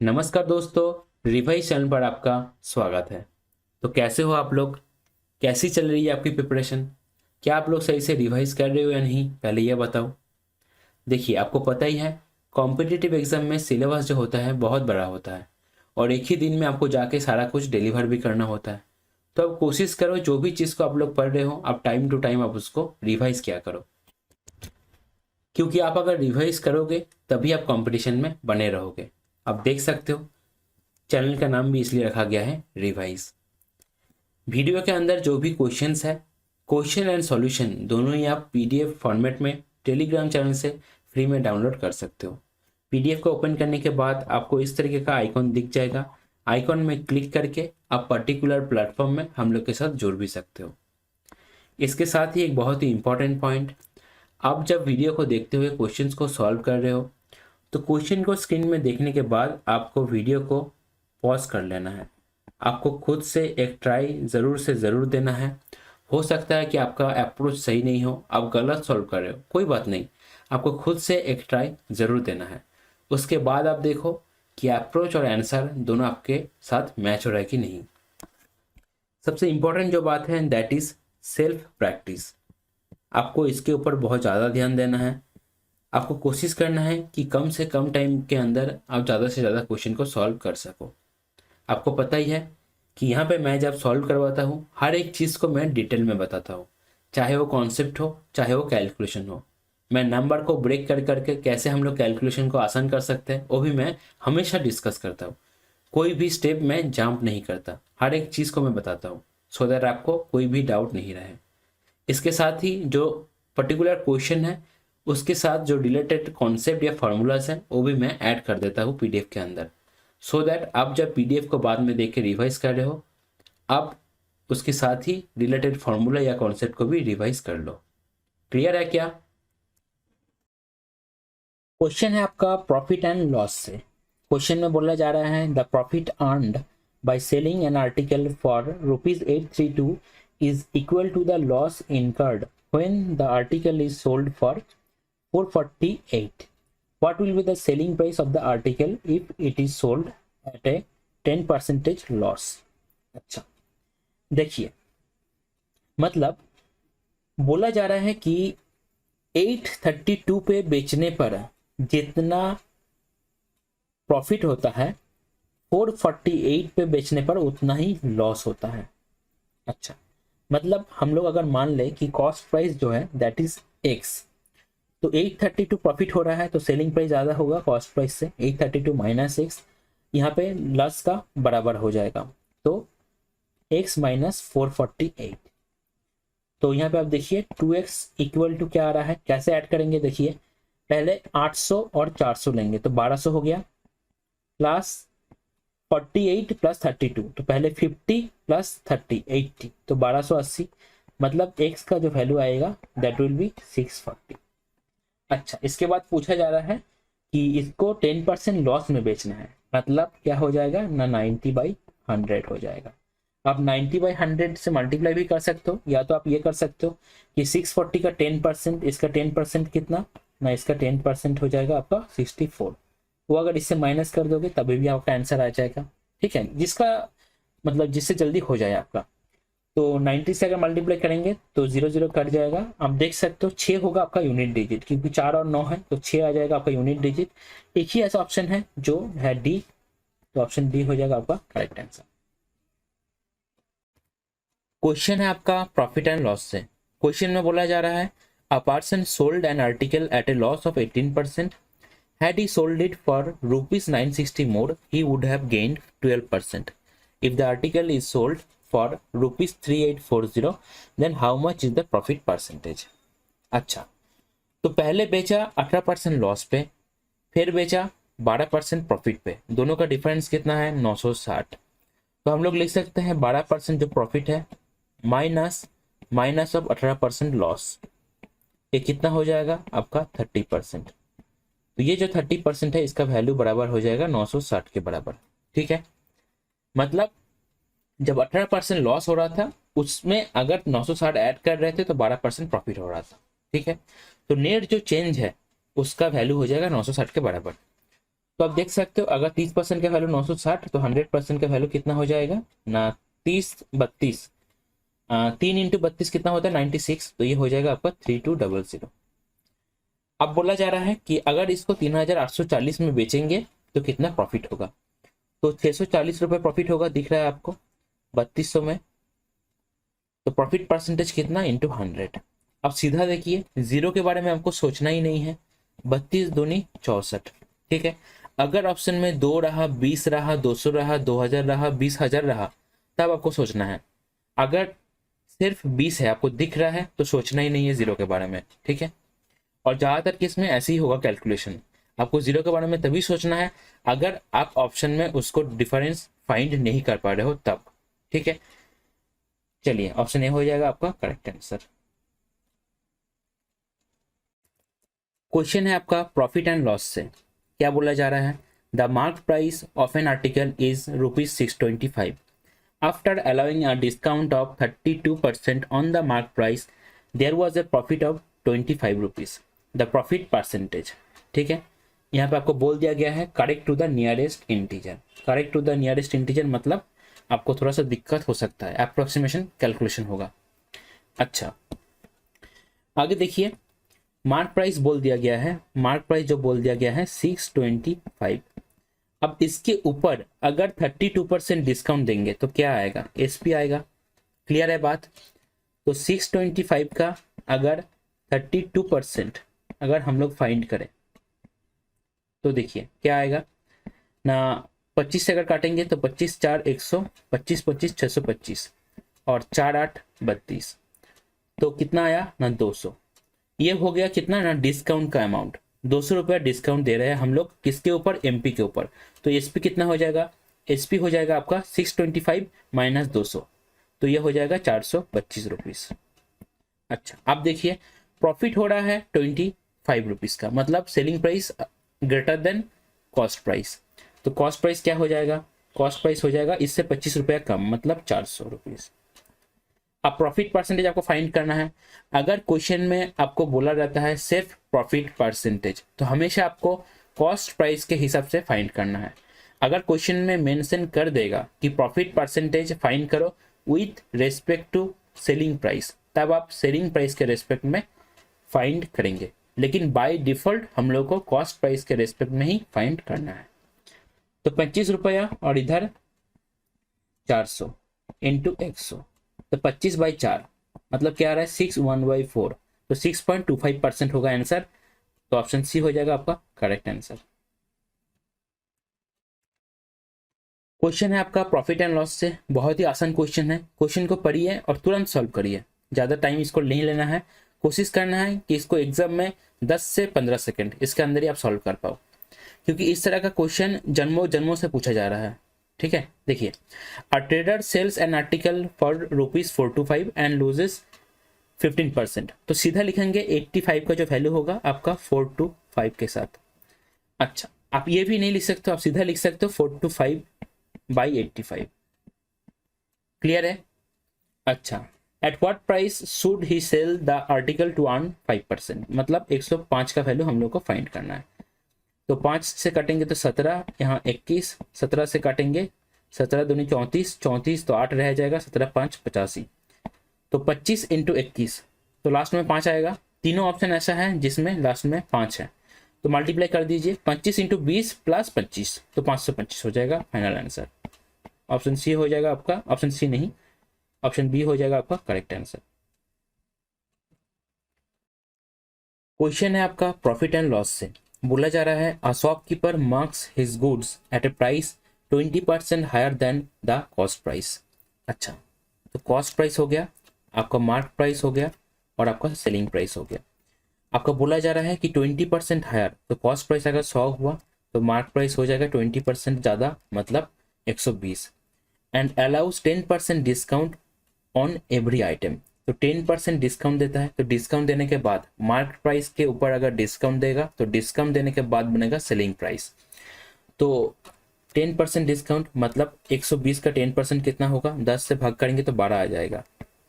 नमस्कार दोस्तों, revise channel पर आपका स्वागत है। तो कैसे हो आप लोग? कैसी चल रही है आपकी प्रिपरेशन? क्या आप लोग सही से रिवाइज कर रहे हो या नहीं, पहले यह बताओ। देखिए, आपको पता ही है कॉम्पिटिटिव एग्जाम में सिलेबस जो होता है बहुत बड़ा होता है और एक ही दिन में आपको जाके सारा कुछ डिलीवर भी करना होता है। तो अब कोशिश करो जो भी चीज़ को आप लोग पढ़ रहे हो, आप टाइम टू टाइम आप उसको रिवाइज किया करो, क्योंकि आप अगर रिवाइज करोगे तभी आप कंपटीशन में बने रहोगे। आप देख सकते हो चैनल का नाम भी इसलिए रखा गया है रिवाइज। वीडियो के अंदर जो भी क्वेश्चंस है, क्वेश्चन एंड सॉल्यूशन दोनों ही आप पीडीएफ फॉर्मेट में टेलीग्राम चैनल से फ्री में डाउनलोड कर सकते हो। पीडीएफ को ओपन करने के बाद आपको इस तरीके का आइकॉन दिख जाएगा। आइकॉन में क्लिक करके आप पर्टिकुलर प्लेटफॉर्म में हम लोग के साथ जुड़ भी सकते हो। इसके साथ ही एक बहुत ही इंपॉर्टेंट पॉइंट, आप जब वीडियो को देखते हुए क्वेश्चंस को सॉल्व कर रहे हो तो क्वेश्चन को स्क्रीन में देखने के बाद आपको वीडियो को पॉज कर लेना है। आपको खुद से एक ट्राई ज़रूर से ज़रूर देना है। हो सकता है कि आपका अप्रोच सही नहीं हो, आप गलत सॉल्व कर रहे हो, कोई बात नहीं, आपको खुद से एक ट्राई ज़रूर देना है। उसके बाद आप देखो कि अप्रोच और आंसर दोनों आपके साथ मैच हो रहा है कि नहीं। सबसे इम्पोर्टेंट जो बात है दैट इज़ सेल्फ प्रैक्टिस। आपको इसके ऊपर बहुत ज़्यादा ध्यान देना है। आपको कोशिश करना है कि कम से कम टाइम के अंदर आप ज़्यादा से ज़्यादा क्वेश्चन को सॉल्व कर सको। आपको पता ही है कि यहाँ पे मैं जब सॉल्व करवाता हूँ हर एक चीज़ को मैं डिटेल में बताता हूँ, चाहे वो कॉन्सेप्ट हो चाहे वो कैलकुलेशन हो। मैं नंबर को ब्रेक कर करके कैसे हम लोग कैलकुलेशन को आसान कर सकते हैं वो भी मैं हमेशा डिस्कस करता हूँ। कोई भी स्टेप मैं जंप नहीं करता, हर एक चीज़ को मैं बताता हूँ सो दैट आपको कोई भी डाउट नहीं रहे। इसके साथ ही जो पर्टिकुलर क्वेश्चन है उसके साथ जो रिलेटेड कॉन्सेप्ट या फार्मूलाज हैं वो भी मैं ऐड कर देता हूँ पीडीएफ के अंदर, सो दैट आप जब पीडीएफ को बाद में देख के रिवाइज कर रहे हो आप उसके साथ ही रिलेटेड फार्मूला या कॉन्सेप्ट को भी रिवाइज कर लो। क्लियर है क्या? क्वेश्चन है आपका प्रॉफिट एंड लॉस से। क्वेश्चन में बोला जा रहा है the profit earned by selling an article for ₹832 is equal to the loss incurred when the article is sold for 448. What will be the selling price of the article if it is sold at a 10% loss? अच्छा, देखिए, मतलब बोला जा रहा है कि 832 पे बेचने पर जितना प्रॉफिट होता है 448 पे बेचने पर उतना ही लॉस होता है। अच्छा, मतलब हम लोग अगर मान ले कि कॉस्ट प्राइस जो है दैट इज एक्स, तो 832 प्रॉफिट हो रहा है तो सेलिंग प्राइस ज़्यादा होगा कॉस्ट प्राइस से। 832 माइनस एक्स यहाँ पे लॉस का बराबर हो जाएगा, तो एक्स माइनस 448। तो यहाँ पे आप देखिए 2x इक्वल टू क्या आ रहा है, कैसे ऐड करेंगे देखिए, पहले 800 और 400 लेंगे तो 1200 हो गया, प्लस 48 प्लस 32, तो पहले 50 प्लस 30 80, तो 1280, मतलब x का जो वैल्यू आएगा दैट विल बी 640। अच्छा, इसके बाद पूछा जा रहा है कि इसको 10% लॉस में बेचना है, मतलब क्या हो जाएगा ना 90/100 हो जाएगा। आप 90/100 से मल्टीप्लाई भी कर सकते हो, या तो आप ये कर सकते हो कि 640 का 10%, इसका 10% कितना ना, इसका 10% हो जाएगा आपका 64। वो अगर इससे माइनस कर दोगे तभी भी आपका आंसर आ जाएगा। ठीक है, जिसका मतलब जिससे जल्दी हो जाए आपका। तो 90 से अगर मल्टीप्लाई करेंगे तो 0 0 कट जाएगा। आप देख सकते हो 6 होगा आपका यूनिट डिजिट, क्योंकि 4 और 9 है तो 6 आ जाएगा आपका यूनिट डिजिट। एक ही ऐसा ऑप्शन है जो है डी, तो ऑप्शन डी हो जाएगा आपका करेक्ट आंसर। क्वेश्चन है आपका प्रॉफिट एंड लॉस से। क्वेश्चन में बोला जा रहा है a person sold an article at a loss of 18%. Had he sold it for ₹960 more, he would have gained 12%. If the article is sold for ₹3840, then how much is the profit percentage? अच्छा, तो पहले बेचा 18% loss पे, फिर बेचा 12% profit पे, दोनों का डिफरेंस कितना है 960। तो हम लोग लिख सकते हैं 12% जो प्रॉफिट है माइनस ऑफ 18% लॉस, ये कितना हो जाएगा आपका 30%। तो ये जो 30% है इसका वैल्यू बराबर हो जाएगा 960 के बराबर। ठीक है, मतलब जब 18% लॉस हो रहा था उसमें अगर 960 ऐड कर रहे थे तो 12% प्रॉफिट हो रहा था। ठीक है, तो नेट जो चेंज है उसका वैल्यू हो जाएगा 960 के बराबर। तो आप देख सकते हो अगर 30% का वैल्यू 960 तो 100% का वैल्यू कितना हो जाएगा ना, 30 32, 3 × 32 कितना होता है 96, तो ये हो जाएगा आपका 3200। अब बोला जा रहा है कि अगर इसको 3840 में बेचेंगे तो कितना प्रॉफिट होगा। तो 640 रुपये प्रॉफिट होगा, दिख रहा है आपको 3200 में। तो प्रॉफिट परसेंटेज कितना इंटू 100। अब सीधा देखिए, जीरो के बारे में हमको सोचना ही नहीं है। 32 दूनी 64, ठीक है। अगर ऑप्शन में 2 रहा, 20 रहा, 200 रहा, 2000 रहा, 20,000 रहा, तब आपको सोचना है। अगर सिर्फ 20 है, आपको दिख रहा है, तो सोचना ही नहीं है जीरो के बारे में, ठीक है। और ज़्यादातर केस में ऐसे ही होगा कैलकुलेशन। आपको जीरो के बारे में तभी सोचना है अगर आप ऑप्शन में उसको डिफरेंस फाइंड नहीं कर पा रहे हो तब, ठीक है। चलिए, ऑप्शन ए हो जाएगा आपका करेक्ट आंसर। क्वेश्चन है आपका प्रॉफिट एंड लॉस से। क्या बोला जा रहा है, the mark price of an article is ₹625। After allowing a discount of 32% on the mark price there was a profit of ₹25। The profit percentage, ठीक है। यहाँ पे आपको बोल दिया गया है correct to the nearest integer. Correct to the nearest integer मतलब आपको थोड़ा सा दिक्कत हो सकता है, अप्रोक्सीमेशन कैलकुलेशन होगा। अच्छा, आगे देखिए, मार्क प्राइस बोल दिया गया है, मार्क प्राइस जो बोल दिया गया है 625। अब इसके ऊपर अगर 32% डिस्काउंट देंगे तो क्या आएगा, एसपी आएगा। क्लियर है बात। तो 625 का अगर 32% अगर हम लोग फाइंड करें तो देखिए क्या आएगा ना, 25 से अगर काटेंगे तो 25 4 100, 25 25 625 और 4 8 32, तो कितना आया ना 200। ये हो गया कितना ना डिस्काउंट का अमाउंट, 200 रुपया डिस्काउंट दे रहे हैं हम लोग किसके ऊपर, एमपी के ऊपर। तो एसपी कितना हो जाएगा, एसपी हो जाएगा आपका 625 माइनस 200, तो ये हो जाएगा 425 रुपीज। अच्छा, आप देखिए प्रॉफिट हो रहा है 25 रुपीज का, मतलब selling price greater than cost price. तो कॉस्ट प्राइस क्या हो जाएगा, कॉस्ट प्राइस हो जाएगा इससे 25 रुपया कम, मतलब 400 रुपीज। अब प्रॉफिट परसेंटेज आपको फाइंड करना है। अगर क्वेश्चन में आपको बोला जाता है सिर्फ प्रॉफिट परसेंटेज, तो हमेशा आपको कॉस्ट प्राइस के हिसाब से फाइंड करना है। अगर क्वेश्चन में मेंशन कर देगा कि प्रॉफिट परसेंटेज फाइंड करो with respect to selling price, तब आप सेलिंग प्राइस के रेस्पेक्ट में फाइंड करेंगे, लेकिन बाय डिफॉल्ट हम लोग को कॉस्ट प्राइस के रेस्पेक्ट में ही फाइंड करना है। तो 25 रुपया और इधर 400 इंटू 100, तो 25/4 मतलब क्या आ रहा है 6/1/4, तो 6.25% होगा आंसर। तो ऑप्शन सी हो जाएगा आपका करेक्ट आंसर। क्वेश्चन है आपका प्रॉफिट एंड लॉस से, बहुत ही आसान क्वेश्चन है। क्वेश्चन को पढ़िए और तुरंत सॉल्व करिए, ज़्यादा टाइम इसको नहीं लेना है। कोशिश करना है कि इसको एग्जाम में 10 से 15 सेकेंड इसके अंदर ही आप सॉल्व कर पाओ, क्योंकि इस तरह का क्वेश्चन जन्मों जन्मों से पूछा जा रहा है, ठीक है। देखिए, a trader sells an article for ₹425 and loses 15%, तो सीधा लिखेंगे 85 का जो वैल्यू होगा आपका 425 के साथ। अच्छा, आप ये भी नहीं लिख सकते, आप सीधा लिख सकते हो 425/85। क्लियर है। अच्छा, at what price should he sell the article to earn 5%, मतलब 105 का वैल्यू हम लोग को फाइंड करना है। तो 5 से काटेंगे तो 17, यहाँ 21, 17 से काटेंगे 17 दूनी 34, 34 तो 8 रह जाएगा, 17 5 85, तो 25 इंटू 21, तो लास्ट में 5 आएगा। तीनों ऑप्शन ऐसा है जिसमें लास्ट में 5 है, तो मल्टीप्लाई कर दीजिए, 25 इंटू 20 प्लस 25, तो 525 हो जाएगा फाइनल आंसर। ऑप्शन सी हो जाएगा आपका, ऑप्शन सी नहीं, ऑप्शन बी हो जाएगा आपका करेक्ट आंसर। क्वेश्चन है आपका प्रॉफिट एंड लॉस से। बोला जा रहा है a shopkeeper marks his goods at a price 20% higher than the cost price. अच्छा, तो कॉस्ट प्राइस हो गया, आपका मार्क प्राइस हो गया और आपका सेलिंग प्राइस हो गया। आपका बोला जा रहा है कि 20% हायर, तो कॉस्ट प्राइस अगर 100 हुआ तो मार्क प्राइस हो जाएगा 20% ज़्यादा, मतलब 120, and allows 10% discount on every item. तो 10% डिस्काउंट देता है, तो डिस्काउंट देने के बाद मार्क प्राइस के ऊपर अगर डिस्काउंट देगा तो डिस्काउंट देने के बाद बनेगा सेलिंग प्राइस। तो 10% डिस्काउंट मतलब 120 का 10% कितना होगा, 10 से भाग करेंगे तो 12 आ जाएगा,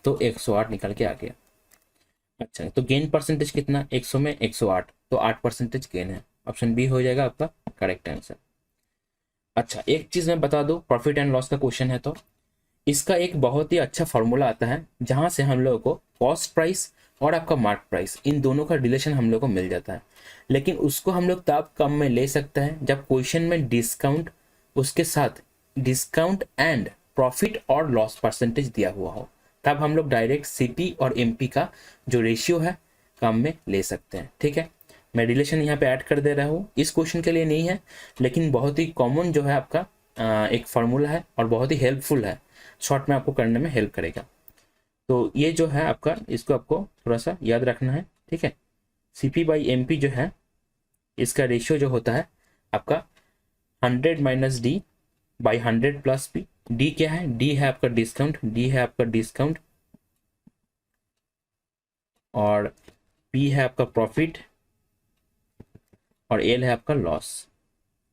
तो 108 निकल के आ गया। अच्छा, तो गेन परसेंटेज कितना, 100 में 108, तो 8% गेन है। ऑप्शन बी हो जाएगा आपका करेक्ट आंसर। अच्छा, एक चीज मैं बता दूं, प्रॉफिट एंड लॉस का क्वेश्चन है तो इसका एक बहुत ही अच्छा फॉर्मूला आता है जहां से हम लोगों को कॉस्ट प्राइस और आपका मार्क प्राइस इन दोनों का रिलेशन हम लोग को मिल जाता है। लेकिन उसको हम लोग तब कम में ले सकते हैं जब क्वेश्चन में डिस्काउंट, उसके साथ डिस्काउंट एंड प्रॉफिट और लॉस परसेंटेज दिया हुआ हो, तब हम लोग डायरेक्ट सीपी और एमपी का जो रेशियो है काम में ले सकते हैं। ठीक है, मैं रिलेशन यहाँ पे ऐड कर दे रहा हूँ, इस क्वेश्चन के लिए नहीं है, लेकिन बहुत ही कॉमन जो है आपका एक फार्मूला है और बहुत ही हेल्पफुल है, शॉर्ट में आपको करने में हेल्प करेगा। तो ये जो है आपका, इसको आपको थोड़ा सा याद रखना है। ठीक है, सीपी बाई एमपी जो है इसका रेशियो जो होता है आपका 100 minus D by 100 plus P. D क्या है? डी है आपका डिस्काउंट, डी है आपका डिस्काउंट, और पी है आपका प्रॉफिट, और एल है आपका लॉस।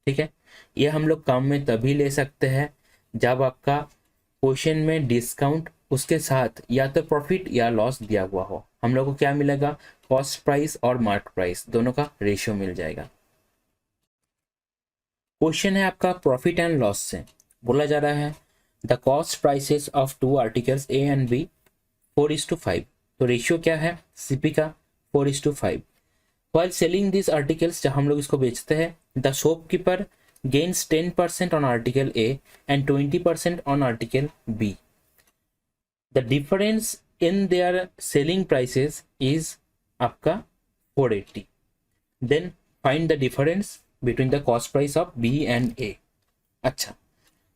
ठीक है, ये हम लोग काम में तभी ले सकते हैं जब आपका क्वेश्चन में डिस्काउंट उसके साथ या तो प्रॉफिट या लॉस दिया हुआ हो। हम लोग को क्या मिलेगा? कॉस्ट प्राइस और मार्क प्राइस दोनों का रेशियो मिल जाएगा। क्वेश्चन है आपका प्रॉफिट एंड लॉस से, बोला जा रहा है the cost prices of two articles A and B 4:5। तो रेशियो क्या है सीपी का? 4:5। While selling these articles, जब हम लोग इसको बेचते हैं, the shopkeeper gains 10% on article A and 20% on article B. The difference in their selling prices is आपका 480. Then find the difference between the cost price of B and A. अच्छा,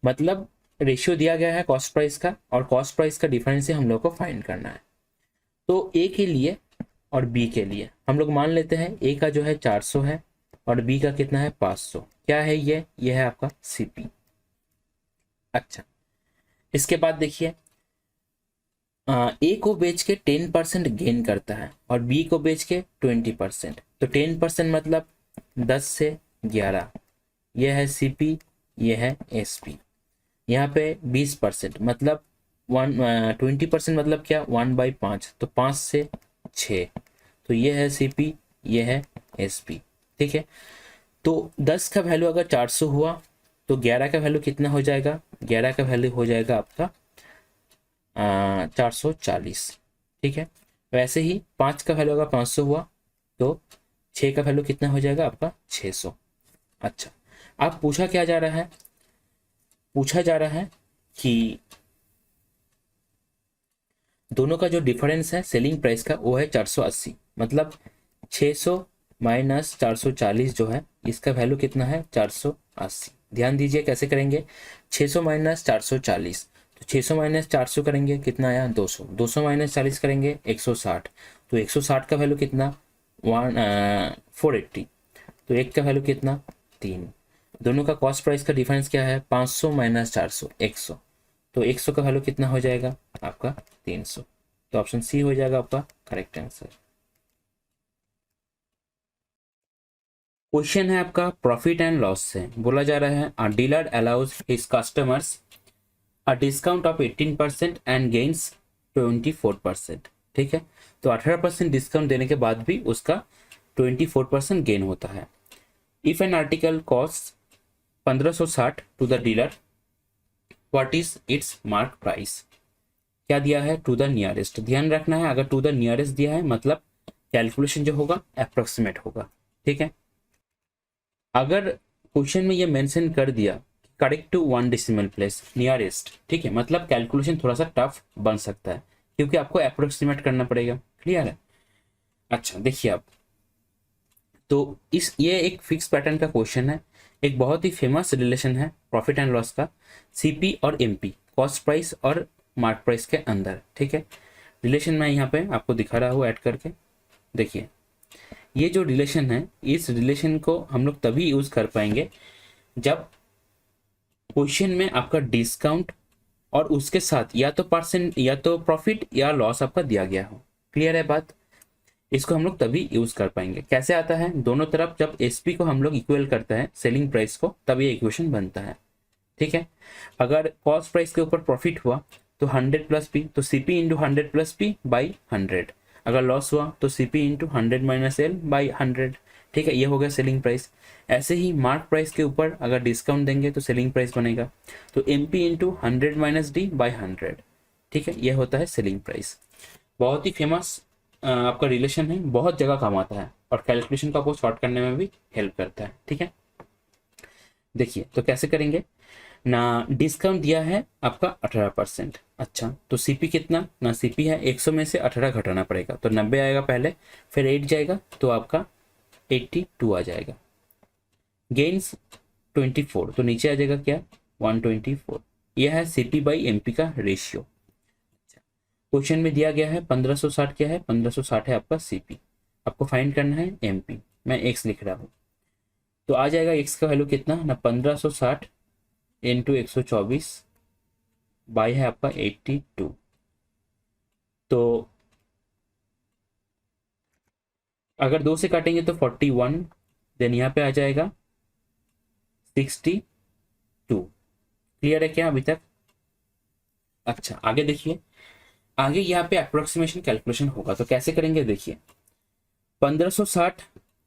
मतलब ratio दिया गया है कॉस्ट प्राइस का, और cost price का difference ही हम लोग को फाइंड करना है। तो ए के लिए और बी के लिए हम लोग मान लेते हैं ए का जो है 400 है और बी का कितना है 500। क्या है ये है आपका सीपी। अच्छा, इसके बाद देखिए ए को बेच के 10% गेन करता है और बी को बेच के 20%। तो 10% मतलब 10 से 11, यह है सीपी, यह है एसपी। यहाँ पे 20% मतलब 20% मतलब क्या? 1/5, तो 5 से 6, तो ये है सीपी, ये है एसपी। ठीक है, तो 10 का वैल्यू अगर 400 हुआ तो 11 का वैल्यू कितना हो जाएगा? 11 का वैल्यू हो जाएगा आपका 440। ठीक है, वैसे ही 5 का वैल्यू अगर 500 हुआ तो 6 का वैल्यू कितना हो जाएगा आपका? 600। अच्छा, अब पूछा क्या जा रहा है? पूछा जा रहा है कि दोनों का जो डिफरेंस है सेलिंग प्राइस का वो है 480, मतलब 600 माइनस 440 जो है इसका वैल्यू कितना है? 480। ध्यान दीजिए कैसे करेंगे, 600 माइनस 440, तो 600 माइनस 400 करेंगे कितना आया? 200। 200 माइनस 40 करेंगे 160, तो 160 का वैल्यू कितना? 480। तो एक का वैल्यू कितना? 3। दोनों का कॉस्ट प्राइस का डिफरेंस क्या है? 500 माइनस 400 100, तो 100 का वैल्यू कितना हो जाएगा आपका? 300। तो ऑप्शन सी हो जाएगा आपका करेक्ट आंसर। क्वेश्चन है आपका प्रॉफिट एंड लॉस से, बोला जा रहा है अ dealer allows his customers a discount of 18% and gains 24%। ठीक है, तो 18% डिस्काउंट देने के बाद भी उसका 24% गेन होता है। If an article cost 1560 to the dealer, what is its mark price? क्या दिया है? To the nearest. ध्यान रखना है, अगर टू द नियरेस्ट दिया है मतलब कैलकुलेशन जो होगा अप्रोक्सीमेट होगा। ठीक है, अगर क्वेश्चन में ये मेंशन कर दिया correct to 1 decimal place nearest, ठीक है, मतलब कैलकुलेशन थोड़ा सा टफ बन सकता है क्योंकि आपको अप्रोक्सीमेट करना पड़ेगा। क्लियर है? अच्छा, देखिए आप, तो ये एक फिक्स पैटर्न का क्वेश्चन है, एक बहुत ही फेमस रिलेशन है प्रॉफिट एंड लॉस का, सीपी और एमपी, कॉस्ट प्राइस और मार्क प्राइस के अंदर। ठीक है, रिलेशन मैं यहाँ पे आपको दिखा रहा हूँ ऐड करके। देखिए, ये जो रिलेशन है, इस रिलेशन को हम लोग तभी यूज कर पाएंगे जब क्वेश्चन में आपका डिस्काउंट और उसके साथ या तो परसेंट या तो प्रॉफिट या लॉस आपका दिया गया हो। क्लियर है बात? इसको हम लोग तभी यूज कर पाएंगे। कैसे आता है? दोनों तरफ जब एसपी को हम लोग इक्वल करते हैं सेलिंग प्राइस को, तब ये इक्वेशन बनता है। ठीक है, अगर कॉस्ट प्राइस के ऊपर प्रॉफिट हुआ तो 100 प्लस पी, तो CP into 100 plus P by 100। अगर लॉस हुआ तो CP into 100 minus L by 100। ठीक है, ये हो गया सेलिंग प्राइस। ऐसे ही मार्क प्राइस के ऊपर अगर डिस्काउंट देंगे तो सेलिंग प्राइस बनेगा, तो M P into 100 minus D by 100, ठीक है, ये होता है सेलिंग प्राइस। बहुत ही फेमस आपका रिलेशन है, बहुत जगह काम आता है और कैलकुलेशन को आपको शॉर्ट करने में भी हेल्प करता है। ठीक है, देखिए तो कैसे करेंगे ना, डिस्काउंट दिया है आपका 18%। अच्छा, तो सीपी कितना ना, सीपी है 100 में से 18 घटाना पड़ेगा, तो 90 आएगा पहले, फिर 8 जाएगा तो आपका 82 आ जाएगा। गेन्स 24, तो नीचे आ जाएगा क्या 124। यह है सीपी बाई एमपी का रेशियो। क्वेश्चन में दिया गया है 1560, क्या है 1560 है आपका सीपी, आपको फाइंड करना है एमपी। मैं एक्स लिख रहा हूँ, तो आ जाएगा एक्स का वैल्यू कितना ना 1560 इंटू 124 बाई है आपका 82। तो अगर 2 से काटेंगे तो 41, देन यहाँ पे आ जाएगा 62। क्लियर है क्या अभी तक? अच्छा, आगे देखिए, आगे यहाँ पे अप्रोक्सीमेशन कैलकुलेशन होगा, तो कैसे करेंगे देखिए, 1560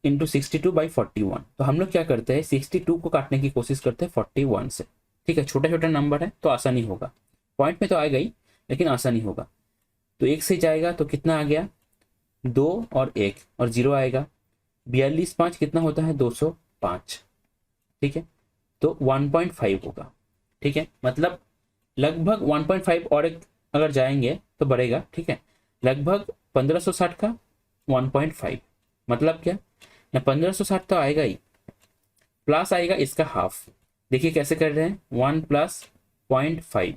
इंटू 62 बाई 41। तो हम लोग क्या करते हैं 62 को काटने की कोशिश करते हैं 41 से। ठीक है, छोटा छोटा नंबर है तो आसानी होगा, पॉइंट में तो आएगा ही लेकिन आसानी होगा। तो 1 से जाएगा तो कितना आ गया 2 और 1 और 0 आएगा, 42 5 कितना होता है 205। ठीक है, तो 1.5 होगा। ठीक है, मतलब लगभग 1.5 और एक अगर जाएंगे तो बढ़ेगा। ठीक है, लगभग 1560 का 1.5 मतलब क्या ना 1560 तो आएगा ही, प्लस आएगा इसका हाफ। देखिए कैसे कर रहे हैं 1 प्लस 0.5,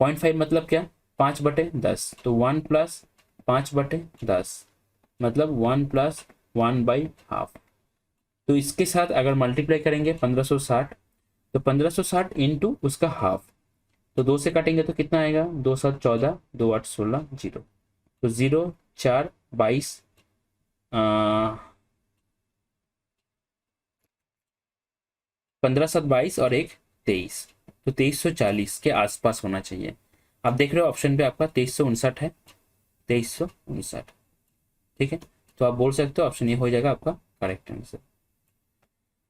0.5 मतलब क्या 5/10, तो 1 प्लस 5/10 मतलब 1 प्लस 1/2। तो इसके साथ अगर मल्टीप्लाई करेंगे 1560, तो 1560 इंटू उसका हाफ, तो 2 से काटेंगे तो कितना आएगा 2 7 14, 2 8 16, 0, तो 0 4 22, 15 7 22 और 1 23, तो 2340 के आसपास होना चाहिए। आप देख रहे हो ऑप्शन पे आपका 2359 है, 2359। ठीक है, तो आप बोल सकते हो ऑप्शन ये हो जाएगा आपका करेक्ट आंसर।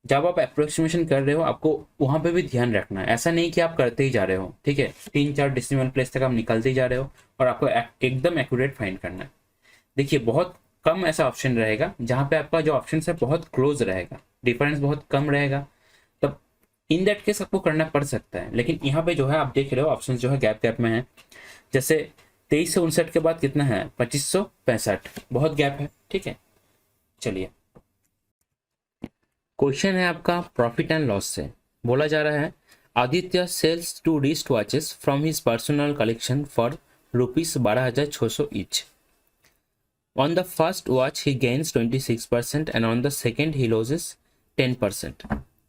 जब आप अप्रोक्सीमेशन कर रहे हो आपको वहां पे भी ध्यान रखना है, ऐसा नहीं कि आप करते ही जा रहे हो। ठीक है, 3 4 डिसिमल प्लेस तक आप निकलते ही जा रहे हो और आपको एकदम एक्यूरेट फाइंड करना है। देखिए बहुत कम ऐसा ऑप्शन रहेगा जहां पे आपका जो ऑप्शन है बहुत क्लोज रहेगा, डिफरेंस बहुत कम रहेगा, तब इन दैट केस आपको करना पड़ सकता है। लेकिन यहाँ पे जो है आप देख रहे हो ऑप्शन जो है गैप गैप में है, जैसे 2359 के बाद कितना है 2565, बहुत गैप है। ठीक है, चलिए क्वेश्चन है आपका प्रॉफिट एंड लॉस से। बोला जा रहा है Aditya sells 2 wrist watches from his personal collection for ₹12,600 each. On the first watch, he gains 26%, and on the second, he loses 10%.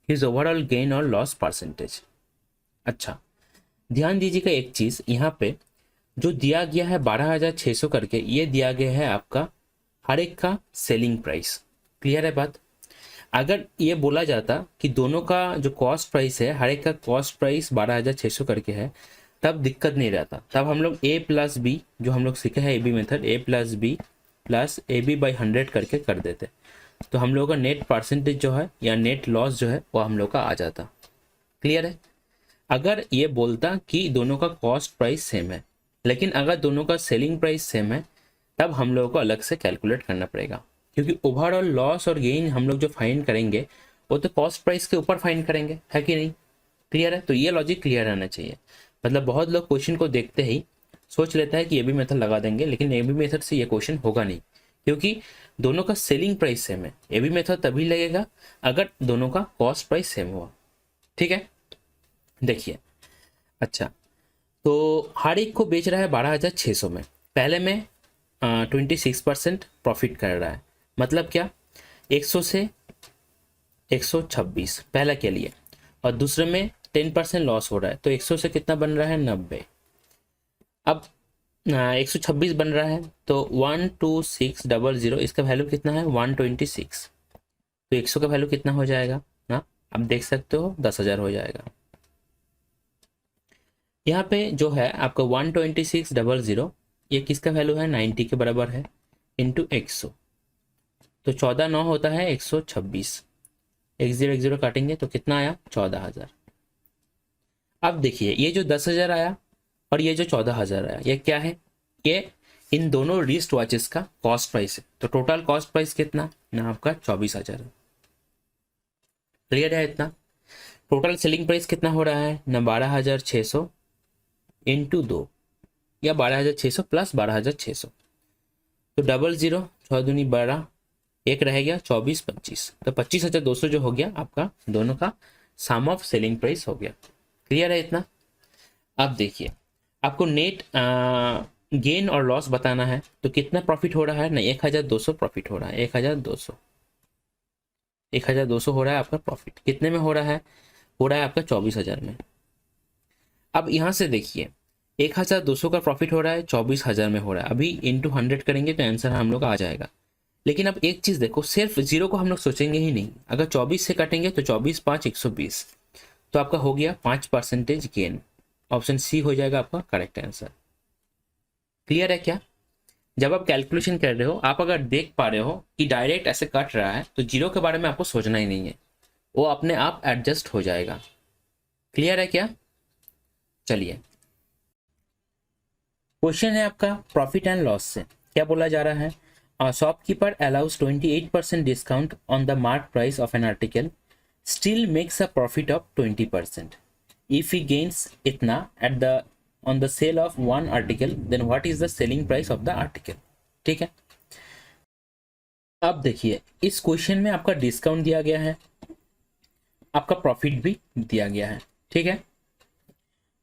His overall gain or loss percentage. अच्छा, ध्यान दीजिएगा एक चीज, यहाँ पे जो दिया गया है 12,600 करके, ये दिया गया है आपका हर एक का सेलिंग प्राइस। क्लियर है बात? अगर ये बोला जाता कि दोनों का जो कॉस्ट प्राइस है, हर एक का कॉस्ट प्राइस 12,600 करके है, तब दिक्कत नहीं रहता। तब हम लोग ए प्लस बी, जो हम लोग सीखे हैं A B method, A plus B plus A B by 100 करके कर देते, तो हम लोग का नेट परसेंटेज जो है या नेट लॉस जो है वो हम लोग का आ जाता। क्लियर है? अगर ये बोलता कि दोनों का कॉस्ट प्राइस सेम है, लेकिन अगर दोनों का सेलिंग प्राइस सेम है, तब हम लोगों को अलग से कैलकुलेट करना पड़ेगा, क्योंकि ओवरऑल लॉस और गेन हम लोग जो फाइंड करेंगे वो तो कॉस्ट प्राइस के ऊपर फाइंड करेंगे, है कि नहीं? क्लियर है? तो ये लॉजिक क्लियर रहना चाहिए। मतलब बहुत लोग क्वेश्चन को देखते ही सोच लेता है कि ये भी मेथड लगा देंगे, लेकिन ए बी मेथड से ये क्वेश्चन होगा नहीं, क्योंकि दोनों का सेलिंग प्राइस सेम है। ए बी मेथड तभी लगेगा अगर दोनों का कॉस्ट प्राइस सेम हुआ। ठीक है, देखिए अच्छा, तो हर एक को बेच रहा है 12,600 में, पहले में 26% प्रॉफिट कर रहा है, मतलब क्या 100 से 126 पहला के लिए, और दूसरे में 10% लॉस हो रहा है, तो 100 से कितना बन रहा है 90। अब 126 बन रहा है, तो 12600, इसका वैल्यू कितना है 126, तो 100 का वैल्यू कितना हो जाएगा ना, आप देख सकते हो 10,000 हो जाएगा। यहाँ पे जो है आपका 12600, ये किसका वैल्यू है 90 के बराबर है, इंटू 100, तो 14 9 होता है 126, 10 काटेंगे तो कितना आया 14,000। अब देखिए ये जो 10,000 आया और ये जो 14,000 आया, ये क्या है, ये इन दोनों रिस्ट वॉचेस का कॉस्ट प्राइस है। तो टोटल कॉस्ट प्राइस कितना ना आपका 24,000 है। क्लियर है इतना। टोटल सेलिंग प्राइस कितना हो रहा है ना 12,600 इंटू 2 या 12,600 प्लस 12,600, तो 00 6 दूनी 12, एक रह गया 24 25, तो 25,200 जो हो गया आपका दोनों का सम ऑफ सेलिंग प्राइस हो गया। क्लियर है इतना। अब देखिए आपको नेट गेन और लॉस बताना है, तो कितना प्रॉफिट हो रहा है ना 1,200 प्रॉफिट हो रहा है, 1,200 हो रहा है आपका प्रॉफिट। कितने में हो रहा है आपका 24,000 में। अब यहाँ से देखिए 1,200 का प्रॉफिट हो रहा है, 24,000 में हो रहा है। अभी इंटू 100 करेंगे तो आंसर हम लोग आ जाएगा। लेकिन अब एक चीज़ देखो, सिर्फ जीरो को हम लोग सोचेंगे ही नहीं। अगर 24 से काटेंगे तो 24 5 120, तो आपका हो गया 5% गेन। ऑप्शन सी हो जाएगा आपका करेक्ट आंसर। क्लियर है क्या। जब आप कैलकुलेशन कर रहे हो, आप अगर देख पा रहे हो कि डायरेक्ट ऐसे कट रहा है, तो जीरो के बारे में आपको सोचना ही नहीं है, वो अपने आप एडजस्ट हो जाएगा। क्लियर है क्या। चलिए क्वेश्चन है आपका प्रॉफिट एंड लॉस से। क्या बोला जा रहा है, shopkeeper allows 28% discount on the mark price of an article, still makes a profit of 20%। If he gains इतना at the on the sale of one article, then what is the selling price of the article. ठीक है। अब देखिए इस question में आपका discount दिया गया है, आपका प्रॉफिट भी दिया गया है। ठीक है।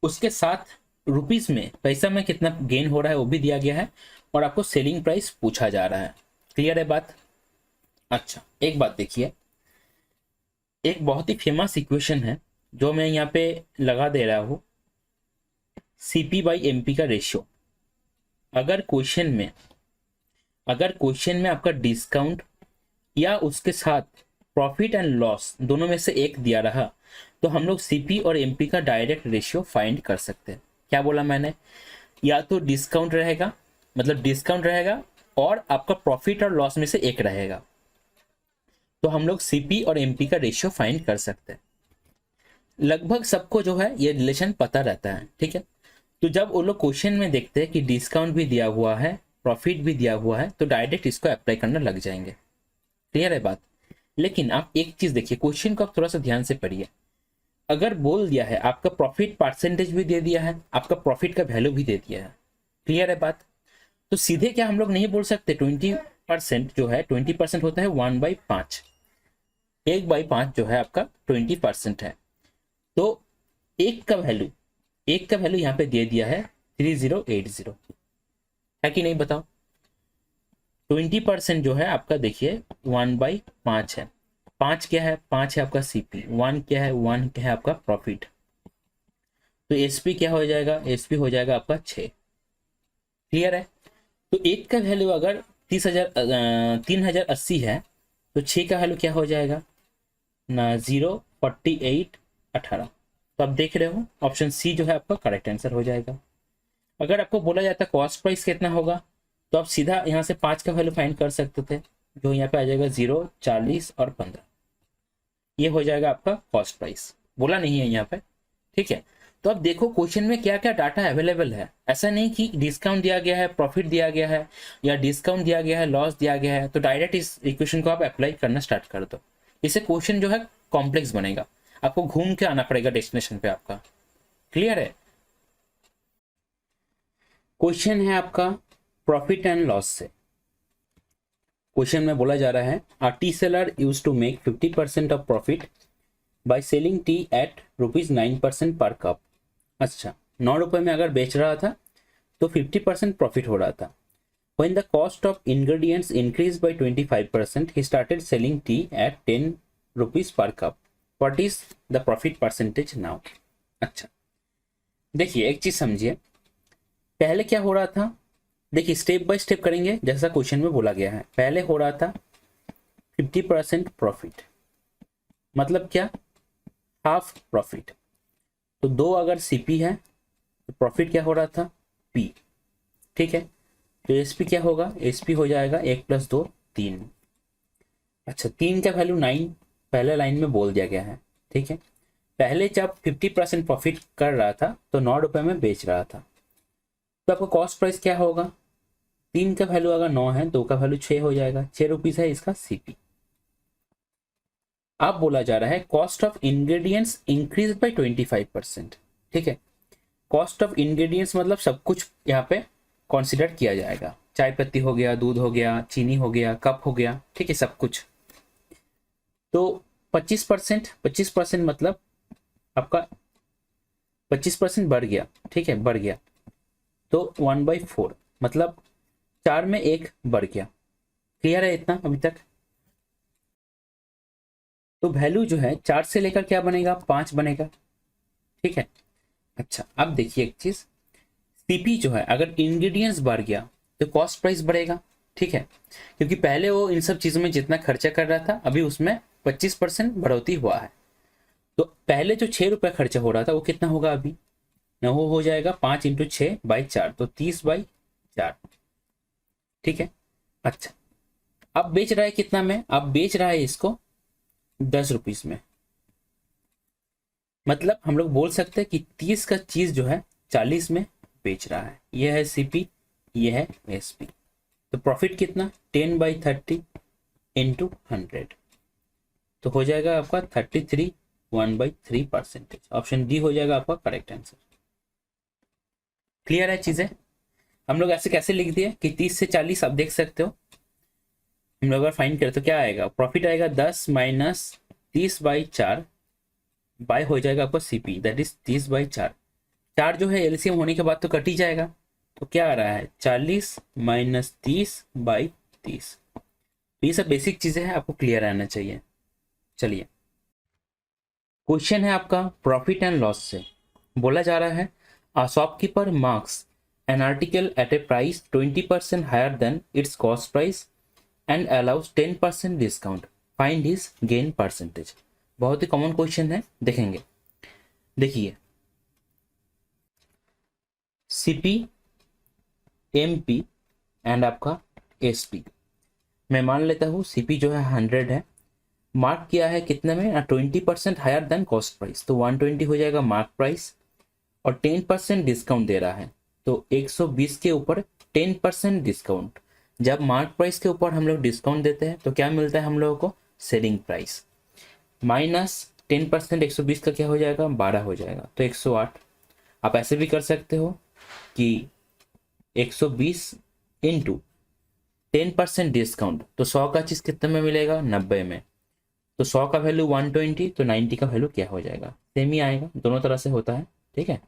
उसके साथ रुपीस में, पैसा में कितना गेन हो रहा है वो भी दिया गया है, और आपको सेलिंग प्राइस पूछा जा रहा है। क्लियर है बात। अच्छा एक बात देखिए, एक बहुत ही फेमस इक्वेशन है जो मैं यहाँ पे लगा दे रहा हूँ, सीपी बाई एमपी का रेशियो। अगर क्वेश्चन में आपका डिस्काउंट या उसके साथ प्रॉफिट एंड लॉस दोनों में से एक दिया रहा, तो हम लोग सीपी और एमपी का डायरेक्ट रेशियो फाइंड कर सकते हैं। क्या बोला मैंने, या तो डिस्काउंट रहेगा, मतलब डिस्काउंट रहेगा और आपका प्रॉफिट और लॉस में से एक रहेगा, तो हम लोग सीपी और एमपी का रेशियो फाइंड कर सकते हैं। लगभग सबको जो है ये रिलेशन पता रहता है। ठीक है। तो जब वो लोग क्वेश्चन में देखते हैं कि डिस्काउंट भी दिया हुआ है, प्रॉफिट भी दिया हुआ है, तो डायरेक्ट इसको अप्लाई करना लग जाएंगे। क्लियर है बात। लेकिन आप एक चीज देखिए, क्वेश्चन को आप थोड़ा सा ध्यान से पढ़िए। अगर बोल दिया है आपका प्रॉफिट परसेंटेज भी दे दिया है, आपका प्रॉफिट का वैल्यू भी दे दिया है, क्लियर है बात, तो सीधे क्या हम लोग नहीं बोल सकते 20% जो है 20% होता है 1/5, 1/5 जो है आपका 20% है। तो एक का वैल्यू यहाँ पे दे दिया है 3080, है कि नहीं बताओ। 20% जो है आपका देखिए 1/5 है। 5 क्या है, 5 है आपका सीपी, 1 क्या है, 1 क्या है आपका प्रॉफिट, तो एसपी क्या हो जाएगा, एसपी हो जाएगा आपका 6। क्लियर है। तो एक का वैल्यू अगर 3080 है, तो 6 का वैल्यू क्या हो जाएगा ना 04818। तो आप देख रहे हो ऑप्शन सी जो है आपका करेक्ट आंसर हो जाएगा। अगर आपको बोला जाता है कॉस्ट प्राइस कितना होगा, तो आप सीधा यहाँ से 5 का वैल्यू फाइंड कर सकते थे, जो यहाँ पे आ जाएगा 0 40 और 15, ये हो जाएगा आपका कॉस्ट प्राइस। बोला नहीं है यहाँ पे। ठीक है। तो अब देखो क्वेश्चन में क्या क्या डाटा अवेलेबल है। ऐसा नहीं कि डिस्काउंट दिया गया है, प्रॉफिट दिया गया है, या डिस्काउंट दिया गया है, लॉस दिया गया है, तो डायरेक्ट इस इक्वेशन को आप अप्लाई करना स्टार्ट कर दो। इससे क्वेश्चन जो है कॉम्प्लेक्स बनेगा, आपको घूम के आना पड़ेगा डेस्टिनेशन पे आपका। क्लियर है। क्वेश्चन है आपका प्रॉफिट एंड लॉस से। क्वेश्चन में बोला जा रहा है a tea seller used to make 50% of profit by selling tea at ₹9 per cup. अच्छा 9 रुपए में अगर बेच रहा था तो 50% प्रॉफिट हो रहा था। When the cost of ingredients increased by 25%, he started selling tea at 10 rupees per cup. What is the profit percentage now? अच्छा देखिए एक चीज समझिए, पहले क्या हो रहा था, देखिए स्टेप बाय स्टेप करेंगे जैसा क्वेश्चन में बोला गया है। पहले हो रहा था 50% प्रॉफिट, मतलब क्या, हाफ प्रॉफिट। तो 2 अगर सीपी है तो प्रॉफिट क्या हो रहा था, पी। ठीक है। तो एसपी क्या होगा, एसपी हो जाएगा 1 + 2 3। अच्छा, 3 का वैल्यू 9 पहले लाइन में बोल दिया गया है, ठीक है। पहले जब 50% प्रॉफिट कर रहा था तो 9 रुपए में बेच रहा था, तो आपका कॉस्ट प्राइस क्या होगा? 3 का वैल्यू अगर 9 है, 2 का वैल्यू 6 हो जाएगा, 6 रुपीज है इसका सीपी। अब बोला जा रहा है cost of ingredients increase by 25%, ठीक है। कॉस्ट ऑफ इंग्रेडिएंट्स मतलब सब कुछ यहाँ पे कंसिडर किया जाएगा, चाय पत्ती हो गया, दूध हो गया, चीनी हो गया, कप हो गया, ठीक है, सब कुछ। तो 25% मतलब आपका 25% बढ़ गया, ठीक है, बढ़ गया। तो 1/4 मतलब 4 में 1 बढ़ गया। क्लियर है इतना अभी तक? तो वैल्यू जो है 4 से लेकर क्या बनेगा, 5 बनेगा, ठीक है। अच्छा, अब देखिए एक चीज, सीपी जो है अगर इंग्रेडिएंट्स बढ़ गया तो कॉस्ट प्राइस बढ़ेगा, ठीक है, क्योंकि पहले वो इन सब चीजों में जितना खर्चा कर रहा था अभी उसमें 25% बढ़ोतरी हुआ है। तो पहले जो 6 रुपये खर्चा हो रहा था वो कितना होगा अभी, न वो हो जाएगा 5 × 6/4, तो 30/4, ठीक है। अच्छा, अब बेच रहा है कितना में, अब बेच रहा है इसको 10 रुपीज में। मतलब हम लोग बोल सकते हैं कि 30 का चीज जो है 40 में बेच रहा है। यह है सीपी, यह है एसपी। तो प्रॉफिट कितना, 10/30 इंटू 100, तो हो जाएगा आपका 33 1/3%। ऑप्शन डी हो जाएगा आपका करेक्ट आंसर। क्लियर है चीजें? हम लोग ऐसे कैसे लिख दिए कि 30 से 40, आप देख सकते हो। हम लोग अगर फाइंड करें तो क्या आएगा, प्रॉफिट आएगा 10 माइनस 30/4 बाय हो जाएगा आपका सीपी, दैट इज 30/4। 4 जो है एलसीएम होने के बाद तो कट ही जाएगा, तो क्या आ रहा है 40 माइनस 30/30। तो ये सब बेसिक चीजें हैं, आपको क्लियर रहना चाहिए। चलिए, क्वेश्चन है आपका प्रॉफिट एंड लॉस से। बोला जा रहा है a shopkeeper marks an article at a price 20% higher than its cost price and allows 10% discount, find his gain percentage. बहुत ही कॉमन क्वेश्चन है, देखेंगे। देखिए, सीपी, एमपी एंड आपका एसपी। मैं मान लेता हूँ सीपी जो है 100 है, मार्क किया है कितने में, 20% हायर देन कॉस्ट प्राइस, तो 120 हो जाएगा मार्क प्राइस, और 10% डिस्काउंट दे रहा है, तो 120 के ऊपर 10% डिस्काउंट। जब मार्क प्राइस के ऊपर हम लोग डिस्काउंट देते हैं तो क्या मिलता है हम लोगों को, सेलिंग प्राइस, माइनस 10%, 120 का क्या हो जाएगा, 12 हो जाएगा, तो 108। आप ऐसे भी कर सकते हो कि 120 इंटू 10% डिस्काउंट, तो 100 का चीज कितने में मिलेगा, 90 में। तो 100 का वैल्यू 120, तो 90 का वैल्यू क्या हो जाएगा, सेम ही आएगा, दोनों तरह से होता है, ठीक है।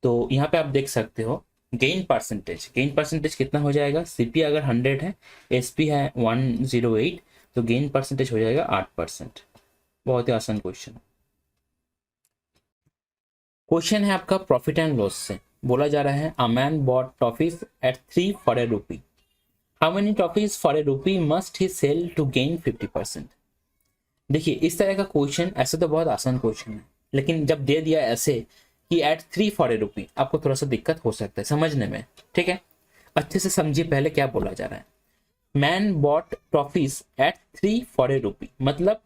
तो यहाँ पे आप देख सकते हो गेन परसेंटेज, गेन परसेंटेज कितना हो जाएगा, सीपी अगर 100 है, एसपी है 108, तो गेन परसेंटेज हो जाएगा 8%। बहुत ही आसान क्वेश्चन। क्वेश्चन है आपका प्रॉफिट एंड लॉस से। बोला जा रहा है a man bought toffees at 3 for a rupee, how many toffees for a rupee must he sell to gain 50%। देखिए, इस तरह का क्वेश्चन ऐसे तो बहुत आसान क्वेश्चन है, लेकिन जब दे दिया ऐसे कि एट 3 फॉर ए रूपी, आपको थोड़ा सा दिक्कत हो सकता है समझने में, ठीक है। अच्छे से समझिए पहले क्या बोला जा रहा है। Man bought toffees at 3 for a rupee, मतलब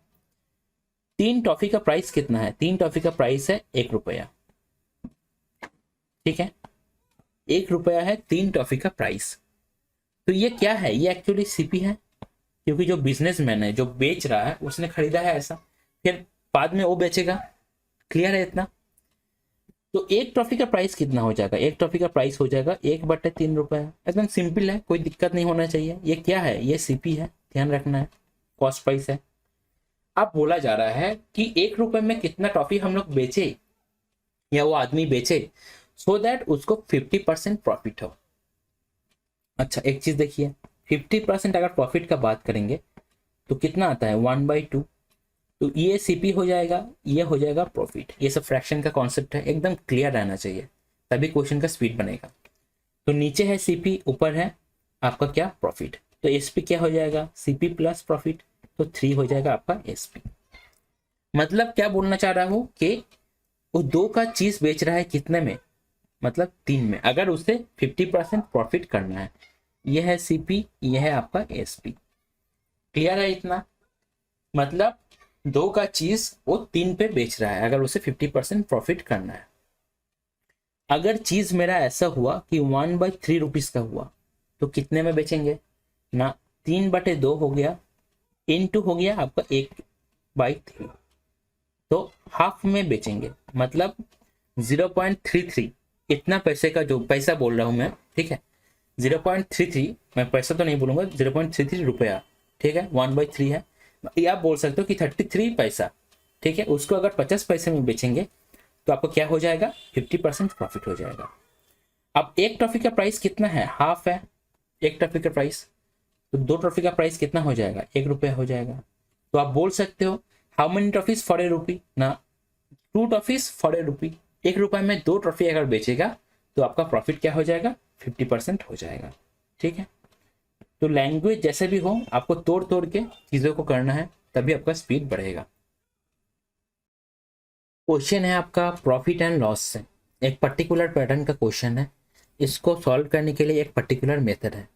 3 टॉफी का प्राइस कितना है, 3 टॉफी का प्राइस है 1 रुपया, ठीक है, 1 रुपया है 3 टॉफी का प्राइस। तो ये क्या है, ये एक्चुअली सीपी है, क्योंकि जो बिजनेसमैन है जो बेच रहा है उसने खरीदा है ऐसा, फिर बाद में वो बेचेगा। क्लियर है इतना? तो 1 टॉफी का प्राइस कितना हो जाएगा, 1 टॉफी का प्राइस हो जाएगा 1/3 रुपया। एकदम सिंपल है, कोई दिक्कत नहीं होना चाहिए। ये क्या है, ये सीपी है, ध्यान रखना है, कॉस्ट प्राइस है। अब बोला जा रहा है कि 1 रुपए में कितना टॉफी हम लोग बेचे या वो आदमी बेचे, सो दैट उसको 50% प्रॉफिट हो। अच्छा, एक चीज देखिए, 50% अगर प्रॉफिट का बात करेंगे तो कितना आता है, 1/2, तो ये सीपी हो जाएगा, ये हो जाएगा प्रॉफिट। ये सब फ्रैक्शन का कॉन्सेप्ट है, एकदम क्लियर रहना चाहिए, तभी क्वेश्चन का स्पीड बनेगा। तो नीचे है सीपी, ऊपर है आपका क्या, प्रॉफिट। तो एसपी क्या हो जाएगा, सीपी प्लस प्रॉफिट, तो 3 हो जाएगा आपका एसपी। मतलब क्या बोलना चाह रहा हूं कि वो 2 का चीज बेच रहा है कितने में, मतलब 3 में, अगर उसे 50% प्रॉफिट करना है। यह है सीपी, यह है आपका एसपी। क्लियर है इतना? मतलब 2 का चीज वो 3 पे बेच रहा है अगर उसे 50% प्रॉफिट करना है। अगर चीज मेरा ऐसा हुआ कि 1/3 रुपीज का हुआ तो कितने में बेचेंगे ना? 3/2 हो गया, इनटू हो गया आपका 1/3, तो हाफ में बेचेंगे, मतलब 0.33। इतना पैसे का जो पैसा बोल रहा हूं मैं, ठीक है, 0.33, मैं पैसा तो नहीं बोलूंगा, 0.33 रुपया, ठीक है, 1/3 है। या आप बोल सकते हो कि 33 पैसा, ठीक है। उसको अगर 50 पैसे में बेचेंगे तो आपको क्या हो जाएगा? 50% प्रॉफिट हो जाएगा। अब एक ट्रॉफी का प्राइस कितना है? हाफ है एक ट्रॉफी का प्राइस, तो 2 ट्रॉफी का प्राइस कितना हो जाएगा? 1 रुपया हो जाएगा। तो आप बोल सकते हो how many trophies for a rupee ना? 2 ट्रॉफीज फॉर ए रुपी। 1 रुपये में 2 ट्रॉफी अगर बेचेगा तो आपका प्रॉफिट क्या हो जाएगा? 50% हो जाएगा, ठीक है। तो लैंग्वेज जैसे भी हो, आपको तोड़ तोड़ के चीजों को करना है, तभी आपका स्पीड बढ़ेगा। क्वेश्चन है आपका प्रॉफिट एंड लॉस से, एक पर्टिकुलर पैटर्न का क्वेश्चन है। इसको सॉल्व करने के लिए एक पर्टिकुलर मेथड है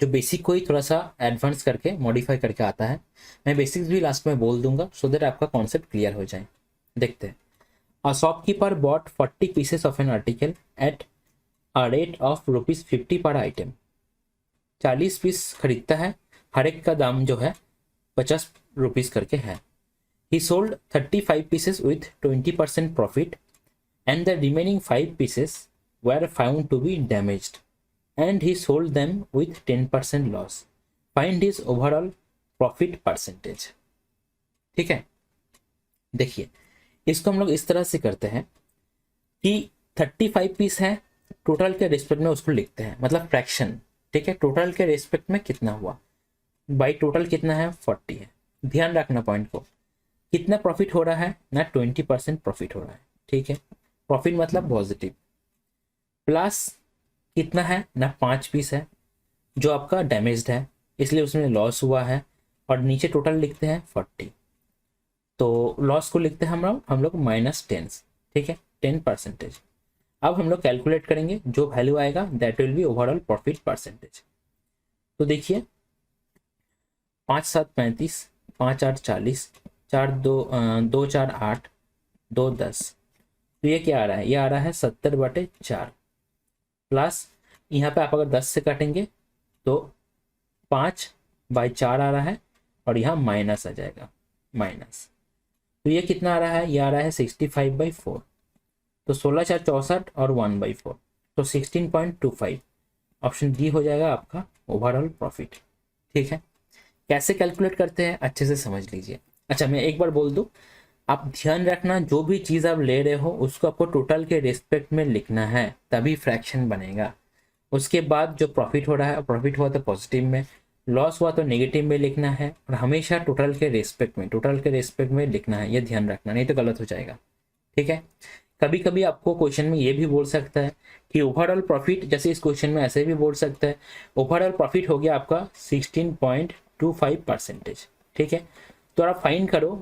जो बेसिक को ही थोड़ा सा एडवांस करके मॉडिफाई करके आता है। मैं बेसिक्स भी लास्ट में बोल दूंगा सो दैट आपका कॉन्सेप्ट क्लियर हो जाए। देखते हैं। A shopkeeper bot 40 pieces of an article at a rate of ₹50 पर आइटम। 40 पीस खरीदता है, हर एक का दाम जो है 50 रुपीस करके है। He sold 35 pieces with 20% profit and the remaining 5 pieces were found to be damaged and he sold them with 10% loss. Find his overall profit percentage. ठीक है, देखिए इसको हम लोग इस तरह से करते हैं कि 35 पीस है, टोटल के रेस्पेक्ट में उसको लिखते हैं, मतलब फ्रैक्शन, ठीक है। टोटल के रेस्पेक्ट में कितना हुआ, बाई टोटल कितना है? 40 है। ध्यान रखना पॉइंट को, कितना प्रॉफिट हो रहा है ना? 20% प्रॉफिट हो रहा है, ठीक है। प्रॉफिट मतलब पॉजिटिव। प्लस कितना है ना? 5 पीस है जो आपका डैमेज्ड है, इसलिए उसमें लॉस हुआ है, और नीचे टोटल लिखते हैं 40, तो लॉस को लिखते हैं हम लोग -10, ठीक है, 10%। अब हम लोग कैलकुलेट करेंगे, जो वैल्यू आएगा that will be overall profit percentage. तो देखिए 5 7 35, 5 8 40, 4 2 2 4 8, 2 10, तो ये क्या आ रहा है? ये आ रहा है 70/4, प्लस यहाँ पे आप अगर 10 से काटेंगे तो 5/4 आ रहा है, और यहाँ माइनस आ जाएगा, माइनस। तो ये कितना आ रहा है? ये आ रहा है 65/4, तो 16 4 64 और 1/4, तो 16.25। ऑप्शन डी हो जाएगा आपका ओवरऑल प्रॉफिट, ठीक है। कैसे कैलकुलेट करते हैं अच्छे से समझ लीजिए। अच्छा, मैं एक बार बोल दूं, आप ध्यान रखना, जो भी चीज़ आप ले रहे हो उसको आपको टोटल के रिस्पेक्ट में लिखना है, तभी फ्रैक्शन बनेगा। उसके बाद जो प्रॉफिट हो रहा है, प्रॉफिट हुआ तो पॉजिटिव में, लॉस हुआ तो नेगेटिव में लिखना है, और हमेशा टोटल के रिस्पेक्ट में, टोटल के रिस्पेक्ट में लिखना है, ये ध्यान रखना, नहीं तो गलत हो जाएगा, ठीक है। कभी कभी आपको क्वेश्चन में ये भी बोल सकता है कि ओवरऑल प्रॉफिट, जैसे इस क्वेश्चन में ऐसे भी बोल सकता है, ओवरऑल प्रॉफिट हो गया आपका 16.25%, ठीक है। तो आप फाइंड करो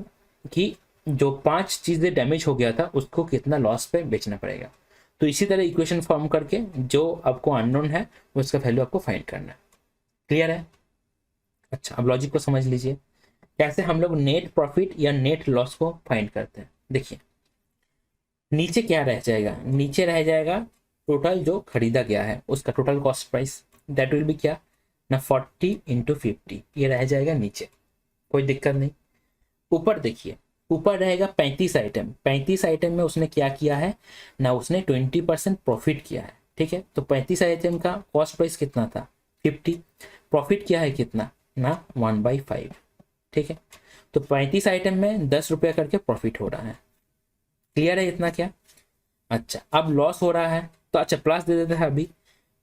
कि जो 5 चीज़ें डैमेज हो गया था उसको कितना लॉस पे बेचना पड़ेगा। तो इसी तरह इक्वेशन फॉर्म करके जो आपको अननोन है उसका वैल्यू आपको फाइंड करना है। क्लियर है? अच्छा, अब लॉजिक को समझ लीजिए, कैसे हम लोग नेट प्रॉफिट या नेट लॉस को फाइंड करते हैं। देखिए नीचे क्या रह जाएगा? नीचे रह जाएगा टोटल जो खरीदा गया है उसका total cost price, that will be क्या ना? 40 × 50, ये रह जाएगा नीचे, कोई दिक्कत नहीं। ऊपर देखिए, ऊपर रहेगा 35 आइटम। 35 आइटम में उसने क्या किया है ना? उसने 20% प्रॉफिट किया है, ठीक है। तो 35 आइटम का कॉस्ट प्राइस कितना था? 50। प्रॉफिट किया है कितना ना? 1/5, ठीक है। तो 35 आइटम में 10 रुपया करके प्रॉफिट हो रहा है। क्लियर है इतना क्या? अच्छा, अब लॉस हो रहा है तो अच्छा प्लस दे देते हैं अभी।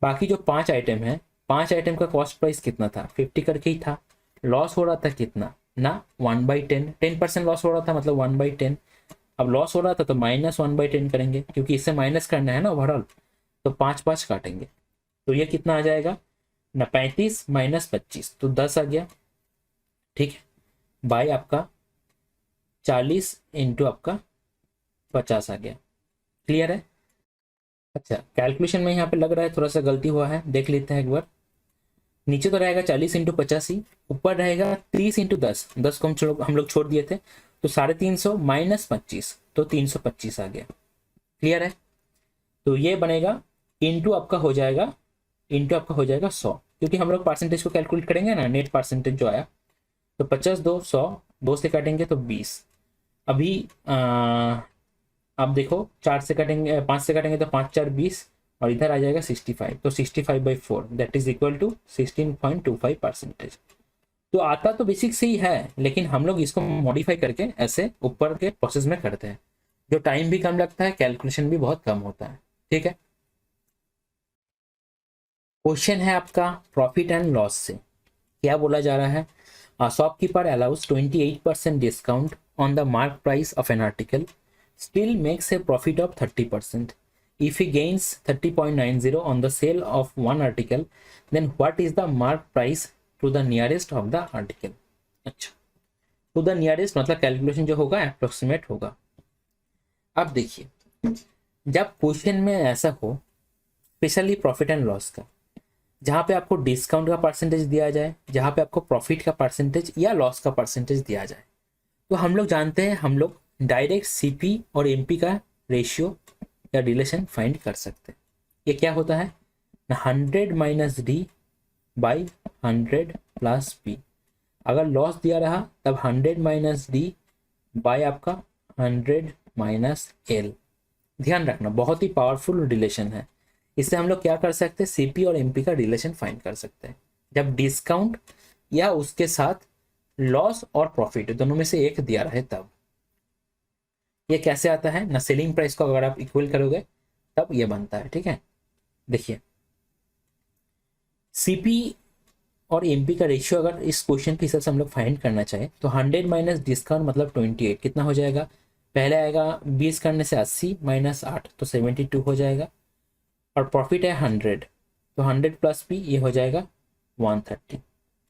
बाकी जो 5 आइटम है, 5 आइटम का कॉस्ट प्राइस कितना था? 50 करके ही था। लॉस हो रहा था कितना ना? 1/10, 10% लॉस हो रहा था, मतलब 1/10। अब लॉस हो रहा था तो -1/10 करेंगे, क्योंकि इससे माइनस करना है ना ओवरऑल, तो 5 5 काटेंगे, तो ये कितना आ जाएगा ना? 35 - 25, तो 10 आ गया, ठीक है, बाय आपका 40 × आपका 50 आ गया। क्लियर है? अच्छा, कैलकुलेशन में यहाँ पे लग रहा है थोड़ा सा गलती हुआ है, देख लेते हैं एक बार। नीचे तो रहेगा 40 × 85, ऊपर रहेगा 30 × 10, 10 को हम लोग छोड़ दिए थे, तो 350 माइनस 25, तो 325 आ गया। क्लियर है? तो ये बनेगा इंटू आपका हो जाएगा, 100, क्योंकि हम लोग परसेंटेज को कैलकुलेट करेंगे ना, नेट परसेंटेज जो आया, तो 50 2 100, 2 से काटेंगे तो 20। अभी आप देखो 4 से काटेंगे, 5 से काटेंगे तो 5 4 20, और इधर आ जाएगा 65, तो 65/4 दैट इज इक्वल टू 16.25%। तो आता तो बेसिक से ही है, लेकिन हम लोग इसको मॉडिफाई करके ऐसे ऊपर के प्रोसेस में करते हैं, जो टाइम भी कम लगता है, कैलकुलेशन भी बहुत कम होता है। ठीक है, क्वेश्चन है आपका प्रॉफिट एंड लॉस से। क्या बोला जा रहा है? Shopkeeper allows 28% discount on the mark price of an article, still makes a profit of 30%. If he gains 30.90 on the sale of one article, then what is the mark price to the nearest of the article? अच्छा, to the nearest मतलब calculation जो होगा approximate होगा। अब देखिए, जब question में ऐसा हो, स्पेशली प्रॉफिट एंड लॉस का, जहाँ पे आपको डिस्काउंट का परसेंटेज दिया जाए, जहाँ पे आपको प्रॉफिट का परसेंटेज या लॉस का परसेंटेज दिया जाए, तो हम लोग जानते हैं, हम लोग डायरेक्ट सीपी और एमपी का रेशियो या रिलेशन फाइंड कर सकते हैं। ये क्या होता है? 100 minus D by 100 plus P. अगर लॉस दिया रहा तब 100 माइनस डी बाई आपका 100 माइनस एल। ध्यान रखना, बहुत ही पावरफुल रिलेशन है। इससे हम लोग क्या कर सकते हैं? सीपी और एमपी का रिलेशन फाइंड कर सकते हैं, जब डिस्काउंट या उसके साथ लॉस और प्रॉफिट दोनों में से एक दिया रहे तब। ये कैसे आता है ना, सेलिंग प्राइस को अगर आप इक्वल करोगे तब ये बनता है। ठीक है, देखिए सीपी और एमपी का रेशियो अगर इस क्वेश्चन के हिसाब से हम लोग फाइंड करना चाहें तो 100 माइनस डिस्काउंट मतलब 28 कितना हो जाएगा? पहले आएगा 20 करने से 80 माइनस 8 तो 72 हो जाएगा, और प्रॉफिट है 100, तो 100 प्लस पी ये हो जाएगा 130।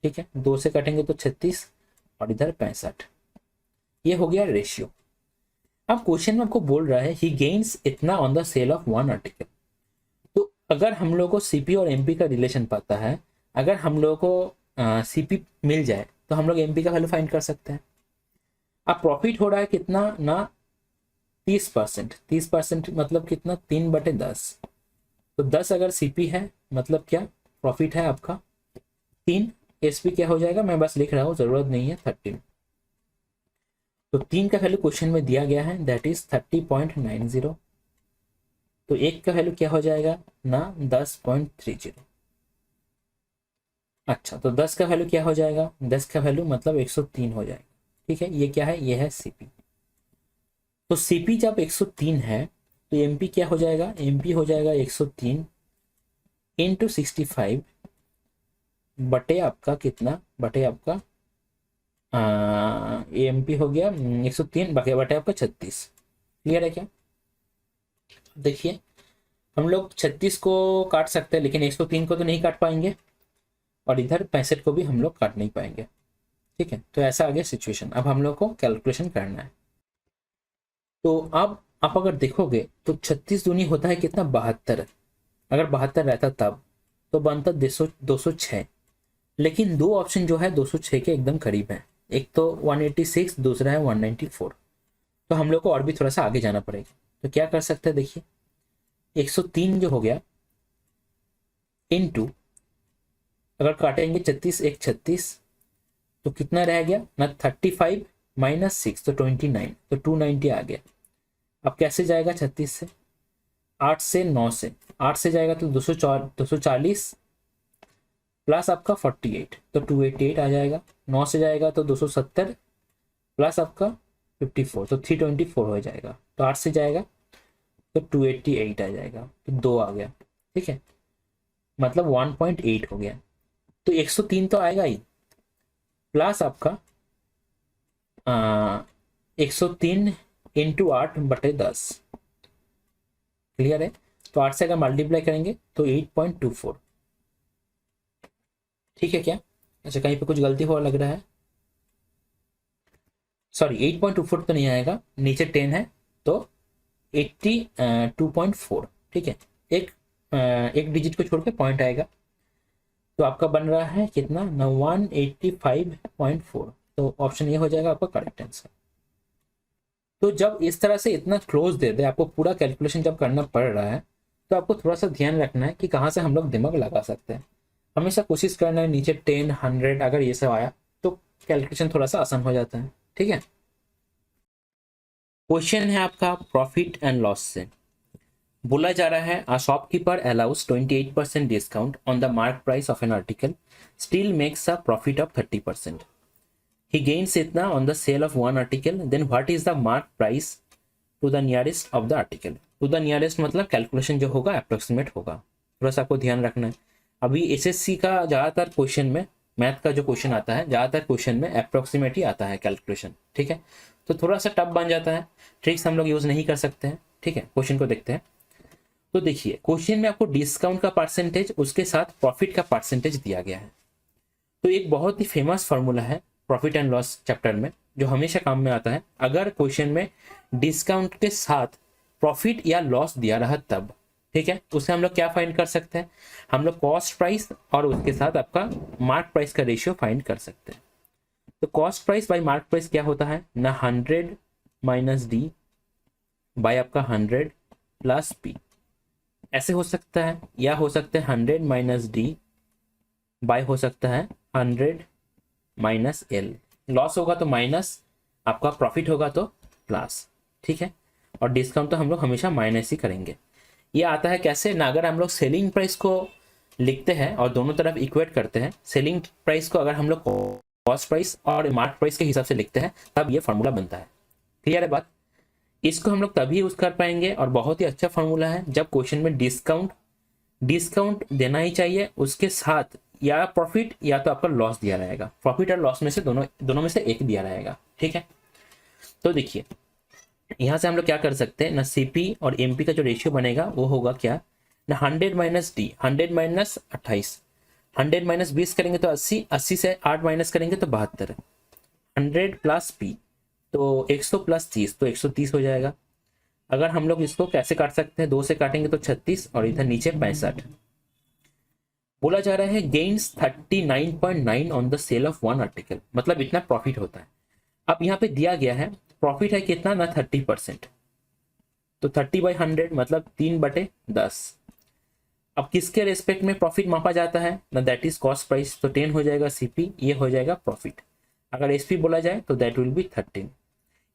ठीक है, 2 से कटेंगे तो 36 और इधर 65। ये हो गया रेशियो। अब क्वेश्चन में आपको बोल रहा है ही गेन्स इतना on the sale of one article. तो अगर हम लोग को सीपी और एमपी का रिलेशन पता है, अगर हम लोग को सीपी मिल जाए तो हम लोग एमपी का वैल्यू फाइंड कर सकते हैं। अब प्रॉफिट हो रहा है कितना ना, 30%। 30% मतलब कितना? 3/10। तो 10 अगर सीपी है मतलब क्या प्रॉफिट है आपका 3। एसपी क्या हो जाएगा, मैं बस लिख रहा हूँ, जरूरत नहीं है, 13। तो 3 का वैल्यू क्वेश्चन में दिया गया है, दैट इज 30.90। तो 1 का वैल्यू क्या हो जाएगा ना, 10.30। अच्छा, तो 10 का वैल्यू क्या हो जाएगा? 10 का वैल्यू मतलब 103 हो जाएगा। ठीक है, ये क्या है? ये है सीपी। तो सीपी जब 103 है तो एमपी क्या हो जाएगा? एमपी हो जाएगा 103 इंटू 65 बटे आपका कितना, बटे आपका एमपी हो गया 103 बटे आपका 36। क्लियर है क्या? देखिए हम लोग 36 को काट सकते हैं, लेकिन 103 को तो नहीं काट पाएंगे, और इधर 65 को भी हम लोग काट नहीं पाएंगे। ठीक है, तो ऐसा आ गया सिचुएशन। अब हम लोग को कैलकुलेशन करना है। तो अब आप अगर देखोगे तो 36 दूनी होता है कितना, 72। अगर 72 रहता तब तो बनता 206, लेकिन दो ऑप्शन जो है 206 के एकदम करीब है। एक तो 186, दूसरा है 194। तो हम लोग को और भी थोड़ा सा आगे जाना पड़ेगा। तो क्या कर सकते हैं? देखिए 103 जो हो गया इनटू, अगर काटेंगे 36 1 36 तो कितना रह गया ना, 35 माइनस 6 तो 29, तो 290 आ गया। अब कैसे जाएगा 36 से? 8 से 9 से, 8 से जाएगा तो 240 प्लस आपका 48 तो 288 आ जाएगा। 9 से जाएगा तो 270 प्लस आपका 54 तो 324 हो जाएगा। तो 8 से जाएगा तो 288 आ जाएगा, तो 2 आ गया। ठीक है, मतलब 1.8 हो गया। तो 103 तो आएगा ही, प्लस आपका 103 इंटू 8/10। क्लियर है? तो 8 से अगर मल्टीप्लाई करेंगे तो 8.24। ठीक है क्या? अच्छा, कहीं पे कुछ गलती हो लग रहा है? सॉरी, 8.24 तो नहीं आएगा, नीचे 10 है तो 82.4। ठीक है, एक डिजिट को छोड़ के पॉइंट आएगा। तो आपका बन रहा है कितना ना 185.4। तो ऑप्शन ये हो जाएगा आपका करेक्ट आंसर। तो जब इस तरह से इतना क्लोज दे दे आपको पूरा कैलकुलेशन जब करना पड़ रहा है, तो आपको थोड़ा सा ध्यान रखना है कि कहाँ से हम लोग दिमाग लगा सकते हैं। हमेशा कोशिश करना है नीचे 10 100 अगर ये सब आया तो कैलकुलेशन थोड़ा सा आसान हो जाता है। ठीक है, क्वेश्चन है आपका प्रॉफिट एंड लॉस से। बोला जा रहा है a shopkeeper allows 28% discount on the mark price of an article, still makes a profit of 30%। He gains इतना on the sale of one article, then what is the mark price to the nearest of the article. To the nearest मतलब calculation जो होगा approximate होगा, थोड़ा सा आपको ध्यान रखना है। अभी एसएससी का ज़्यादातर क्वेश्चन में, मैथ का जो क्वेश्चन आता है ज़्यादातर क्वेश्चन में अप्रोक्सीमेट ही आता है कैलकुलेशन। ठीक है, तो थोड़ा सा टफ बन जाता है, ट्रिक्स हम लोग यूज़ नहीं कर सकते हैं। ठीक है, क्वेश्चन को देखते हैं। तो देखिए क्वेश्चन में आपको डिस्काउंट का परसेंटेज उसके साथ प्रॉफिट का परसेंटेज दिया गया है। तो एक बहुत ही फेमस फार्मूला है प्रॉफिट एंड लॉस चैप्टर में जो हमेशा काम में आता है। अगर क्वेश्चन में डिस्काउंट के साथ प्रॉफिट या लॉस दिया रहा तब, ठीक है, उसे हम लोग क्या फाइंड कर सकते हैं, हम लोग कॉस्ट प्राइस और उसके साथ आपका मार्क प्राइस का रेशियो फाइंड कर सकते हैं। तो cost price by mark price क्या होता है ना 100 माइनस डी बाय आपका 100 प्लस पी, ऐसे हो सकता है, या हो सकता है 100 माइनस डी बाय हो सकता है 100 माइनस एल। लॉस होगा तो माइनस, आपका प्रॉफिट होगा तो प्लस। ठीक है, और डिस्काउंट तो हम लोग हमेशा माइनस ही करेंगे। ये आता है कैसे ना, अगर हम लोग सेलिंग प्राइस को लिखते हैं और दोनों तरफ इक्वेट करते हैं, सेलिंग प्राइस को अगर हम लोग कॉस्ट प्राइस और मार्क प्राइस के हिसाब से लिखते हैं तब ये फार्मूला बनता है। क्लियर है बात? इसको हम लोग तभी यूज कर पाएंगे और बहुत ही अच्छा फार्मूला है जब क्वेश्चन में डिस्काउंट देना ही चाहिए, उसके साथ या प्रॉफिट या तो आपका लॉस दिया रहेगा। प्रॉफिट और लॉस में से दोनों में से एक दिया रहेगा। ठीक है, तो देखिए यहां से हम लोग क्या कर सकते हैं ना, सीपी और एमपी का जो रेशियो बनेगा वो होगा क्या ना 100 माइनस डी, 100 माइनस 28, 100 माइनस 20 करेंगे तो 80, 80 से 8 माइनस करेंगे तो 72, 100 प्लस पी तो 100 प्लस 30 तो 130 हो जाएगा। अगर हम लोग इसको कैसे काट सकते हैं, 2 से काटेंगे तो 36 और इधर नीचे 65। बोला जा रहा है gains 39.9 on the sale of one article, मतलब इतना प्रॉफिट होता है। अब यहाँ पे दिया गया है प्रॉफिट है कितना ना 30%, तो 30/100 मतलब 3/10। अब किसके रेस्पेक्ट में प्रॉफिट मापा जाता है ना, दैट इज कॉस्ट प्राइस, तो 10 हो जाएगा सीपी, ये हो जाएगा प्रॉफिट। अगर एसपी बोला जाए तो दैट विल बी 13।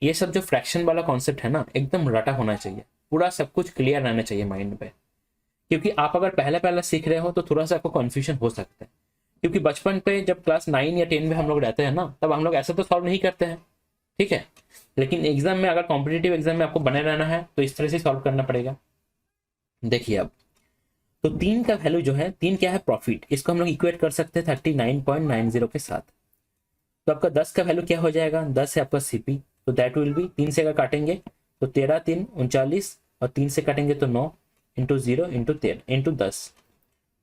ये सब जो फ्रैक्शन वाला कॉन्सेप्ट है ना एकदम रटा होना चाहिए, पूरा सब कुछ क्लियर रहना चाहिए माइंड पे, क्योंकि आप अगर पहले पहले सीख रहे हो तो थोड़ा सा आपको कन्फ्यूजन हो सकता है। क्योंकि बचपन पे जब क्लास 9 या 10 में हम लोग रहते हैं ना, तब हम लोग ऐसा तो सॉल्व नहीं करते हैं। ठीक है, लेकिन एग्जाम में अगर कॉम्पिटिटिव एग्जाम में आपको बने रहना है तो इस तरह से सॉल्व करना पड़ेगा। देखिए अब तो 3 का वैल्यू जो है, 3 क्या है प्रॉफिट, इसको हम लोग इक्वेट कर सकते हैं 39.90 के साथ। तो आपका 10 का वैल्यू क्या हो जाएगा, 10 है आपका सीपी, तो दैट विल बी 3 से अगर काटेंगे तो 13 3 39 और 3 से काटेंगे तो 9 इंटू 0 इंटू 13 इंटू 10,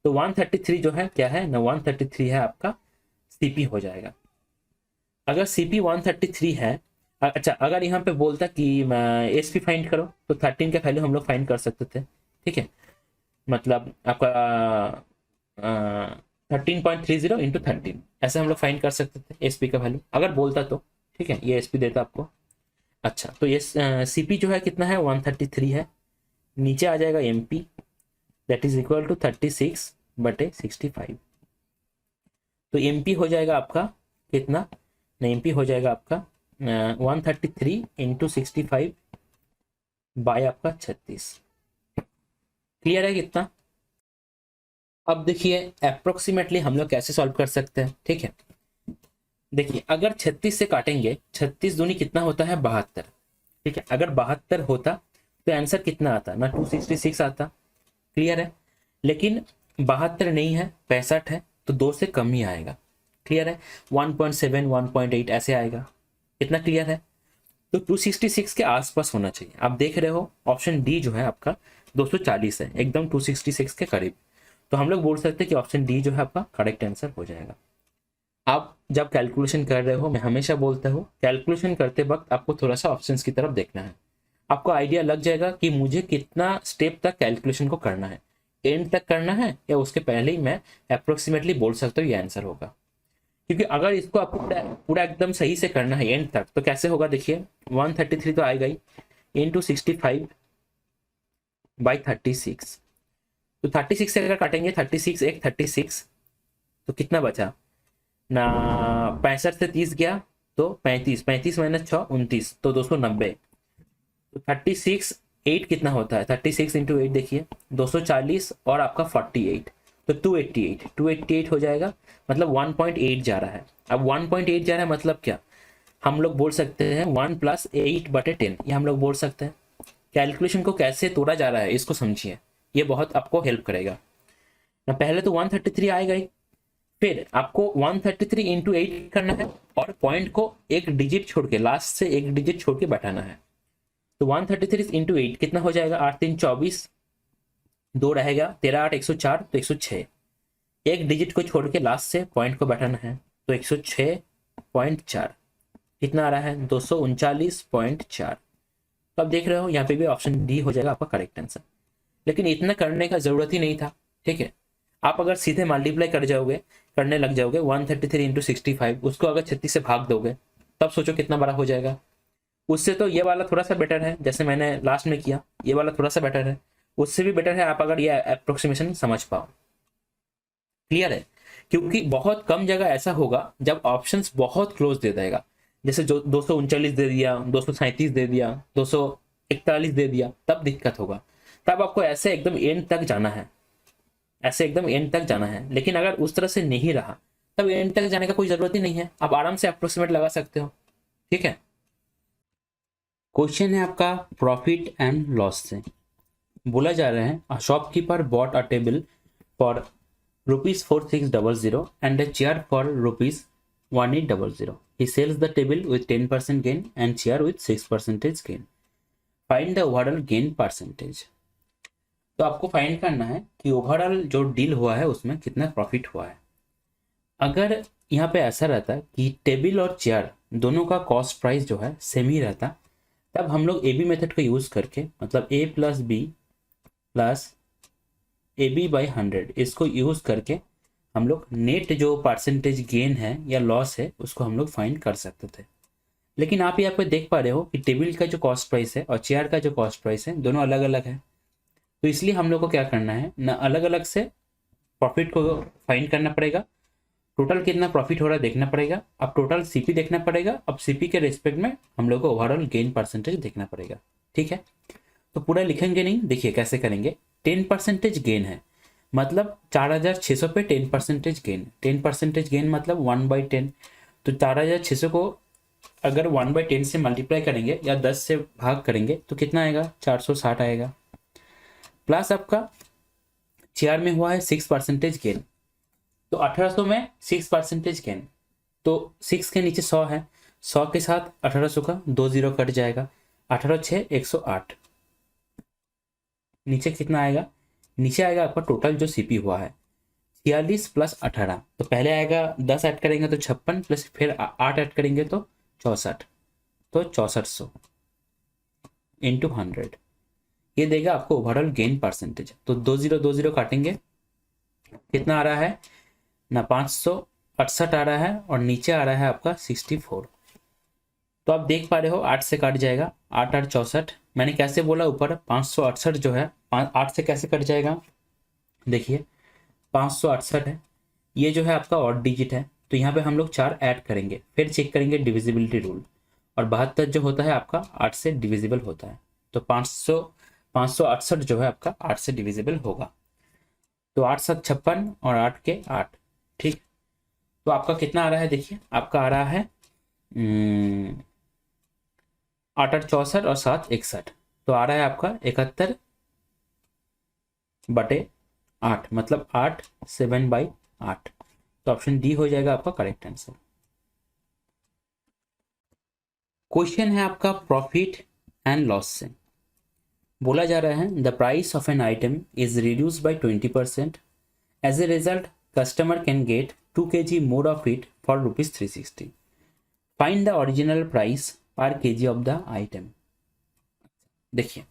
तो 133 जो है क्या है ना 133 है आपका सीपी हो जाएगा। अगर सीपी 133 है, अच्छा अगर यहाँ पे बोलता कि एसपी फाइंड करो तो 13 का वैल्यू हम लोग फाइंड कर सकते थे। ठीक है, मतलब आपका 13.30 इंटू 13 ऐसे हम लोग फाइंड कर सकते थे एसपी का वैल्यू अगर बोलता तो। ठीक है, ये एसपी देता आपको। अच्छा तो ये सीपी जो है कितना है 133 है, नीचे आ जाएगा MP that is equal to 36/65। तो एमपी हो जाएगा आपका कितना ना, एमपी हो जाएगा आपका 133 इंटू 65 बाय आपका 36। क्लियर है कितना? अब देखिए अप्रोक्सीमेटली हम लोग कैसे सॉल्व कर सकते हैं। ठीक है, देखिए अगर 36 से काटेंगे, 36 दूनी कितना होता है 72। ठीक है, अगर 72 होता तो आंसर कितना आता ना 266 आता। क्लियर है, लेकिन 72 नहीं है 65 है, तो 2 से कम ही आएगा। क्लियर है, 1.7 1.8 ऐसे आएगा। इतना क्लियर है, तो 266 के आसपास होना चाहिए। आप देख रहे हो ऑप्शन डी जो है आपका 240 है, एकदम 266 के करीब। तो हम लोग बोल सकते हैं कि ऑप्शन डी जो है आपका करेक्ट आंसर हो जाएगा। आप जब कैलकुलेशन कर रहे हो, मैं हमेशा बोलता हूँ कैलकुलेशन करते वक्त आपको थोड़ा सा ऑप्शंस की तरफ देखना है, आपको आइडिया लग जाएगा कि मुझे कितना स्टेप तक कैलकुलेशन को करना है। एंड तक करना है या उसके पहले ही मैं अप्रोक्सीमेटली बोल सकता हूँ ये आंसर होगा। क्योंकि अगर इसको आपको पूरा एकदम सही से करना है एंड तक तो कैसे होगा देखिए, 133 तो आएगा ही, इंटू 65/36। तो 36 से अगर काटेंगे, 36 एक 36, तो कितना बचा ना, 65 से 30 गया तो 35, 35 माइनस 6 29, तो 290। तो 36 8 कितना होता है, 36 इंटू 8 देखिए 240 और आपका 48, तो 288 हो जाएगा, मतलब 1.8 जा रहा है। अब 1.8 जा रहा है मतलब क्या, हम लोग बोल सकते हैं 1+8/10, ये हम लोग बोल सकते हैं। कैलकुलेशन को कैसे तोड़ा जा रहा है इसको समझिए, ये बहुत आपको हेल्प करेगा ना। पहले तो 133 आएगा ही, फिर आपको 133 इंटू 8 करना है और पॉइंट को एक डिजिट छोड़ के, लास्ट से एक डिजिट छोड़ के बैठाना है। तो 133 इंटू 8 कितना हो जाएगा, 8 3 24, 2 रहेगा, 13 8 104, तो 106। एक डिजिट को छोड़ के लास्ट से पॉइंट को बैठाना है, तो 106.4 कितना आ रहा है, 239.4। तो आप देख रहे हो यहाँ पे भी ऑप्शन डी हो जाएगा आपका करेक्ट आंसर। लेकिन इतना करने का जरूरत ही नहीं था, ठीक है। आप अगर सीधे मल्टीप्लाई कर जाओगे, करने लग जाओगे 133 इंटू 65, उसको अगर 36 से भाग दोगे तब सोचो कितना बड़ा हो जाएगा। उससे तो ये वाला थोड़ा सा बेटर है, जैसे मैंने लास्ट में किया, ये वाला थोड़ा सा बेटर है, उससे भी बेटर है आप अगर ये अप्रोक्सीमेशन समझ पाओ। क्लियर है, क्योंकि बहुत कम जगह ऐसा होगा जब ऑप्शंस बहुत क्लोज दे देगा, जैसे जो 239 दे दिया, 237 दे दिया, 241 दे दिया, तब दिक्कत होगा। तब आपको ऐसे एकदम एंड तक जाना है, ऐसे एकदम एंड तक जाना है। लेकिन अगर उस तरह से नहीं रहा तब एंड तक जाने का कोई जरूरत ही नहीं है, आप आराम से अप्रोक्सीमेट लगा सकते हो, ठीक है। क्वेश्चन है आपका प्रॉफिट एंड लॉस से। बोला जा रहा है a shopkeeper bought a table for ₹4600 and a chair for ₹1800. He sells the table with 10% gain and chair with 6% gain. Find the overall gain percentage. तो आपको फाइंड करना है कि ओवरऑल जो डील हुआ है उसमें कितना प्रॉफिट हुआ है। अगर यहाँ पे ऐसा रहता कि टेबल और चेयर दोनों का कॉस्ट प्राइस जो है सेम ही रहता, तब हम लोग ए बी मेथड को यूज करके, मतलब a + b + AB/100, इसको यूज करके हम लोग नेट जो परसेंटेज गेन है या लॉस है उसको हम लोग फाइंड कर सकते थे। लेकिन आप यहाँ पे देख पा रहे हो कि टेबल का जो कॉस्ट प्राइस है और चेयर का जो कॉस्ट प्राइस है दोनों अलग अलग है। तो इसलिए हम लोग को क्या करना है ना, अलग अलग से प्रॉफिट को फाइंड करना पड़ेगा, टोटल कितना प्रॉफिट हो रहा है देखना पड़ेगा। अब टोटल सीपी देखना पड़ेगा, अब सीपी के रेस्पेक्ट में हम लोग को ओवरऑल गेन परसेंटेज देखना पड़ेगा, ठीक है। तो पूरा लिखेंगे नहीं, देखिए कैसे करेंगे। 10% गेन है, मतलब 4600 पे 10% गेन, 10% गेन मतलब 1/10। तो 4600 को अगर 1/10 से मल्टीप्लाई करेंगे या 10 से भाग करेंगे तो कितना आएगा, 460 आएगा। प्लस आपका चेयर में हुआ है 6% गेन, तो 1800 में 6% गेन, तो 6 के नीचे 100 है, 100 के साथ 1800 का 2 0 कट जाएगा, 18 6 108। नीचे कितना आएगा, नीचे आएगा आपका टोटल जो सीपी हुआ है 46 + 18। तो पहले आएगा 10 ऐड करेंगे तो 56, प्लस फिर 8 ऐड करेंगे तो 64, तो 6400 इंटू 100, ये देगा आपको ओवरऑल गेन परसेंटेज। तो 20 काटेंगे, कितना आ रहा है ना, 568 आ रहा है और नीचे आ रहा है आपका 64। तो आप देख पा रहे हो 8 से काट जाएगा, 8 8 64। मैंने कैसे बोला ऊपर, 568 जो है 8 से कैसे कट जाएगा, देखिए 568 है, ये जो है आपका ऑड डिजिट है, तो यहाँ पे हम लोग 4 ऐड करेंगे, फिर चेक करेंगे डिविजिबिलिटी रूल, और 72 जो होता है आपका 8 से डिविजिबल होता है। तो 568 जो है आपका 8 से डिविजिबल होगा। तो 8 7 56 और 8 के 8, ठीक। तो आपका कितना आ रहा है, देखिए आपका आ रहा है 8 8 64 और 7 61, तो आ रहा है आपका 71/8, मतलब 8 7/8। तो ऑप्शन डी हो जाएगा आपका करेक्ट आंसर। क्वेश्चन है आपका प्रॉफिट एंड लॉस से। बोला जा रहा है the price of an item is reduce by 20%, as a result customer can get 2 kg more of it for ₹360। Find the original price per kg of the item. देखिए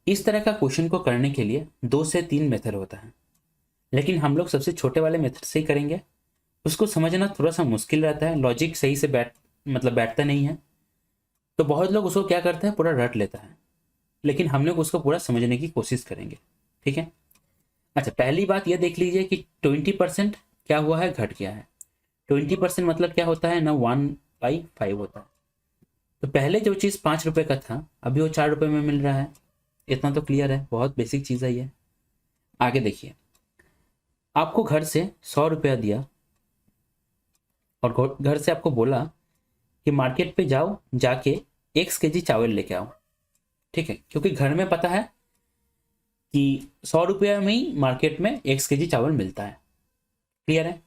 इस तरह का question को करने के लिए 2 से 3 मेथड होता है, लेकिन हम लोग सबसे छोटे वाले मेथड से ही करेंगे। उसको समझना थोड़ा सा मुश्किल रहता है, लॉजिक सही से बैठता नहीं है, तो बहुत लोग उसको क्या करते हैं, पूरा रट लेता है, लेकिन हम लोग उसको पूरा समझने की कोशिश करेंगे। ठीक है। अच्छा, पहली बात यह देख लीजिए कि 20% क्या हुआ है, घट गया है। 20% मतलब क्या होता है ना, 1/5 होता है। तो पहले जो चीज़ 5 रुपये का था, अभी वो 4 रुपये में मिल रहा है। इतना तो क्लियर है, बहुत बेसिक चीज़ है ये। आगे देखिए, आपको घर से 100 रुपया दिया और घर से आपको बोला कि मार्केट पे जाओ, जाके X kg चावल लेके आओ। ठीक है, क्योंकि घर में पता है कि 100 रुपया में ही मार्केट में X kg चावल मिलता है। क्लियर है।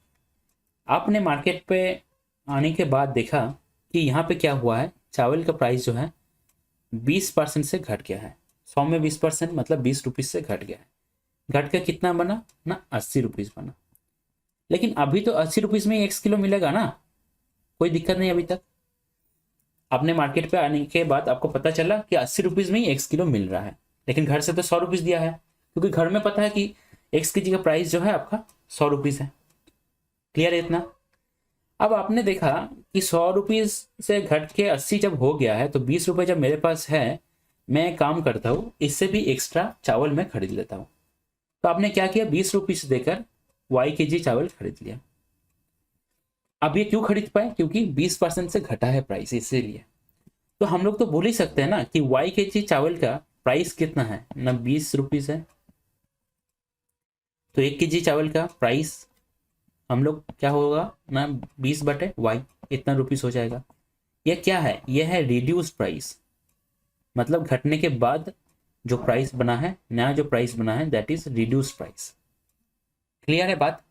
आपने मार्केट पे आने के बाद देखा कि यहाँ पे क्या हुआ है, चावल का प्राइस जो है 20% से घट गया है। 100 में 20% मतलब 20 रुपीज़ से घट गया है। घट के कितना बना ना, 80 रुपीज़ बना। लेकिन अभी तो 80 रुपीज़ में ही 1 किलो मिलेगा ना, कोई दिक्कत नहीं। अभी तक आपने मार्केट पे आने के बाद आपको पता चला कि 80 रुपीज़ में ही 1 किलो मिल रहा है, लेकिन घर से तो 100 रुपीज़ दिया है, क्योंकि घर में पता है कि 1 kg का प्राइस जो है आपका 100 रुपीज़ है। क्लियर है इतना। अब आपने देखा कि 100 रुपीज़ से घट के 80 जब हो गया है, तो 20 रुपये जब मेरे पास है, मैं काम करता हूँ, इससे भी एक्स्ट्रा चावल मैं खरीद लेता हूँ। तो आपने क्या किया, 20 रुपीज़ देकर Y kg चावल खरीद लिया। अब ये क्यों खरीद पाए, क्योंकि 20% से घटा है प्राइस, इसीलिए। तो हम लोग तो बोल ही सकते हैं ना कि Y kg चावल का प्राइस कितना है ना, 20 रुपीज़ है। तो 1 kg चावल का प्राइस हम लोग क्या होगा ना, 20/Y, इतना रुपीस हो जाएगा। यह क्या है, यह है रिड्यूस प्राइस, मतलब घटने के बाद जो प्राइस बना है, नया जो प्राइस बना है, that is reduce price. Clear है बात।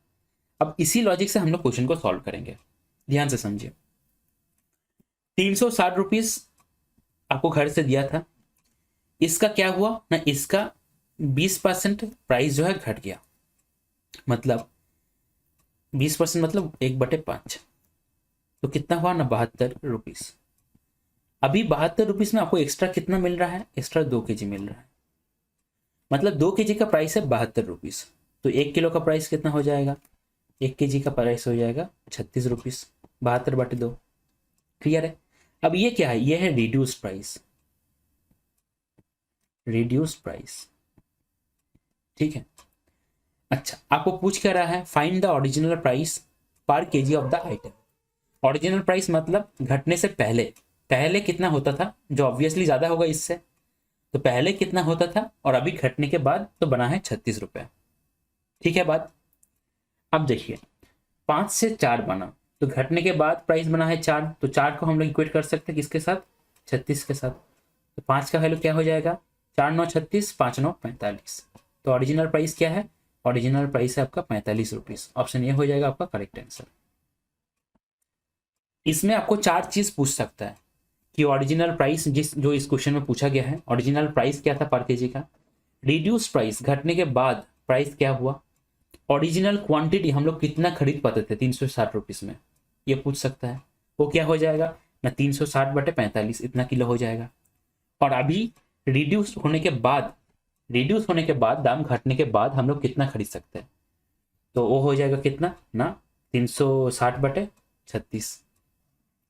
अब इसी लॉजिक से हम लोग क्वेश्चन को सॉल्व करेंगे। ध्यान से समझिए, 360 रुपीज आपको घर से दिया था, इसका क्या हुआ ना, इसका 20% प्राइस जो है घट गया, मतलब 20% मतलब 1/5, तो कितना हुआ ना, 72 रुपीज। अभी 72 रुपीज में आपको एक्स्ट्रा कितना मिल रहा है, एक्स्ट्रा 2 kg मिल रहा है, मतलब 2 kg का प्राइस है 72 रुपीज। तो 1 किलो का प्राइस कितना हो जाएगा, 1 kg का प्राइस हो जाएगा 36 रुपीज, 72/2। क्लियर है। अब ये क्या है, ये है रिड्यूस प्राइस, रिड्यूस प्राइस। ठीक है। अच्छा, आपको पूछ क्या रहा है, फाइंड द ओरिजिनल प्राइस पर KG of the item. Original price मतलब घटने से पहले, पहले कितना होता था, जो ऑब्वियसली ज्यादा होगा इससे, तो पहले कितना होता था और अभी घटने के बाद तो बना है 36 रुपए। ठीक है बात। अब देखिए, 5 से 4 बना, तो घटने के बाद प्राइस बना है 4, तो 4 को हम लोग इक्वेट कर सकते हैं किसके साथ, 36 के साथ। तो 5 का वैल्यू क्या हो जाएगा, 4 9 36, 5 9 45। तो ओरिजिनल प्राइस क्या है, ओरिजिनल प्राइस है आपका 45 रुपीज। ऑप्शन ये हो जाएगा आपका करेक्ट आंसर। इसमें आपको 4 चीज पूछ सकता है कि ओरिजिनल प्राइस जो इस क्वेश्चन में पूछा गया है, ओरिजिनल प्राइस क्या था पर केजी का, रिड्यूस प्राइस घटने के बाद प्राइस क्या हुआ, ओरिजिनल क्वांटिटी हम लोग कितना खरीद पाते थे 360 रुपीज में, ये पूछ सकता है। वो क्या हो जाएगा ना, 360/45, इतना किलो हो जाएगा। और अभी रिड्यूस होने के बाद, रिड्यूस होने के बाद, दाम घटने के बाद हम लोग कितना खरीद सकते हैं, तो वो हो जाएगा कितना ना, 360/36।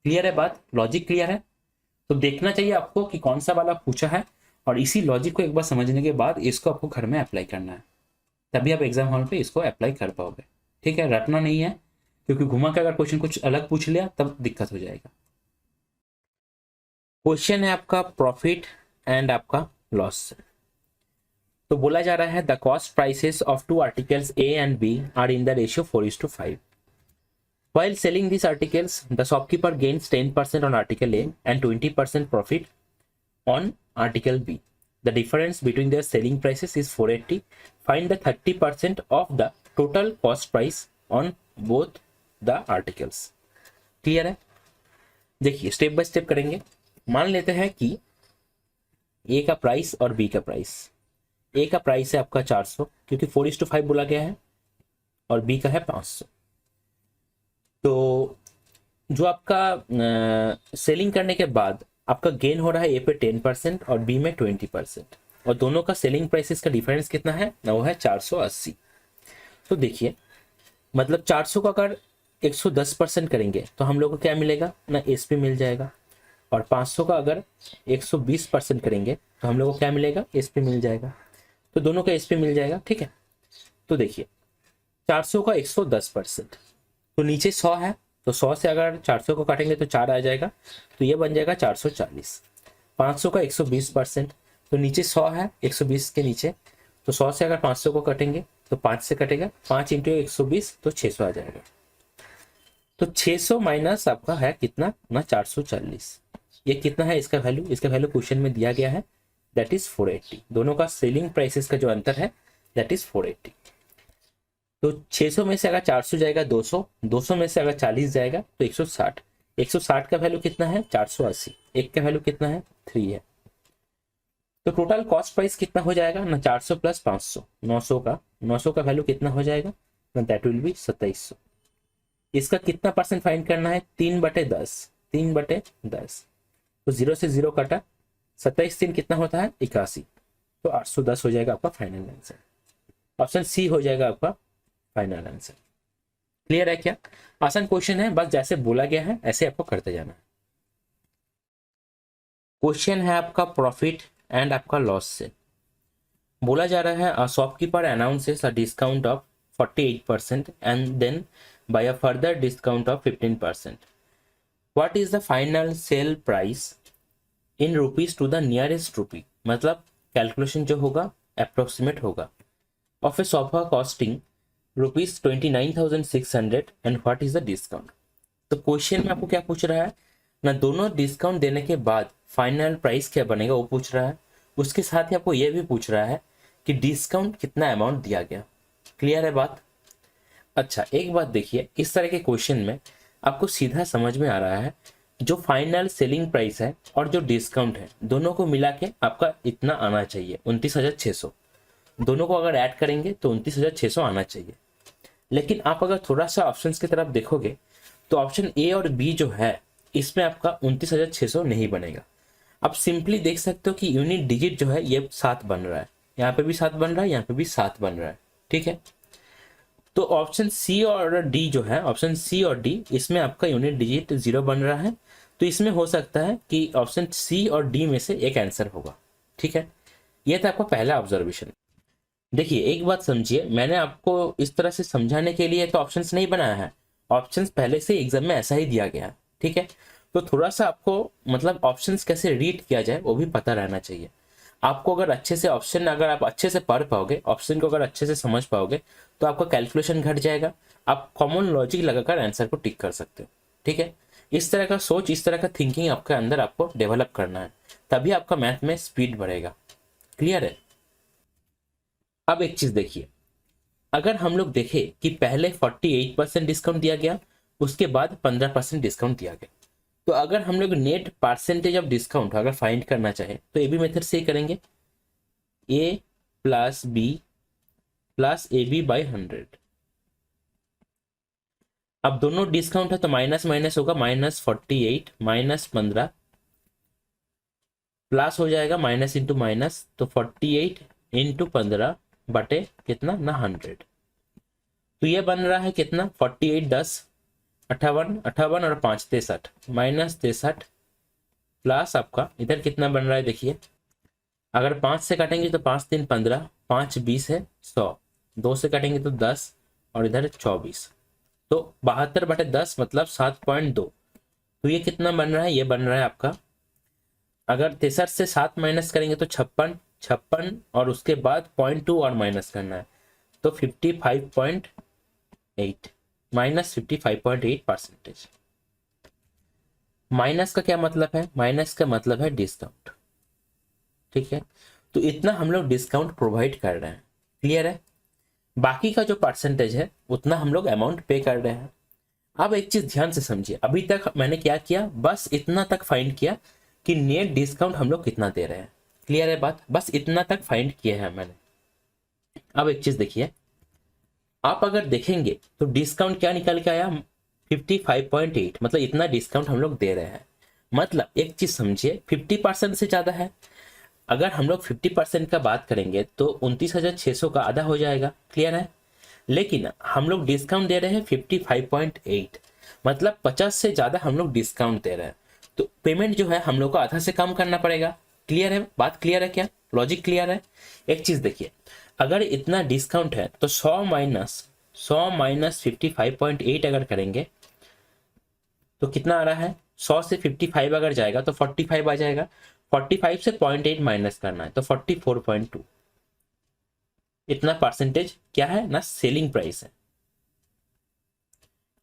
क्लियर है बात, लॉजिक क्लियर है। तो देखना चाहिए आपको कि कौन सा वाला पूछा है, और इसी लॉजिक को एक बार समझने के बाद इसको आपको घर में अप्लाई करना है, तभी आप एग्जाम हॉल पे इसको अप्लाई कर पाओगे। ठीक है, रटना नहीं है, क्योंकि घुमा के अगर क्वेश्चन कुछ अलग पूछ लिया तब दिक्कत हो जाएगा। क्वेश्चन है आपका प्रॉफिट एंड आपका लॉस। तो बोला जा रहा है the cost prices of 2 articles A and B are in the ratio 4:5. While selling these articles, the shopkeeper gains 10% on article A and 20% profit on article B. The difference between their selling prices is 480. Find the 30% of the total cost price on both the articles. Clear है। देखिए step by step करेंगे। मान लेते हैं कि ए का price और B का प्राइस, ए का प्राइस है आपका 400 क्योंकि 4:5 बोला गया है, और बी का है 500। तो जो आपका सेलिंग करने के बाद आपका गेन हो रहा है ए पे 10% और बी में 20%। और दोनों का सेलिंग प्राइसेस का डिफरेंस कितना है ना, वो है 480। तो देखिए मतलब 400 का अगर 110% करेंगे तो हम लोग को क्या मिलेगा ना, एसपी मिल जाएगा। और 500 का अगर 120% करेंगे तो हम लोग को क्या मिलेगा, एसपी मिल जाएगा। तो दोनों का एसपी मिल जाएगा, ठीक है। तो देखिए 400 का 110%, तो नीचे 100 है, तो 100 से अगर 400 को काटेंगे तो 4 आ जाएगा, तो ये बन जाएगा 440। 500 का 120%, तो नीचे 100 है 120 के नीचे, तो 100 से अगर 500 को कटेंगे तो 5 से कटेगा, 5 इंटू 120 तो 600 आ जाएगा। तो 600 माइनस आपका है कितना ना 440। ये कितना है इसका वैल्यू, इसका वैल्यू क्वेश्चन में दिया गया है, दैट इज 480। दोनों का सेलिंग प्राइसेस का जो अंतर है दैट इज 480। तो 600 में से अगर 400 जाएगा 200, 200 में से अगर 40 जाएगा तो 160, 160 का वैल्यू कितना है 480, एक का वैल्यू कितना है 3 है। तो टोटल कॉस्ट प्राइस कितना हो जाएगा ना 400 प्लस 500, 900 का वैल्यू कितना हो जाएगा ना, दैट विल बी 2700। इसका कितना परसेंट फाइंड करना है, 3/10, 3/10। तो 0 से 0 कटा, 27 3 कितना होता है 81, तो 810 हो जाएगा आपका फाइनल आंसर। ऑप्शन सी हो जाएगा आपका फाइनल आंसर। क्लियर है क्या? आसान क्वेश्चन है, बस जैसे बोला गया है ऐसे आपको करते जाना है। क्वेश्चन है आपका प्रॉफिट एंड आपका लॉस से। बोला जा रहा है a shopkeeper announces a discount of 48% and then by a further discount of 15%. What is the final sale price in rupees to the nearest rupee, मतलब कैलकुलेशन जो होगा अप्रोक्सीमेट होगा, of a sofa costing ₹29,600 and what is the discount. तो question में आपको क्या पूछ रहा है ना, दोनों डिस्काउंट देने के बाद फाइनल प्राइस क्या बनेगा वो पूछ रहा है। उसके साथ ही आपको यह भी पूछ रहा है कि डिस्काउंट कितना अमाउंट दिया गया। क्लियर है बात? अच्छा एक बात देखिए, इस तरह के क्वेश्चन में आपको सीधा समझ में आ रहा है जो फाइनल सेलिंग प्राइस है और जो डिस्काउंट है दोनों को मिला के आपका इतना आना चाहिए 29,600। दोनों को अगर ऐड करेंगे तो 29,600 आना चाहिए। लेकिन आप अगर थोड़ा सा ऑप्शंस की तरफ देखोगे तो ऑप्शन ए और बी जो है इसमें आपका 29,600 नहीं बनेगा। आप सिंपली देख सकते हो कि यूनिट डिजिट जो है ये 7 बन रहा है, यहाँ पे भी 7 बन रहा है, यहाँ पे भी 7 बन रहा है, ठीक है। तो ऑप्शन सी और डी जो है, ऑप्शन सी और डी, इसमें आपका यूनिट डिजिट 0 बन रहा है। तो इसमें हो सकता है कि ऑप्शन सी और डी में से एक आंसर होगा, ठीक है। यह था आपका पहला ऑब्जर्वेशन। देखिए एक बात समझिए, मैंने आपको इस तरह से समझाने के लिए तो ऑप्शंस नहीं बनाया है, ऑप्शंस पहले से एग्जाम में ऐसा ही दिया गया है, ठीक है। तो थोड़ा सा आपको मतलब ऑप्शंस कैसे रीड किया जाए वो भी पता रहना चाहिए आपको। अगर अच्छे से ऑप्शन अगर आप अच्छे से पढ़ पाओगे, ऑप्शन को अगर अच्छे से समझ पाओगे तो आपका कैलकुलेशन घट जाएगा, आप कॉमन लॉजिक लगाकर आंसर को टिक कर सकते हो, ठीक है। इस तरह का सोच, इस तरह का थिंकिंग आपके अंदर आपको डेवलप करना है, तभी आपका मैथ में स्पीड बढ़ेगा। क्लियर है? अब एक चीज देखिए, अगर हम लोग देखें कि पहले 48% डिस्काउंट दिया गया, उसके बाद 15% डिस्काउंट दिया गया, तो अगर हम लोग नेट परसेंटेज ऑफ डिस्काउंट अगर फाइंड करना चाहे तो ए बी मेथड से ही करेंगे, A plus B plus A B by 100। अब दोनों डिस्काउंट है तो माइनस माइनस होगा, -48 -15 प्लस हो जाएगा माइनस इंटू माइनस, तो 48 इंटू 15 बटे कितना ना 100। तो ये बन रहा है कितना 48 10 58 58 और 5 63 -63 प्लस आपका इधर कितना बन रहा है देखिए, अगर 5 से काटेंगे तो 5 3 15, 5 20 है 100, 2 से काटेंगे तो 10 और इधर 24, तो 72/10 मतलब 7.2। तो ये कितना बन रहा है, ये बन रहा है आपका, अगर 63 से 7 माइनस करेंगे तो 56 56 और उसके बाद 0.2 और माइनस करना है तो 55.8 -55.8%। माइनस का क्या मतलब है, माइनस का मतलब है डिस्काउंट, ठीक है। तो इतना हम लोग डिस्काउंट प्रोवाइड कर रहे हैं, क्लियर है। बाकी का जो परसेंटेज है उतना हम लोग अमाउंट पे कर रहे हैं। अब एक चीज ध्यान से समझिए, अभी तक मैंने क्या किया, बस इतना तक फाइंड किया कि नेट डिस्काउंट हम लोग कितना दे रहे हैं। क्लियर है बात? बस इतना तक फाइंड किया है मैंने। अब एक चीज देखिए, आप अगर देखेंगे तो डिस्काउंट क्या निकल के आया 55.8, मतलब इतना डिस्काउंट हम लोग दे रहे हैं। मतलब एक चीज समझिए 50% से ज्यादा है। अगर हम लोग 50% का बात करेंगे तो 29,600 का आधा हो जाएगा, क्लियर है। लेकिन हम लोग डिस्काउंट दे रहे हैं 55.8, मतलब 50 से ज़्यादा हम लोग डिस्काउंट दे रहे हैं, तो पेमेंट जो है हम लोग को आधा से कम करना पड़ेगा। क्लियर है, बात क्लियर है क्या, लॉजिक क्लियर है। एक चीज़ देखिए, अगर इतना डिस्काउंट है तो 100 माइनस 55.8 अगर करेंगे तो कितना आ रहा है, 100 से 55 अगर जाएगा तो 45 आ जाएगा, 45 से 0.8 माइनस करना है तो 44.2। इतना परसेंटेज क्या है ना, सेलिंग प्राइस है,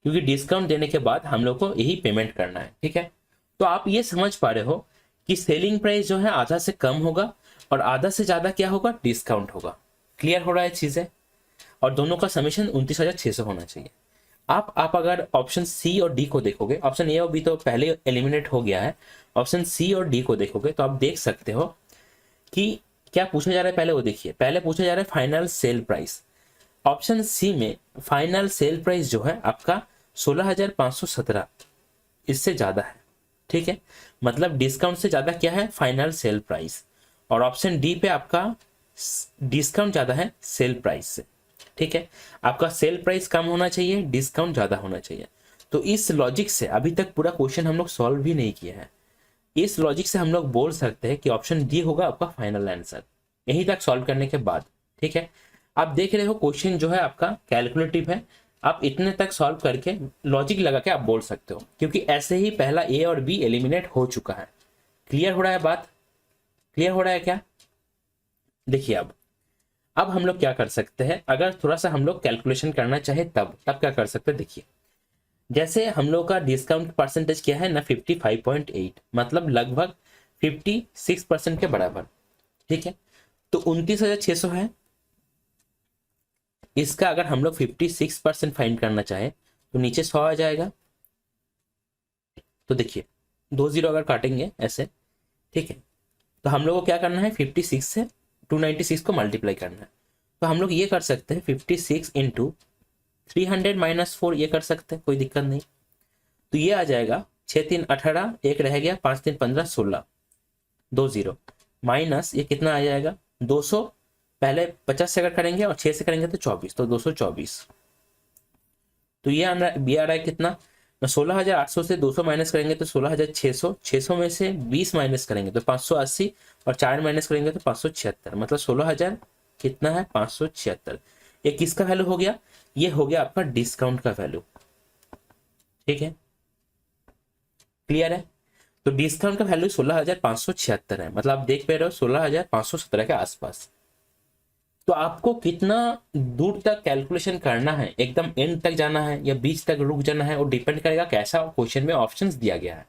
क्योंकि डिस्काउंट देने के बाद हम लोग को यही पेमेंट करना है, ठीक है। तो आप ये समझ पा रहे हो कि सेलिंग प्राइस जो है आधा से कम होगा और आधा से ज्यादा क्या होगा, डिस्काउंट होगा। क्लियर हो रहा है चीजें, और दोनों का समेशन 29,600 होना चाहिए। आप अगर ऑप्शन सी और डी को देखोगे, ऑप्शन ए और बी तो पहले एलिमिनेट हो गया है, ऑप्शन सी और डी को देखोगे तो आप देख सकते हो कि क्या पूछा जा रहा है। पहले वो देखिए, पहले पूछा जा रहा है final sale price. Option C में फाइनल सेल प्राइस जो है आपका 16,517, इससे ज्यादा है, ठीक है, मतलब डिस्काउंट से ज्यादा क्या है, फाइनल सेल प्राइस। और ऑप्शन डी पे आपका डिस्काउंट ज्यादा है सेल प्राइस से, ठीक है। आपका सेल प्राइस कम होना चाहिए, डिस्काउंट ज्यादा होना चाहिए। तो इस लॉजिक से अभी तक पूरा क्वेश्चन हम लोग सॉल्व भी नहीं किया है। इस लॉजिक से हम लोग बोल सकते हैं कि ऑप्शन डी होगा आपका फाइनल आंसर, यहीं तक सॉल्व करने के बाद, ठीक है। आप देख रहे हो क्वेश्चन जो है आपका कैलकुलेटिव है, आप इतने तक सॉल्व करके लॉजिक लगा के आप बोल सकते हो, क्योंकि ऐसे ही पहला ए और बी एलिमिनेट हो चुका है। क्लियर हो रहा है बात, क्लियर हो रहा है क्या। देखिए अब हम लोग क्या कर सकते हैं, अगर थोड़ा सा हम लोग कैलकुलेशन करना चाहे तब क्या कर सकते हैं। देखिए, जैसे हम लोग का डिस्काउंट परसेंटेज क्या है ना, 55.8, मतलब लगभग 56% के बराबर, ठीक है। तो 29,600 है, इसका अगर हम लोग 56% फाइंड करना चाहे तो नीचे 100 आ जाएगा। तो देखिए 2 0 अगर काटेंगे ऐसे, ठीक है, तो हम लोग को क्या करना है, 56 से 296 को मल्टीप्लाई करना है। तो हम लोग ये कर सकते हैं 56 इंटू 300 माइनस 4, ये कर सकते हैं, कोई दिक्कत नहीं। तो ये आ जाएगा 6 3 18, एक रह गया, 5 3 15 16, 2 0 माइनस ये कितना आ जाएगा 200, पहले 50 से अगर करेंगे और 6 से करेंगे तो 24, तो 224। तो ये आ रहा है कितना, 16,800 से 200 माइनस करेंगे तो 16,600, 600 में से 20 माइनस करेंगे तो 580, और 4 माइनस करेंगे तो 576, मतलब 16,000 कितना है, 576। ये किसका वैल्यू हो गया, ये हो गया आपका डिस्काउंट का वैल्यू, ठीक है, क्लियर है। तो डिस्काउंट का वैल्यू 16,576 है, मतलब आप देख पा रहे हो 16,517 के आसपास। तो आपको कितना दूर तक कैलकुलेशन करना है, एकदम एंड तक जाना है या बीच तक रुक जाना है, वो डिपेंड करेगा कैसा क्वेश्चन में ऑप्शंस दिया गया है।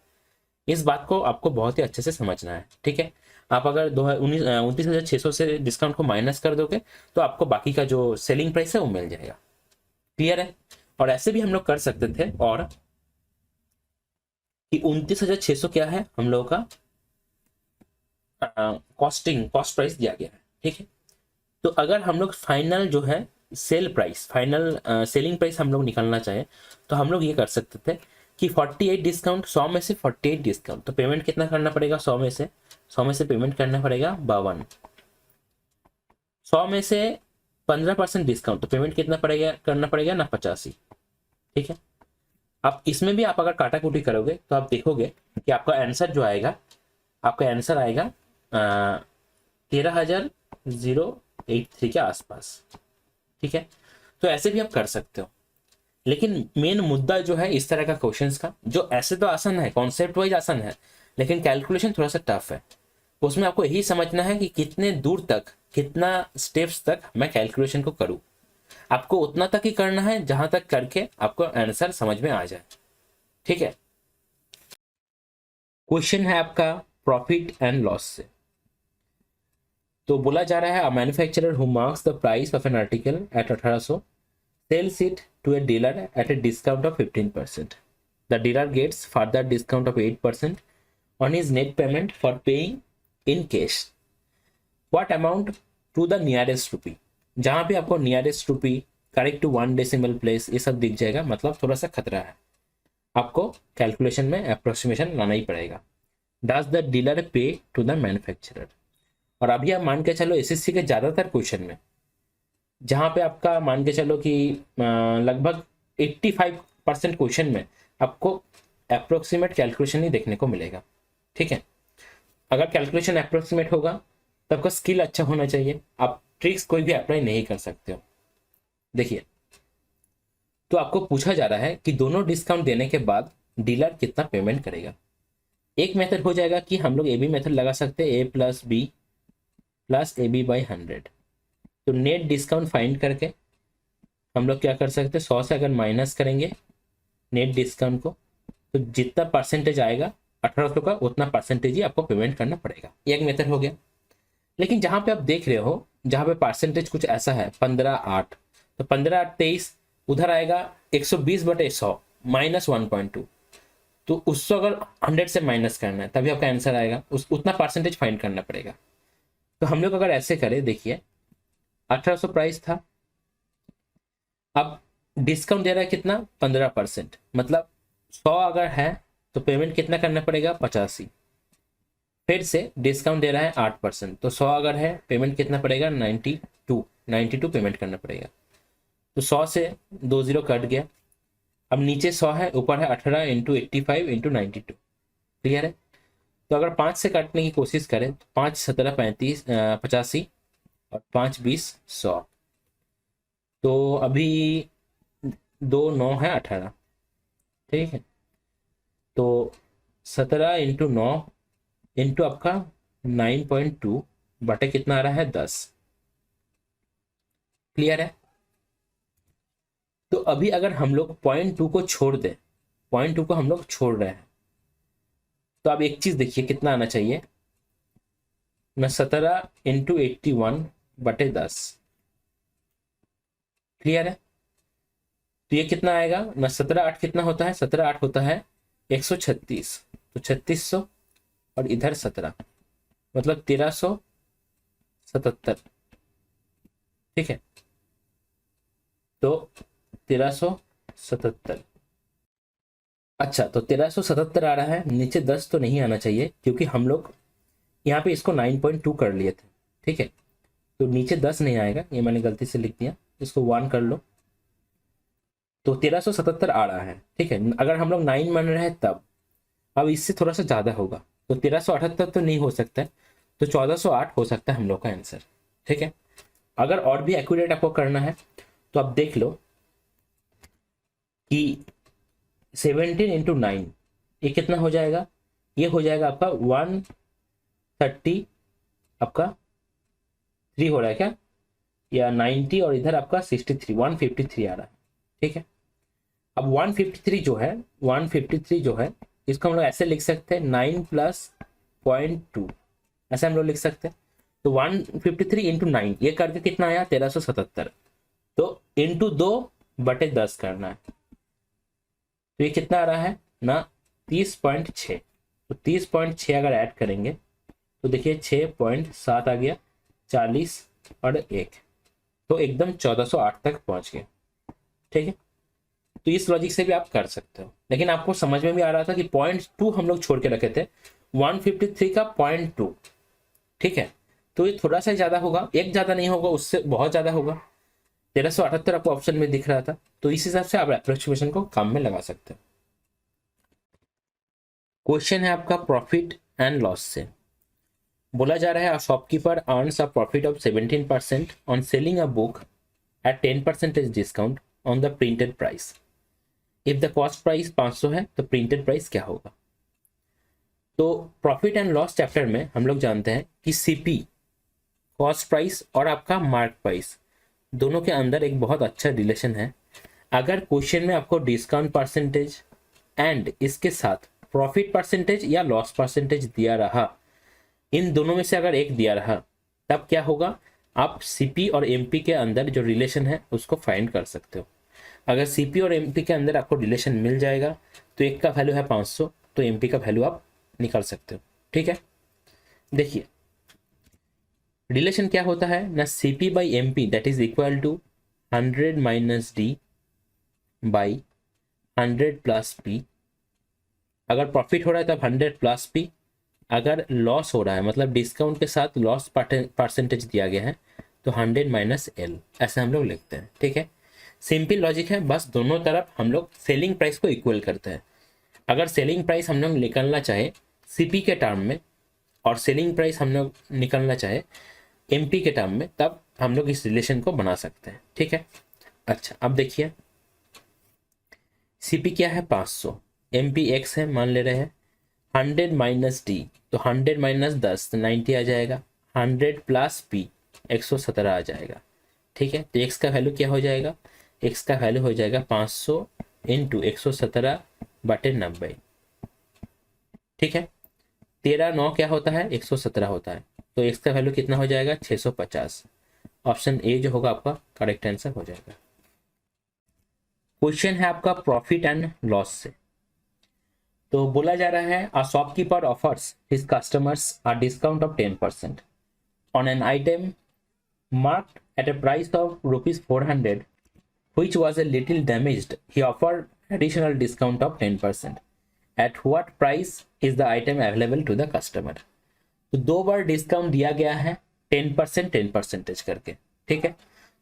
इस बात को आपको बहुत ही अच्छे से समझना है, ठीक है। आप अगर 29,600 से डिस्काउंट को माइनस कर दोगे तो आपको बाकी का जो सेलिंग प्राइस है वो मिल जाएगा, क्लियर है। और ऐसे भी हम लोग कर सकते थे, और कि 29,600 क्या है हम लोगों का कॉस्ट प्राइस दिया गया है, ठीक है। तो अगर हम लोग फाइनल जो है sale price, final selling price हम लोग निकालना चाहे तो हम लोग ये कर सकते थे कि 48 डिस्काउंट, 100 में से 48 डिस्काउंट, तो पेमेंट कितना करना पड़ेगा, 100 में से पेमेंट करना पड़ेगा 52। 100 में से 15% डिस्काउंट, तो पेमेंट कितना पड़ेगा, करना पड़ेगा ना 85, ठीक है। अब इसमें भी आप अगर काटा कुटी करोगे तो आप देखोगे कि आपका आंसर जो आएगा, आपका आंसर आएगा 13,083 के आसपास, ठीक है। तो ऐसे भी आप कर सकते हो, लेकिन मेन मुद्दा जो है इस तरह का क्वेश्चंस का, जो ऐसे तो आसान है, कॉन्सेप्ट वाइज आसान है, लेकिन कैलकुलेशन थोड़ा सा टफ है। उसमें आपको यही समझना है कि कितने दूर तक, कितना स्टेप्स तक मैं कैलकुलेशन को करूं। आपको उतना तक ही करना है जहां तक करके आपको आंसर समझ में आ जाए, ठीक है। क्वेश्चन है आपका प्रॉफिट एंड लॉस से। तो बोला जा रहा है, a manufacturer who marks the price of an article at 1800 sells it to a dealer at a discount of 15%. The dealer gets further discount of 8% on his net payment for paying in cash. What amount to the nearest rupee? जहां पे आपको nearest रूपी, correct to 1 decimal place, ये सब दिख जाएगा, मतलब थोड़ा सा खतरा है, आपको कैलकुलेशन में अप्रोक्सीमेशन लाना ही पड़ेगा। Does the dealer pay to the manufacturer? और अभी आप मान के चलो एसएससी के ज़्यादातर क्वेश्चन में, जहाँ पे आपका मान के चलो कि लगभग 85% क्वेश्चन में आपको अप्रोक्सीमेट कैलकुलेशन ही देखने को मिलेगा। ठीक है, अगर कैलकुलेशन अप्रोक्सीमेट होगा तो आपका स्किल अच्छा होना चाहिए, आप ट्रिक्स कोई भी अप्लाई नहीं कर सकते हो। देखिए, तो आपको पूछा जा रहा है कि दोनों डिस्काउंट देने के बाद डीलर कितना पेमेंट करेगा। एक मेथड हो जाएगा कि हम लोग ए बी मेथड लगा सकते हैं, A+B+AB/100। तो नेट डिस्काउंट फाइंड करके हम लोग क्या कर सकते हैं, 100 से अगर माइनस करेंगे नेट डिस्काउंट को, तो जितना परसेंटेज आएगा 1800 का, उतना परसेंटेज ही आपको पेमेंट करना पड़ेगा। एक मेथड हो गया। लेकिन जहां पे आप देख रहे हो, जहां पे परसेंटेज कुछ ऐसा है 15/8, तो 15/8 23, उधर आएगा 120/100 -1.2। तो उसको अगर 100 से माइनस करना है तभी आपका आंसर आएगा, उतना परसेंटेज फाइंड करना पड़ेगा। तो हम लोग अगर ऐसे करें, देखिए 1800 प्राइस था, अब डिस्काउंट दे रहा है कितना, 15%, मतलब 100 अगर है तो पेमेंट कितना करना पड़ेगा, 85। फिर से डिस्काउंट दे रहा है 8%, तो 100 अगर है पेमेंट कितना पड़ेगा, 92 पेमेंट करना पड़ेगा। तो 100 से 2 0 कट गया। अब नीचे 100 है, ऊपर है 18 × 85 × 92। क्लियर है। तो अगर 5 से काटने की कोशिश करें तो 5 17 35 85 और 5 20 100। तो अभी 2 9 है 18। ठीक है, तो 17 × 9 इंटू आपका 9.2 बटे कितना आ रहा है, 10। क्लियर है। तो अभी अगर हम लोग 0.2 को छोड़ दें, 0.2 को हम लोग छोड़ रहे हैं, तो अब एक चीज देखिए कितना आना चाहिए ना, 17 × 81 बटे 10। क्लियर है। तो ये कितना आएगा ना, 17/8 कितना होता है, 17/8 होता है 136, तो 3600 और इधर 17, मतलब 1377। ठीक है, तो 1377। अच्छा, तो 1377 आ रहा है, नीचे 10 तो नहीं आना चाहिए क्योंकि हम लोग यहाँ पे इसको 9.2 कर लिए थे। ठीक है, तो नीचे 10 नहीं आएगा, ये मैंने गलती से लिख दिया, इसको 1 कर लो। तो 1377 आ रहा है। ठीक है, अगर हम लोग 9 मान रहे हैं तब, अब इससे थोड़ा सा ज्यादा होगा, तो 1378 तो नहीं हो सकता है, तो 1408 हो सकता है हम लोग का आंसर। ठीक है, अगर और भी एक्यूरेट आपको करना है तो आप देख लो कि 17 × 9 ये कितना हो जाएगा, ये हो जाएगा आपका 130, आपका 3 हो रहा है क्या, या 90, और इधर आपका 63 153 आ रहा है। ठीक है, अब 153 जो है इसको हम लोग ऐसे लिख सकते हैं 9 + 0.2, ऐसे हम लोग लिख सकते हैं। तो 153 × 9 ये करके कितना आया, 1377। तो इंटू 2/10 करना है, तो ये कितना आ रहा है ना, 30.6। तो 30.6 अगर ऐड करेंगे तो देखिए 6.7 आ गया, 40 और 1, तो एकदम 1408 तक पहुंच गए। ठीक है, तो इस लॉजिक से भी आप कर सकते हो, लेकिन आपको समझ में भी आ रहा था कि 0.2 हम लोग छोड़ के रखे थे, 153 का 0.2। ठीक है, तो ये थोड़ा सा ज्यादा होगा, एक ज्यादा नहीं होगा, उससे बहुत ज्यादा होगा। 1378 आपको ऑप्शन में दिख रहा था, तो इस हिसाब से आप अप्रोक्सीमेशन को काम में लगा सकते हो। क्वेश्चन है आपका प्रॉफिट एंड लॉस से। बोला जा रहा है, shopkeeper earns a profit of 17% on selling a book at 10% discount on the printed price. If the cost price 500 है तो प्रिंटेड प्राइस क्या होगा। तो प्रॉफिट एंड लॉस चैप्टर में हम लोग जानते हैं कि सीपी, कॉस्ट प्राइस और आपका मार्क प्राइस, दोनों के अंदर एक बहुत अच्छा रिलेशन है। अगर क्वेश्चन में आपको डिस्काउंट परसेंटेज एंड इसके साथ प्रॉफिट परसेंटेज या लॉस परसेंटेज दिया रहा, इन दोनों में से अगर एक दिया रहा, तब क्या होगा, आप सीपी और एमपी के अंदर जो रिलेशन है उसको फाइंड कर सकते हो। अगर सीपी और एमपी के अंदर आपको रिलेशन मिल जाएगा तो एक का वैल्यू है 500, तो एमपी का वैल्यू आप निकाल सकते हो। ठीक है, देखिए रिलेशन क्या होता है ना, CP by MP that is equal to 100 - D by 100 + P. अगर प्रॉफिट हो रहा है तब 100 + पी, अगर लॉस हो रहा है मतलब डिस्काउंट के साथ लॉस परसेंटेज दिया गया है तो 100 माइनस एल ऐसे हम लोग लिखते हैं। ठीक है, सिंपल लॉजिक है, बस दोनों तरफ हम लोग सेलिंग प्राइस को इक्वल करते हैं। अगर सेलिंग प्राइस हम लोग निकलना चाहे सीपी के टर्म में और सेलिंग प्राइस हम लोग निकलना चाहे एमपी के टर्म में, तब हम लोग इस रिलेशन को बना सकते हैं। ठीक है, अच्छा अब देखिए सीपी क्या है 500, एमपी एक्स है मान ले रहे हैं, 100 माइनस डी तो 100 माइनस 10 तो 90 आ जाएगा, 100 प्लस पी 117 आ जाएगा। ठीक है, तो एक्स का वैल्यू क्या हो जाएगा, एक्स का वैल्यू हो जाएगा 500 इंटू 117 बटे 90। ठीक है, 13 9 क्या होता है 117 होता है, तो एक्स का वैल्यू कितना हो जाएगा 650। ऑप्शन ए जो होगा आपका करेक्ट आंसर हो जाएगा। क्वेश्चन है आपका प्रॉफिट एंड लॉस से। तो बोला जा रहा है a shopkeeper offers his customers a discount of 10% on an item marked at a price of rupees 400 which was a little damaged. He offered additional discount of 10%. At what price is the item available to the customer? तो दो बार discount दिया गया है 10% 10% करके। ठीक है,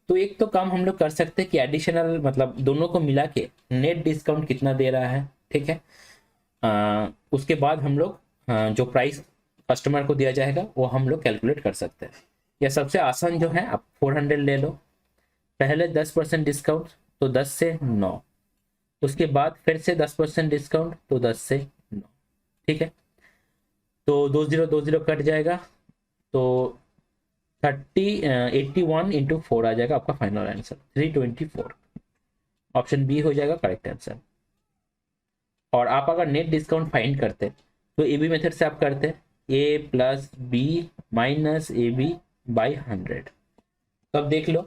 तो एक तो काम हम लोग कर सकते हैं कि एडिशनल मतलब दोनों को मिला के नेट डिस्काउंट कितना दे रहा है। ठीक है, उसके बाद हम लोग जो प्राइस कस्टमर को दिया जाएगा वो हम लोग कैलकुलेट कर सकते हैं। या सबसे आसान जो है आप 400 ले लो, पहले 10% डिस्काउंट तो 10 से 9, उसके बाद फिर से 10% डिस्काउंट तो 10 से 9। ठीक है, तो 20 कट जाएगा तो 81 इंटू 4 आ जाएगा आपका फाइनल आंसर 324। ऑप्शन बी हो जाएगा करेक्ट आंसर। और आप अगर नेट डिस्काउंट फाइंड करते तो ए बी मेथड से आप करते A plus B minus A B by 100। तो अब देख लो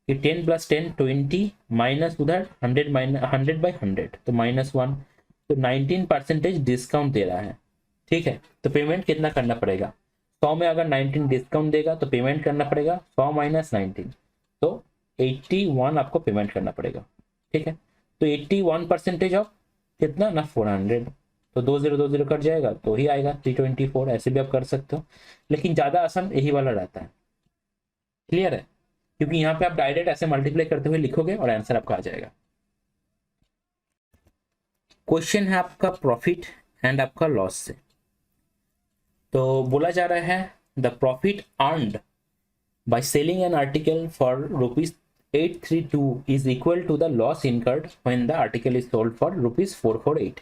कि 10 प्लस 10 20 माइनस उधर 100 माइनस 100 बाई 100 तो -1, तो 19% डिस्काउंट दे रहा है। ठीक है, तो पेमेंट कितना करना पड़ेगा, 100 में अगर 19 डिस्काउंट देगा तो पेमेंट करना पड़ेगा 100 माइनस 19 तो 81 आपको पेमेंट करना पड़ेगा। ठीक है, तो 81% ऑफ कितना ना 400, तो 20 कट जाएगा तो ही आएगा 324। ऐसे भी आप कर सकते हो, लेकिन ज़्यादा आसान यही वाला रहता है। क्लियर है, क्योंकि यहाँ पे आप डायरेक्ट ऐसे मल्टीप्लाई करते हुए लिखोगे और आंसर आपका आ जाएगा। क्वेश्चन है आपका प्रॉफिट एंड आपका लॉस से। तो बोला जा रहा है the profit earned by selling an article for ₹832 is equal to the loss incurred when the article is sold for ₹448।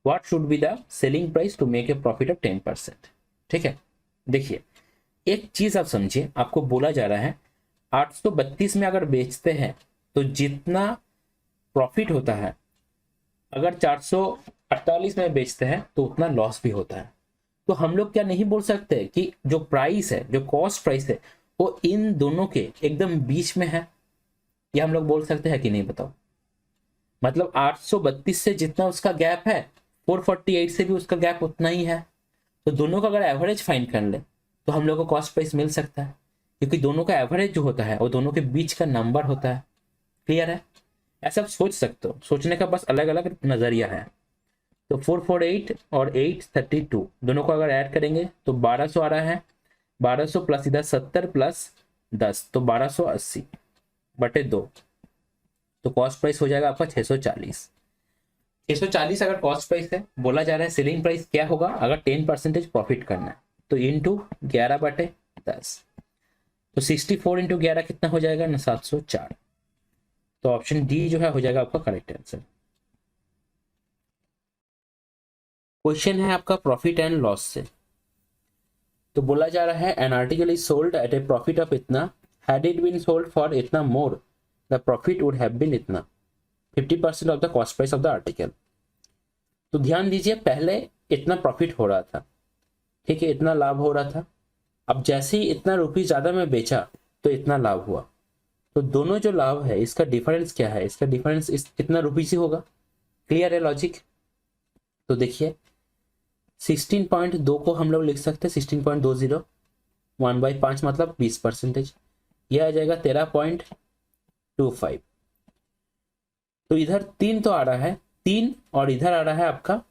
What should be the selling price to make a profit of 10%। ठीक है, देखिए एक चीज आप समझिए, आपको बोला जा रहा है 832 में अगर बेचते हैं तो जितना प्रॉफिट होता है, अगर 448 में बेचते हैं तो उतना लॉस भी होता है। तो हम लोग क्या नहीं बोल सकते कि जो प्राइस है, जो कॉस्ट प्राइस है, वो इन दोनों के एकदम बीच में है, ये हम लोग बोल सकते हैं कि नहीं बताओ। मतलब 832 से जितना उसका गैप है 448 से भी उसका गैप उतना ही है, तो दोनों का अगर एवरेज फाइंड कर ले तो हम लोग को कॉस्ट प्राइस मिल सकता है, क्योंकि दोनों का एवरेज जो होता है वो दोनों के बीच का नंबर होता है। क्लियर है, ऐसा आप सोच सकते हो, सोचने का बस अलग अलग नजरिया है। तो 448 और 832 दोनों को अगर ऐड करेंगे तो 1200 आ रहा है, 1200 प्लस इधर 70 प्लस 10 तो 1280 बटे 2, तो कॉस्ट प्राइस हो जाएगा आपका 640। 640 अगर कॉस्ट प्राइस है, बोला जा रहा है सेलिंग प्राइस क्या होगा अगर 10% प्रॉफिट करना है, तो इंटू 11 बटे 10, तो 64 इंटू 11 कितना हो जाएगा ना 704। तो ऑप्शन डी जो है हो जाएगा आपका करेक्ट आंसर। क्वेश्चन है आपका प्रॉफिट एंड लॉस से। तो बोला जा रहा है an article is sold at a profit of इतना, had it been sold for इतना more the profit would have been इतना, 50% of the cost price of the article. तो ध्यान दीजिए पहले इतना प्रॉफिट हो रहा था, ठीक है, इतना लाभ हो रहा था। अब जैसे ही इतना रुपीस ज्यादा में बेचा तो इतना लाभ हुआ, तो दोनों जो लाभ है इसका डिफरेंस क्या है, इसका डिफरेंस इस कितना रुपीस ही होगा। क्लियर है लॉजिक। तो देखिए 16.2 को हम लोग लिख सकते हैं 16.20, 1/5 मतलब 20%, यह आ जाएगा 13.25। तो इधर 3 तो आ रहा है 3, और इधर आ रहा है आपका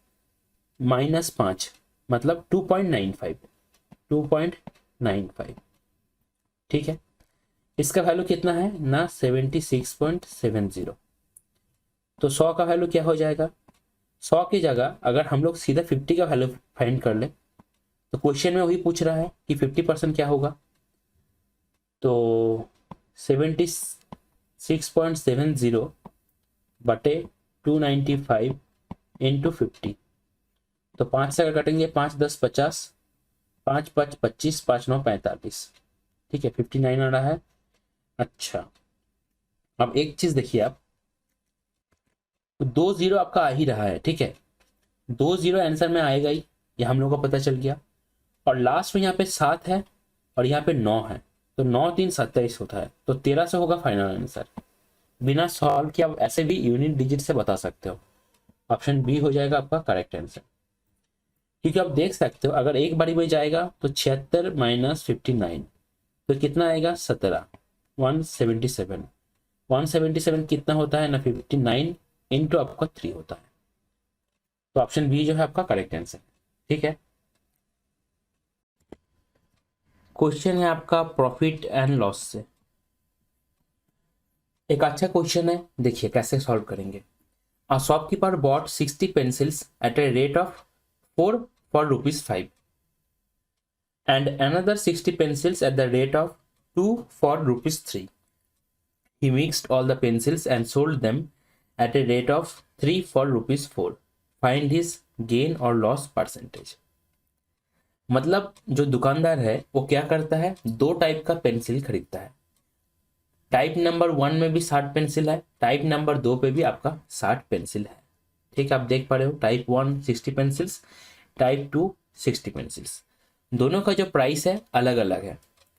-5 मतलब 2.95, 2.95, ठीक है। इसका वैल्यू कितना है ना, 76.70। तो 100 का वैल्यू क्या हो जाएगा, 100 की जगह अगर हम लोग सीधा 50 का वैल्यू फाइंड कर ले, तो क्वेश्चन में वही पूछ रहा है कि 50% क्या होगा, तो 76.70 बटे 295 इंटू 50। तो 5 से अगर कटेंगे, 5 10 50, 5 5 25, 5 9 45, ठीक है, 59 आ रहा है। अच्छा, अब एक चीज देखिए आप, तो 2 0 आपका आ ही रहा है, ठीक है, 2 0 आंसर में आएगा ही, ये हम लोग को पता चल गया। और लास्ट में यहाँ पे 7 है और यहाँ पे 9 है, तो 9 3 27 होता है, तो 13 से होगा फाइनल आंसर। बिना सॉल्व किए आप ऐसे भी यूनिट डिजिट से बता सकते हो। ऑप्शन बी हो जाएगा आपका करेक्ट आंसर, क्योंकि आप देख सकते हो अगर एक बारी में जाएगा तो 76 माइनस 59, तो कितना आएगा 17, 177। 177 कितना होता है ना, 59 इंटू आपका 3 होता है। तो ऑप्शन बी जो है आपका करेक्ट आंसर, ठीक है। क्वेश्चन है आपका प्रॉफिट एंड लॉस से। एक अच्छा क्वेश्चन है, देखिए कैसे सॉल्व करेंगे। A shopkeeper bought 60 pencils at a rate of 4 for rupees 5 and another 60 pencils at the rate of 2 for rupees 3. He mixed all the pencils and sold them at a rate of 3 for rupees 4. Find his gain or loss percentage. मतलब जो दुकानदार है वो क्या करता है, दो type का पेंसिल खरीदता है। टाइप नंबर 1 में भी 60 पेंसिल है, टाइप नंबर 2 पे भी आपका 60 पेंसिल है, ठीक है। आप देख पा रहे हो, टाइप 1 60 पेंसिल्स, टाइप 2 60 पेंसिल्स। दोनों का जो प्राइस है अलग अलग है,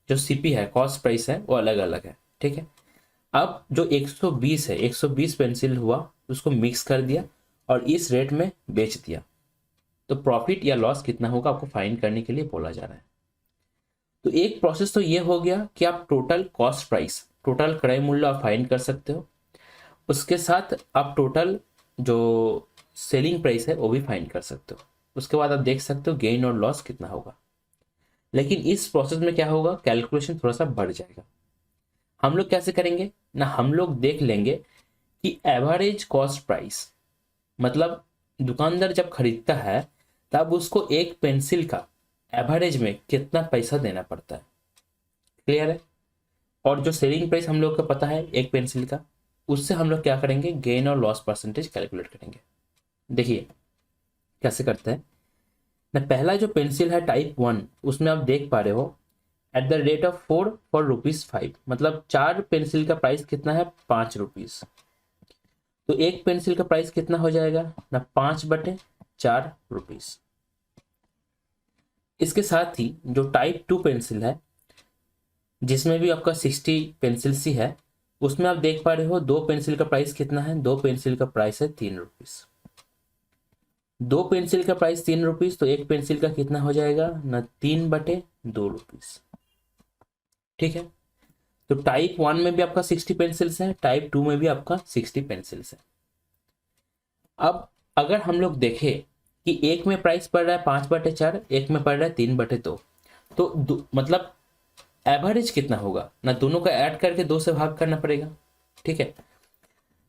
जो सीपी है, कॉस्ट प्राइस है, वो अलग अलग है, ठीक है। अब जो 120 है, 120 पेंसिल हुआ, उसको मिक्स कर दिया और इस रेट में बेच दिया, तो प्रॉफिट या लॉस कितना होगा आपको फाइंड करने के लिए बोला जा रहा है। तो एक प्रोसेस तो ये हो गया कि आप टोटल कॉस्ट प्राइस, टोटल क्रय मूल्य आप फाइंड कर सकते हो, उसके साथ आप टोटल जो सेलिंग प्राइस है वो भी फाइंड कर सकते हो। उसके बाद आप देख सकते हो गेन और लॉस कितना होगा। लेकिन इस प्रोसेस में क्या होगा, कैलकुलेशन थोड़ा सा बढ़ जाएगा। हम लोग कैसे करेंगे ना, हम लोग देख लेंगे कि एवरेज कॉस्ट प्राइस, मतलब दुकानदार जब खरीदता है तब उसको एक पेंसिल का एवरेज में कितना पैसा देना पड़ता है, क्लियर है। और जो सेलिंग प्राइस हम लोग को पता है एक पेंसिल का, उससे हम लोग क्या करेंगे, गेन और लॉस परसेंटेज कैलकुलेट करेंगे। देखिए कैसे करते हैं ना, पहला जो पेंसिल है टाइप 1, उसमें आप देख पा रहे हो at the rate of 4 for rupees 5, मतलब 4 पेंसिल का प्राइस कितना है, 5 रुपीज। तो एक पेंसिल का प्राइस कितना हो जाएगा ना, 5 बटे 4 रुपीज। इसके साथ ही जो टाइप 2 पेंसिल है, जिसमें भी आपका 60 पेंसिल सी है, उसमें आप देख पा रहे हो दो पेंसिल का प्राइस कितना है, दो पेंसिल का प्राइस है 3 रुपीज। दो पेंसिल का प्राइस 3 रुपीज, तो एक पेंसिल का कितना हो जाएगा ना, 3 बटे 2 रुपीज, ठीक है। तो टाइप 1 में भी आपका 60 पेंसिल्स है, टाइप 2 में भी आपका 60 पेंसिल्स है। अब अगर हम लोग देखें कि एक में प्राइस पड़ रहा है 5 बटे 4, एक में पड़ रहा है 3 बटे 2, तो मतलब एवरेज कितना होगा ना, दोनों का ऐड करके 2 से भाग करना पड़ेगा, ठीक है।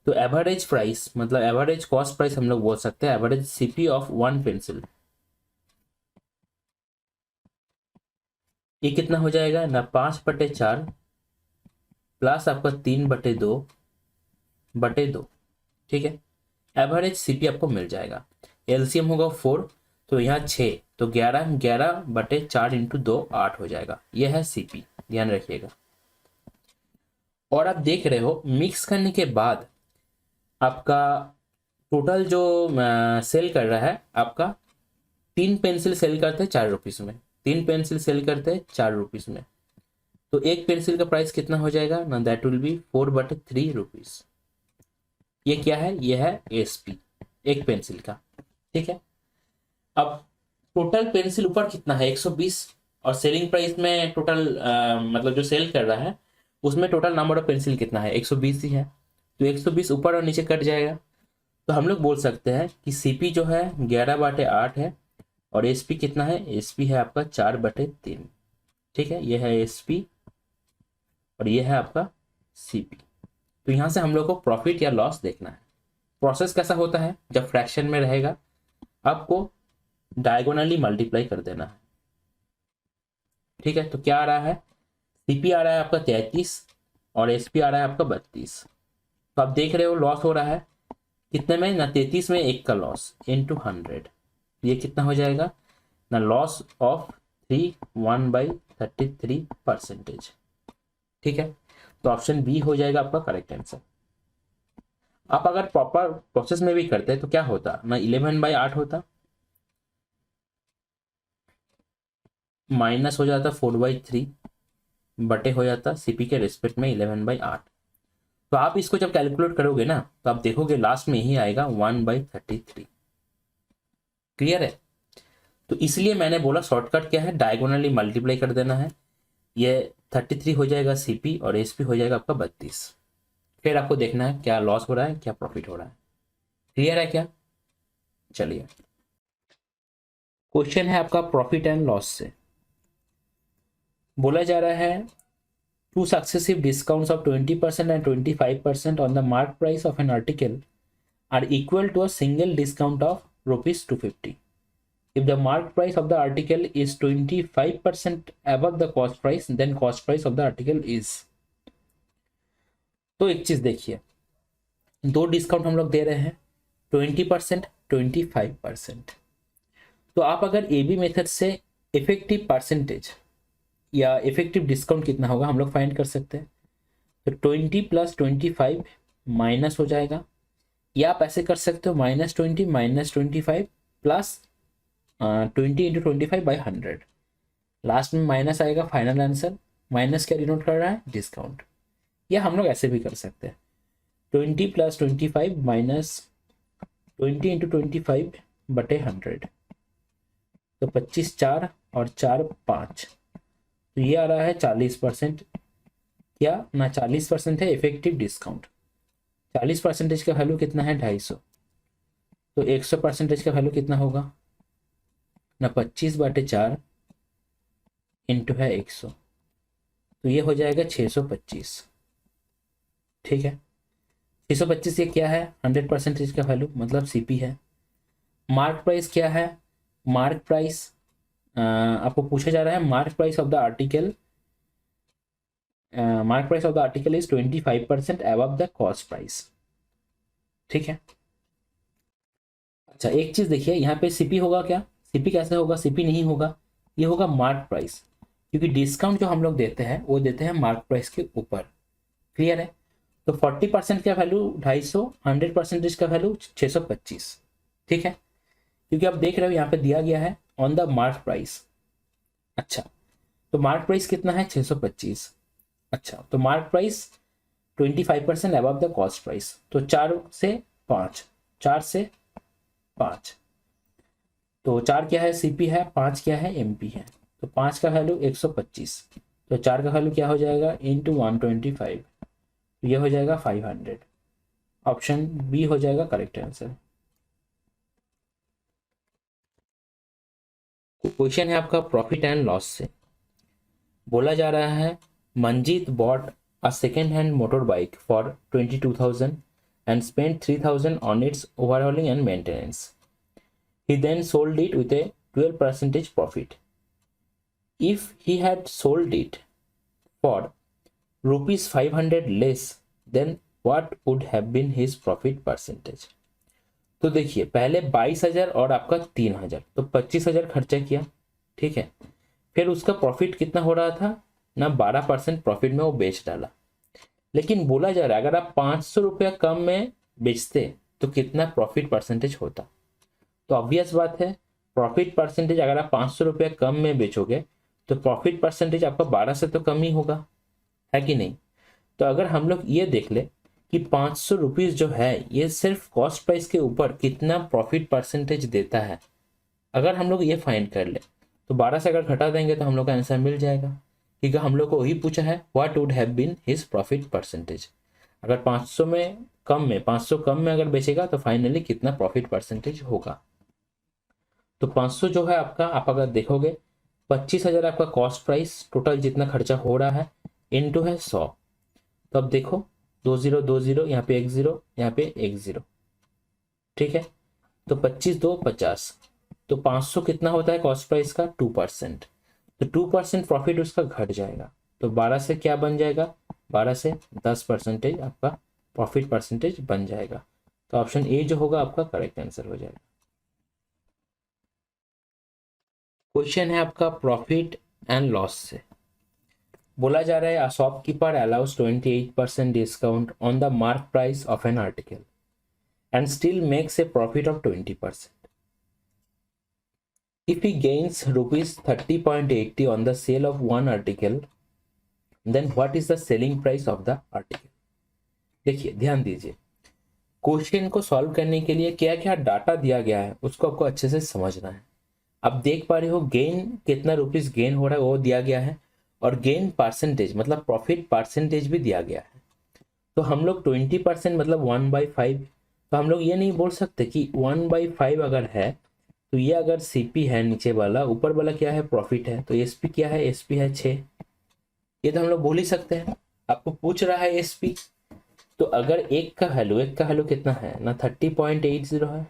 तो एवरेज प्राइस मतलब एवरेज कॉस्ट प्राइस हम लोग बोल सकते हैं, एवरेज सीपी ऑफ 1 पेंसिल, ये कितना हो जाएगा ना, 5 बटे 4 प्लस आपका 3 बटे 2, ठीक है। एवरेज सीपी आपको मिल जाएगा। एलसीएम होगा 4, तो यहाँ 6, तो 11 बटे 4 इंटू 2 8 हो जाएगा, यह है सीपी, ध्यान रखिएगा। और आप देख रहे हो मिक्स करने के बाद आपका टोटल जो सेल कर रहा है, आपका 3 पेंसिल सेल करते हैं 4 रुपीज में, 3 पेंसिल सेल करते हैं 4 रुपीज में, तो एक पेंसिल का प्राइस कितना हो जाएगा ना, दैट विल बी 4 बटे 3 रुपीज। ये क्या है, ये है एसपी एक पेंसिल का, ठीक है। अब टोटल पेंसिल ऊपर कितना है 120, और सेलिंग प्राइस में टोटल मतलब जो सेल कर रहा है उसमें टोटल नंबर ऑफ पेंसिल कितना है, 120 ही है, तो 120 ऊपर और नीचे कट जाएगा। तो हम लोग बोल सकते हैं कि सीपी जो है 11 बटे 8 है, और एसपी कितना है, एसपी है आपका 4/3। ठीक है, ये है एसपी और ये है आपका सीपी। तो यहाँ से हम लोग को प्रॉफिट या लॉस देखना है। प्रोसेस कैसा होता है, जब फ्रैक्शन में रहेगा आपको डायगोनली मल्टीप्लाई कर देना है। ठीक है, तो क्या आ रहा है, सीपी आ रहा है आपका 33 और एसपी आ रहा है आपका 32। तो आप देख रहे हो लॉस हो रहा है कितने में ना, 33 में 1 का लॉस इंटू 100, ये कितना हो जाएगा ना, लॉस ऑफ 1/33%। ठीक है, तो ऑप्शन बी हो जाएगा आपका करेक्ट आंसर। आप अगर प्रॉपर प्रोसेस में भी करते तो क्या होता ना, 11/8 होता, माइनस हो जाता 4/3 बटे हो जाता सीपी के रिस्पेक्ट में 11/8। तो आप इसको जब कैलकुलेट करोगे ना तो आप देखोगे लास्ट में ही आएगा 1/33। क्लियर है, तो इसलिए मैंने बोला शॉर्टकट क्या है, डायगोनली मल्टीप्लाई कर देना है। ये 33 हो जाएगा सीपी और एसपी हो जाएगा आपका 32। फिर आपको देखना है क्या लॉस हो रहा है क्या प्रॉफिट हो रहा है। क्लियर है क्या, चलिए क्वेश्चन है आपका प्रॉफिट एंड लॉस से। बोला जा रहा है two successive discounts of 20% and 25% on the mark price of an article are equal to a single discount of ₹250 if the mark price of the article is 25% above the cost price, then cost price of the article is। तो एक चीज देखिए, दो discount हम लोग दे रहे हैं 20%, 25%। तो आप अगर ए बी मेथड से इफेक्टिव परसेंटेज या इफेक्टिव डिस्काउंट कितना होगा हम लोग फाइंड कर सकते हैं। तो 20 + 25 माइनस हो जाएगा, या आप ऐसे कर सकते हो -20 -25 प्लस 20 × 25/100। लास्ट में माइनस आएगा, फाइनल आंसर। माइनस क्या डिनोट कर रहा है, डिस्काउंट। या हम लोग ऐसे भी कर सकते हैं 20 + 25 माइनस 20 × 25/100। तो 25 4 और 4 5, तो ये आ रहा है 40%। क्या ना 40% है इफेक्टिव डिस्काउंट। 40% का वैल्यू कितना है 250। तो 100% का वैल्यू कितना होगा ना, 25/4 इंटू है 100, तो ये हो जाएगा 625। ठीक है, 625 ये क्या है 100% का वैल्यू मतलब सीपी है। मार्क प्राइस क्या है, मार्क प्राइस आपको पूछा जा रहा है mark price of the article, mark price of the article is 25% above the cost price. ठीक है, अच्छा एक चीज देखिए यहाँ पे सीपी होगा क्या, सीपी कैसे होगा, सीपी नहीं होगा, ये होगा मार्क प्राइस, क्योंकि डिस्काउंट जो हम लोग देते हैं वो देते हैं मार्क प्राइस के ऊपर। क्लियर है, तो 40% का वैल्यू 250, 100% का वैल्यू 625। ठीक है, क्योंकि आप देख रहे हो यहाँ पे दिया गया है ऑन द मार्क प्राइस। अच्छा, तो मार्क प्राइस कितना है 625। अच्छा, तो mark price 25% above the cost price, तो 4 से 5, 4 से 5, तो 4 क्या है सीपी है, 5 क्या है एमपी है। तो 5 का वैल्यू 125, तो 4 का वैल्यू क्या हो जाएगा इंटू 125, तो ये हो जाएगा 500। ऑप्शन बी हो जाएगा करेक्ट आंसर। क्वेश्चन है आपका प्रॉफिट एंड लॉस से। बोला जा रहा है Manjeet bought a second hand motor bike for 22,000 and spent 3,000 on its overhauling and maintenance. He then sold it with a 12% profit. If he had sold it for ₹500 less, then what would have been his profit percentage? तो देखिए पहले 22,000 और आपका 3,000, तो 25,000 खर्चा किया। ठीक है, फिर उसका प्रॉफिट कितना हो रहा था ना, 12% प्रॉफिट में वो बेच डाला। लेकिन बोला जा रहा है अगर आप 500 रुपया कम में बेचते तो कितना प्रॉफिट परसेंटेज होता। तो ऑब्वियस बात है प्रॉफिट परसेंटेज अगर आप 500 रुपया कम में बेचोगे तो प्रॉफिट परसेंटेज आपका 12 से तो कम ही होगा, है कि नहीं। तो अगर हम लोग ये देख ले कि 500 रुपीज जो है ये सिर्फ कॉस्ट प्राइस के ऊपर कितना प्रॉफिट परसेंटेज देता है, अगर हम लोग ये फाइंड कर ले तो 12 से अगर घटा देंगे तो हम लोग का आंसर मिल जाएगा, क्योंकि हम लोग को वही पूछा है what would have been his profit percentage. अगर 500 कम में अगर बेचेगा तो फाइनली कितना प्रॉफिट परसेंटेज होगा। तो 500 जो है आपका, आप अगर देखोगे 25,000 आपका कॉस्ट प्राइस, टोटल जितना खर्चा हो रहा है इनटू है 100। तो अब देखो 2020, यहाँ पे 10, यहाँ पे 10, ठीक है। तो 25 2 50, तो 500 कितना होता है कॉस्ट प्राइस का 2%। तो 2% प्रॉफिट उसका घट जाएगा। तो 12 से क्या बन जाएगा, 12 से 10% आपका प्रॉफिट परसेंटेज बन जाएगा। तो ऑप्शन ए जो होगा आपका करेक्ट आंसर हो जाएगा। क्वेश्चन है आपका प्रॉफिट एंड लॉस से। बोला जा रहा है a shopkeeper allows 28% discount on the mark price of an article and still makes a profit of 20%. If he gains rupees 30.80 on the sale of one article, then what is the selling price of the article? देखिए ध्यान दीजिए, question को solve करने के लिए क्या क्या data दिया गया है उसको आपको अच्छे से समझना है। आप देख पा रहे हो गेन कितना रुपीस गेन हो रहा है वो दिया गया है, और गेन परसेंटेज मतलब प्रॉफिट परसेंटेज भी दिया गया है। तो हम लोग 20% मतलब 1/5, तो हम लोग ये नहीं बोल सकते कि 1/5 अगर है तो ये अगर सीपी है नीचे वाला, ऊपर वाला क्या है प्रॉफिट है, तो एसपी क्या है, एसपी है 6। ये तो हम लोग बोल ही सकते हैं। आपको पूछ रहा है एसपी, तो अगर एक का वैल्यू कितना है ना 30.80 है,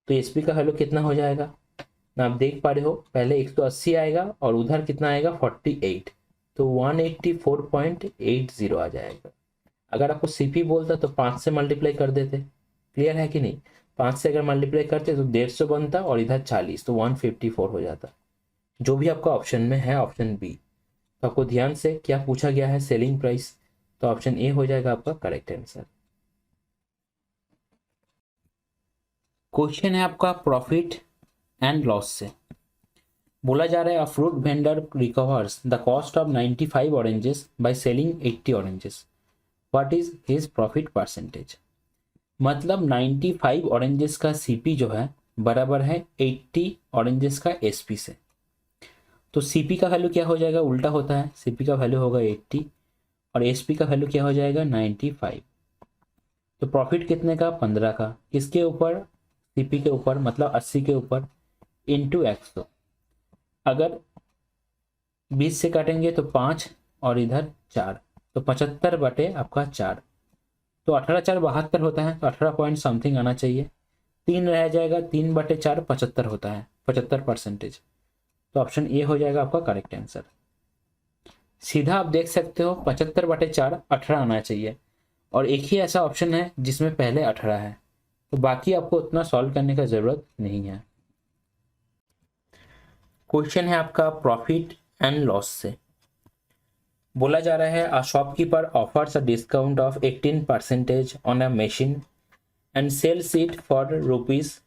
तो एसपी का वैल्यू कितना हो जाएगा ना, आप देख पा रहे हो पहले 180 आएगा और उधर कितना आएगा 48, तो 184.80 आ जाएगा। अगर आपको सीपी बोलता तो 5 से मल्टीप्लाई कर देते, क्लियर है कि नहीं। 5 से अगर मल्टीप्लाई करते तो 150 बनता और इधर 40, तो 154 हो जाता। जो भी आपका ऑप्शन में है ऑप्शन बी। तो आपको ध्यान से क्या पूछा गया है सेलिंग प्राइस, तो ऑप्शन ए हो जाएगा आपका करेक्ट आंसर। क्वेश्चन है आपका प्रॉफिट एंड लॉस से। बोला जा रहा है a fruit vendor recovers the cost of 95 oranges by selling 80 oranges, what is his profit percentage. मतलब 95 ऑरेंजेस का सीपी जो है बराबर है 80 ऑरेंजेस का एसपी से। तो सीपी का वैल्यू क्या हो जाएगा, उल्टा होता है, सीपी का वैल्यू होगा 80 और एसपी का वैल्यू क्या हो जाएगा 95। तो प्रॉफिट कितने का 15 का, किसके ऊपर सीपी के ऊपर मतलब 80 के ऊपर, इंटू 100। अगर 20 से काटेंगे तो 5 और इधर 4, तो 75 बटे आपका 4, तो 18 4 72 होता है, तो 18 पॉइंट समथिंग आना चाहिए। 3 रह जाएगा, 3 बटे 4 75 होता है, 75%। तो ऑप्शन ए हो जाएगा आपका करेक्ट आंसर। सीधा आप देख सकते हो 75 बटे 4 18 आना चाहिए, और एक ही ऐसा ऑप्शन है जिसमें पहले 18 है, तो बाकी आपको उतना सॉल्व करने का जरूरत नहीं है। क्वेश्चन है आपका प्रॉफिट एंड लॉस से। बोला जा रहा है a shopkeeper offers a discount of 18% on a machine and sells it for rupees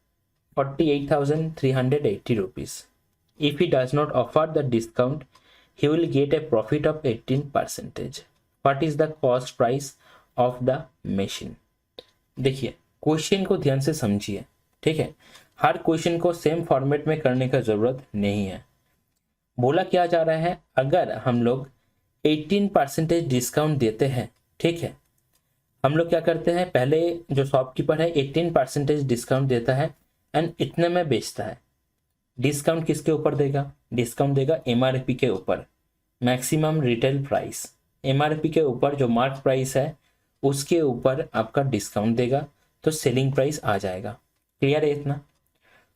48,380 rupees. If he does not offer the discount, he will get a profit of 18%. What is the cost price of the machine? देखिए question को ध्यान से समझिए, ठीक है। हर question को same format में करने का जरूरत नहीं है। बोला क्या जा रहा है, अगर हम लोग 18% डिस्काउंट देते हैं, ठीक है, हम लोग क्या करते हैं, पहले जो शॉपकीपर है 18% डिस्काउंट देता है एंड इतने में बेचता है। डिस्काउंट किसके ऊपर देगा, डिस्काउंट देगा एमआरपी के ऊपर, मैक्सिमम रिटेल प्राइस। एमआरपी के ऊपर जो मार्क प्राइस है उसके ऊपर आपका डिस्काउंट देगा, तो सेलिंग प्राइस आ जाएगा। क्लियर है इतना।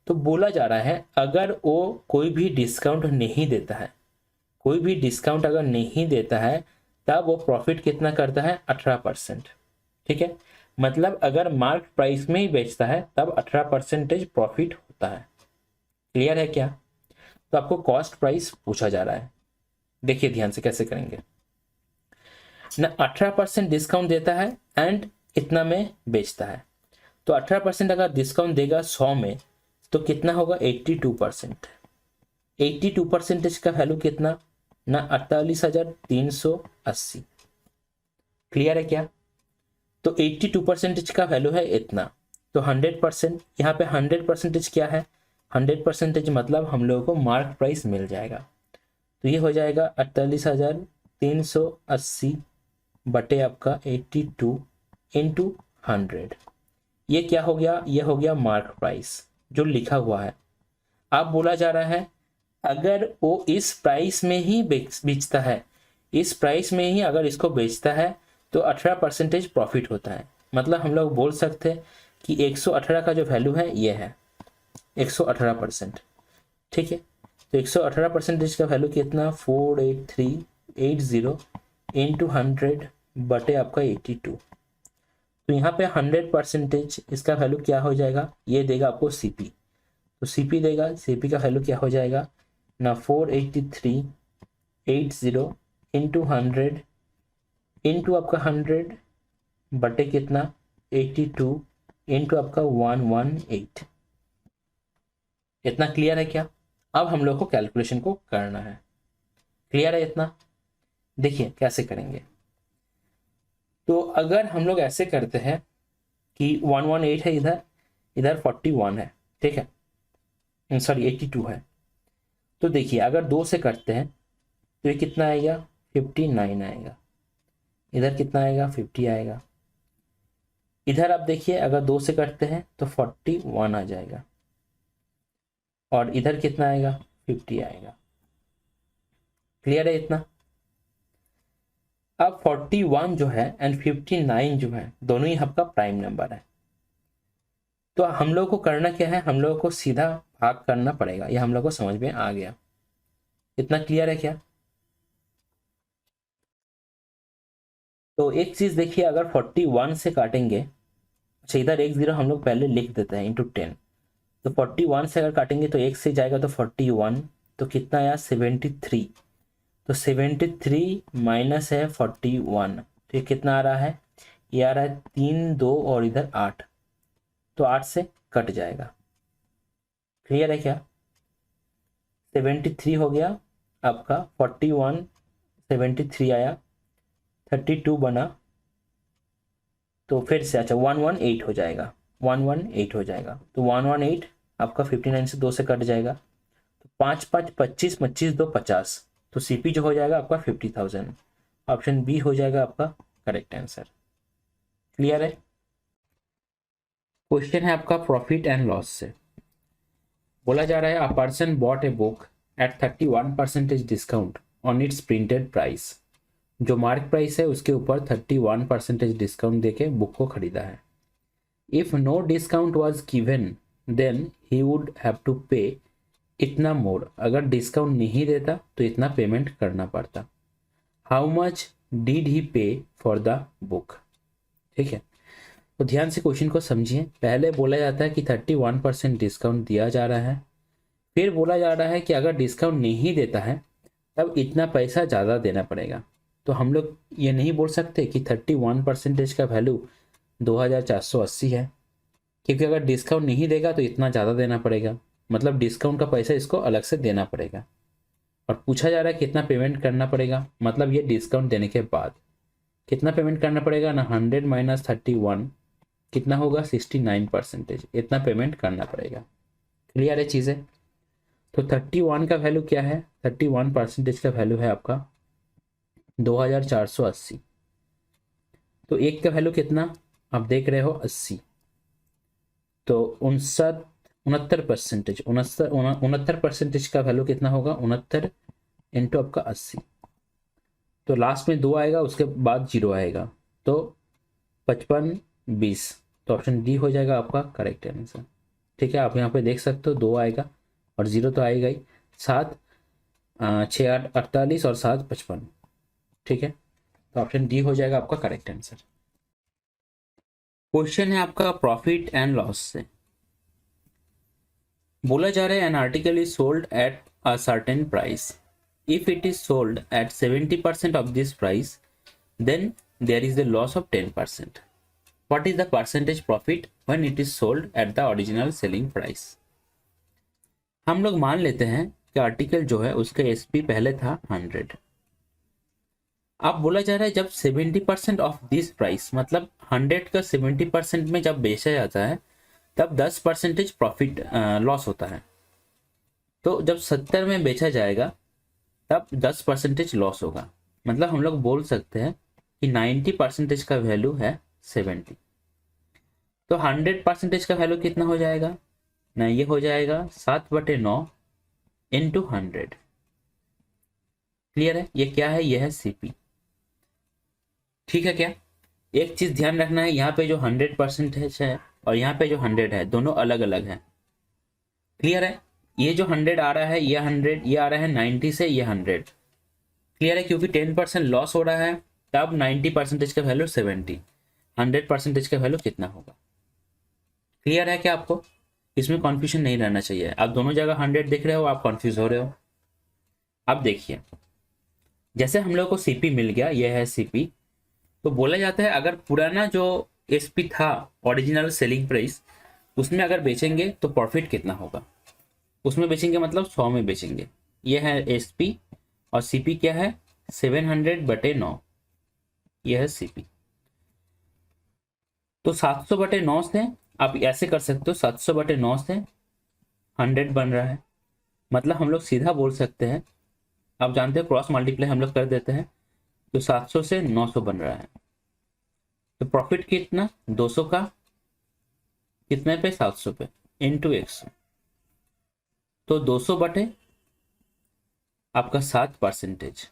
तो बोला जा रहा है अगर वो कोई भी डिस्काउंट नहीं देता है, कोई भी डिस्काउंट अगर नहीं देता है, तब वो प्रॉफिट कितना करता है 18%, ठीक है। मतलब अगर मार्क प्राइस में ही बेचता है तब 18% प्रॉफिट होता है। क्लियर है क्या। तो आपको कॉस्ट प्राइस पूछा जा रहा है, देखिए ध्यान से कैसे करेंगे ना। 18% डिस्काउंट देता है एंड इतना में बेचता है, तो 18% अगर डिस्काउंट देगा 100 में तो कितना होगा 82%। 82% का वैल्यू कितना ना 48,380। क्लियर है क्या। तो 82% का वैल्यू है इतना, तो 100%, यहाँ पे 100% क्या है, 100% मतलब हम लोगों को मार्क प्राइस मिल जाएगा। तो ये हो जाएगा 48,380 बटे आपका 82 इंटू 100। ये क्या हो गया, ये हो गया मार्क प्राइस जो लिखा हुआ है, अब बोला जा रहा है अगर वो इस प्राइस में ही बेचता है, इस प्राइस में ही अगर इसको बेचता है तो 18% प्रॉफिट होता है। मतलब हम लोग बोल सकते हैं कि 118 का जो वैल्यू है ये है 118%। ठीक है, तो 118% का वैल्यू कितना 48380 इंटू 100 बटे आपका 82। तो यहाँ पे 100% इसका वैल्यू क्या हो जाएगा, ये देगा आपको सीपी। तो सीपी देगा, सीपी का वैल्यू क्या हो जाएगा ना 48380 इंटू 100 इंटू आपका 100 बटे कितना 82 इंटू आपका 118। इतना क्लियर है क्या? अब हम लोग को कैलकुलेशन को करना है। क्लियर है इतना? देखिए कैसे करेंगे। तो अगर हम लोग ऐसे करते हैं कि 118 है, इधर इधर 41 है, ठीक है, सॉरी 82 है। तो देखिए अगर 2 से करते हैं तो ये कितना आएगा 59 आएगा, इधर कितना आएगा 50 आएगा। इधर आप देखिए अगर 2 से करते हैं तो 41 आ जाएगा और इधर कितना आएगा 50 आएगा। क्लियर है इतना? अब 41 जो है एंड 59 जो है दोनों ही आपका प्राइम नंबर है। तो हम लोग को करना क्या है, हम लोग को सीधा भाग करना पड़ेगा। यह हम लोग को समझ में आ गया। इतना क्लियर है क्या? तो एक चीज देखिए, अगर 41 से काटेंगे, अच्छा इधर 10 हम लोग पहले लिख देते हैं इंटू 10। तो 41 से अगर काटेंगे तो 1 से जाएगा तो 41, तो कितना आया 73। तो 73 माइनस है 41, तो ये कितना आ रहा है, ये आ रहा है 3 2 और इधर 8, तो 8 से कट जाएगा। क्लियर है क्या? 73 हो गया आपका, 41 73 आया, 32 बना, तो फिर से अच्छा 118 हो जाएगा, 118 हो जाएगा। तो 118 आपका 59 से 2 से कट जाएगा, तो 5 5 25, 25 2 50, तो सीपी जो हो जाएगा आपका 50,000। ऑप्शन बी हो जाएगा आपका करेक्ट आंसर। क्लियर है? क्वेश्चन है आपका प्रॉफिट एंड लॉस से। बोला जा रहा है a person bought a book at 31% discount on its printed price. जो मार्क प्राइस है उसके ऊपर 31% डिस्काउंट देके बुक को खरीदा है। If no discount was given then he would have to pay इतना मोर। अगर डिस्काउंट नहीं देता तो इतना पेमेंट करना पड़ता। हाउ मच डिड ही पे फॉर द बुक। ठीक है, तो ध्यान से क्वेश्चन को समझिए। पहले बोला जाता है कि 31% डिस्काउंट दिया जा रहा है, फिर बोला जा रहा है कि अगर डिस्काउंट नहीं देता है तब इतना पैसा ज़्यादा देना पड़ेगा। तो हम लोग ये नहीं बोल सकते कि 31% का वैल्यू 2480 है, क्योंकि अगर डिस्काउंट नहीं देगा तो इतना ज़्यादा देना पड़ेगा, मतलब डिस्काउंट का पैसा इसको अलग से देना पड़ेगा। और पूछा जा रहा है कितना पेमेंट करना पड़ेगा, मतलब ये डिस्काउंट देने के बाद कितना पेमेंट करना पड़ेगा ना 100 माइनस 31 कितना होगा 69%, इतना पेमेंट करना पड़ेगा। क्लियर है चीज़ें? तो 31 का वैल्यू क्या है, 31% का वैल्यू है आपका 2480। तो एक का वैल्यू कितना आप देख रहे हो 80, तो 69% 69% का वैल्यू कितना होगा 69 इंटू आपका 80। तो लास्ट में 2 आएगा, उसके बाद 0 आएगा, तो 55 20, तो ऑप्शन डी हो जाएगा आपका करेक्ट आंसर। ठीक है, आप यहाँ पे देख सकते हो 2 आएगा और 0 तो आएगा ही, 7 6 8 48 और 7 55। ठीक है, तो ऑप्शन डी हो जाएगा आपका करेक्ट आंसर। क्वेश्चन है आपका प्रॉफिट एंड लॉस से। बोला जा रहा है an article is sold at a certain price. If it is sold at 70% off this price then there is the loss of 10%. What is the percentage profit when it is sold at the original selling price? हम लोग मान लेते हैं कि article जो है उसका SP पहले था 100। अब बोला जा रहा है जब 70% ऑफ दिस प्राइस, मतलब 100 का 70% में जब बेचा जाता है तब 10% प्रॉफिट लॉस होता है। तो जब 70 में बेचा जाएगा तब 10% लॉस होगा। मतलब हम लोग बोल सकते हैं कि 90% का वैल्यू है 70। तो 100% का वैल्यू कितना हो जाएगा ना, ये हो जाएगा 7/9 इंटू 100। क्लियर है? ये क्या है? ये है सीपी। ठीक है क्या? एक चीज ध्यान रखना है, यहाँ पे जो 100% है और यहाँ पे जो 100 है, दोनों अलग अलग है। क्लियर है? ये जो 100 आ रहा है, ये 100, ये आ रहा है 90 से, ये 100। क्लियर है? क्योंकि 10% लॉस हो रहा है, तब 90% का वैल्यू 70, 100% का वैल्यू कितना होगा? क्लियर है क्या आपको? इसमें कॉन्फ्यूजन नहीं रहना चाहिए। आप दोनों जगह 100 देख रहे हो, आप कॉन्फ्यूज हो रहे हो। अब देखिए, जैसे हम लोग को सीपी मिल गया, ये है सीपी। तो बोला जाता है अगर पुराना जो एसपी था, ओरिजिनल सेलिंग प्राइस, उसमें अगर बेचेंगे तो प्रॉफिट कितना होगा? उसमें बेचेंगे मतलब 100 में बेचेंगे। ये है एसपी और सीपी क्या है? 700/9। ये है सीपी। तो 700/9 से आप ऐसे कर सकते हो, 700/9 से 100 बन रहा है। मतलब हम लोग सीधा बोल सकते हैं, आप जानते हैं क्रॉस मल्टीप्लाई हम लोग कर देते हैं, तो 700 से 900 बन रहा है। तो प्रॉफिट कितना? 200 का कितने पे? 700 पे, इंटू 100। तो 200 बटे आपका 7%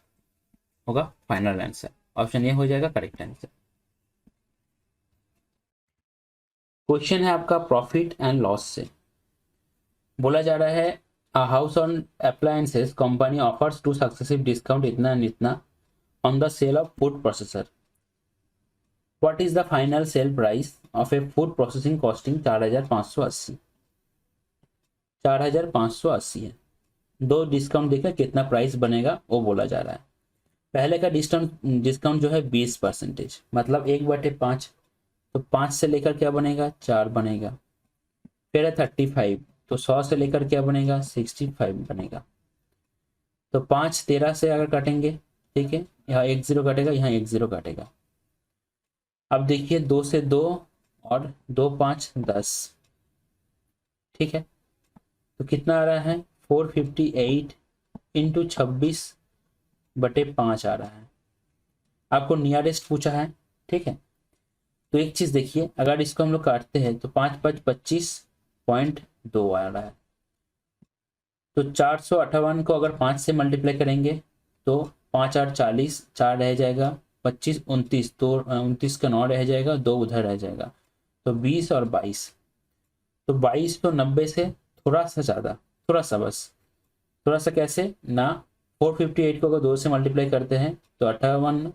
होगा फाइनल आंसर। ऑप्शन ये हो जाएगा करेक्ट आंसर। क्वेश्चन है आपका प्रॉफिट एंड लॉस से। बोला जा रहा है a house on appliances company offers two successive discount इतना एंड इतना on the sale of food processor. What is the final sale price of a food processing costing 4580? 4580 है। दो डिस्काउंट देखा कितना प्राइस बनेगा वो बोला जा रहा है। पहले का डिस्काउंट डिस्काउंट जो है 20%, मतलब 1/5। तो 5 से लेकर क्या बनेगा? 4 बनेगा। फिर है 35, तो 100 से लेकर क्या बनेगा? 65 बनेगा। तो 5 13 से अगर काटेंगे, ठीक है, यहाँ 1 0 काटेगा, यहाँ 1 0 काटेगा। अब देखिए 2 से 2 और 2 5 10, ठीक है। तो कितना आ रहा है? 458 इंटू 26/5 आ रहा है। आपको नियरेस्ट पूछा है, ठीक है। तो एक चीज देखिए, अगर इसको हम लोग काटते हैं तो 5 5 25.2 आ रहा है। तो 458 को अगर 5 से मल्टीप्लाई करेंगे तो 5 8 40, 4 रह जाएगा, 25 29, तो 29 का 9 रह जाएगा, 2 उधर रह जाएगा, तो 20 और 22। तो 22 तो 90 से थोड़ा सा ज़्यादा, थोड़ा सा बस, थोड़ा सा कैसे ना, 458 को अगर 2 से मल्टीप्लाई करते हैं तो 58,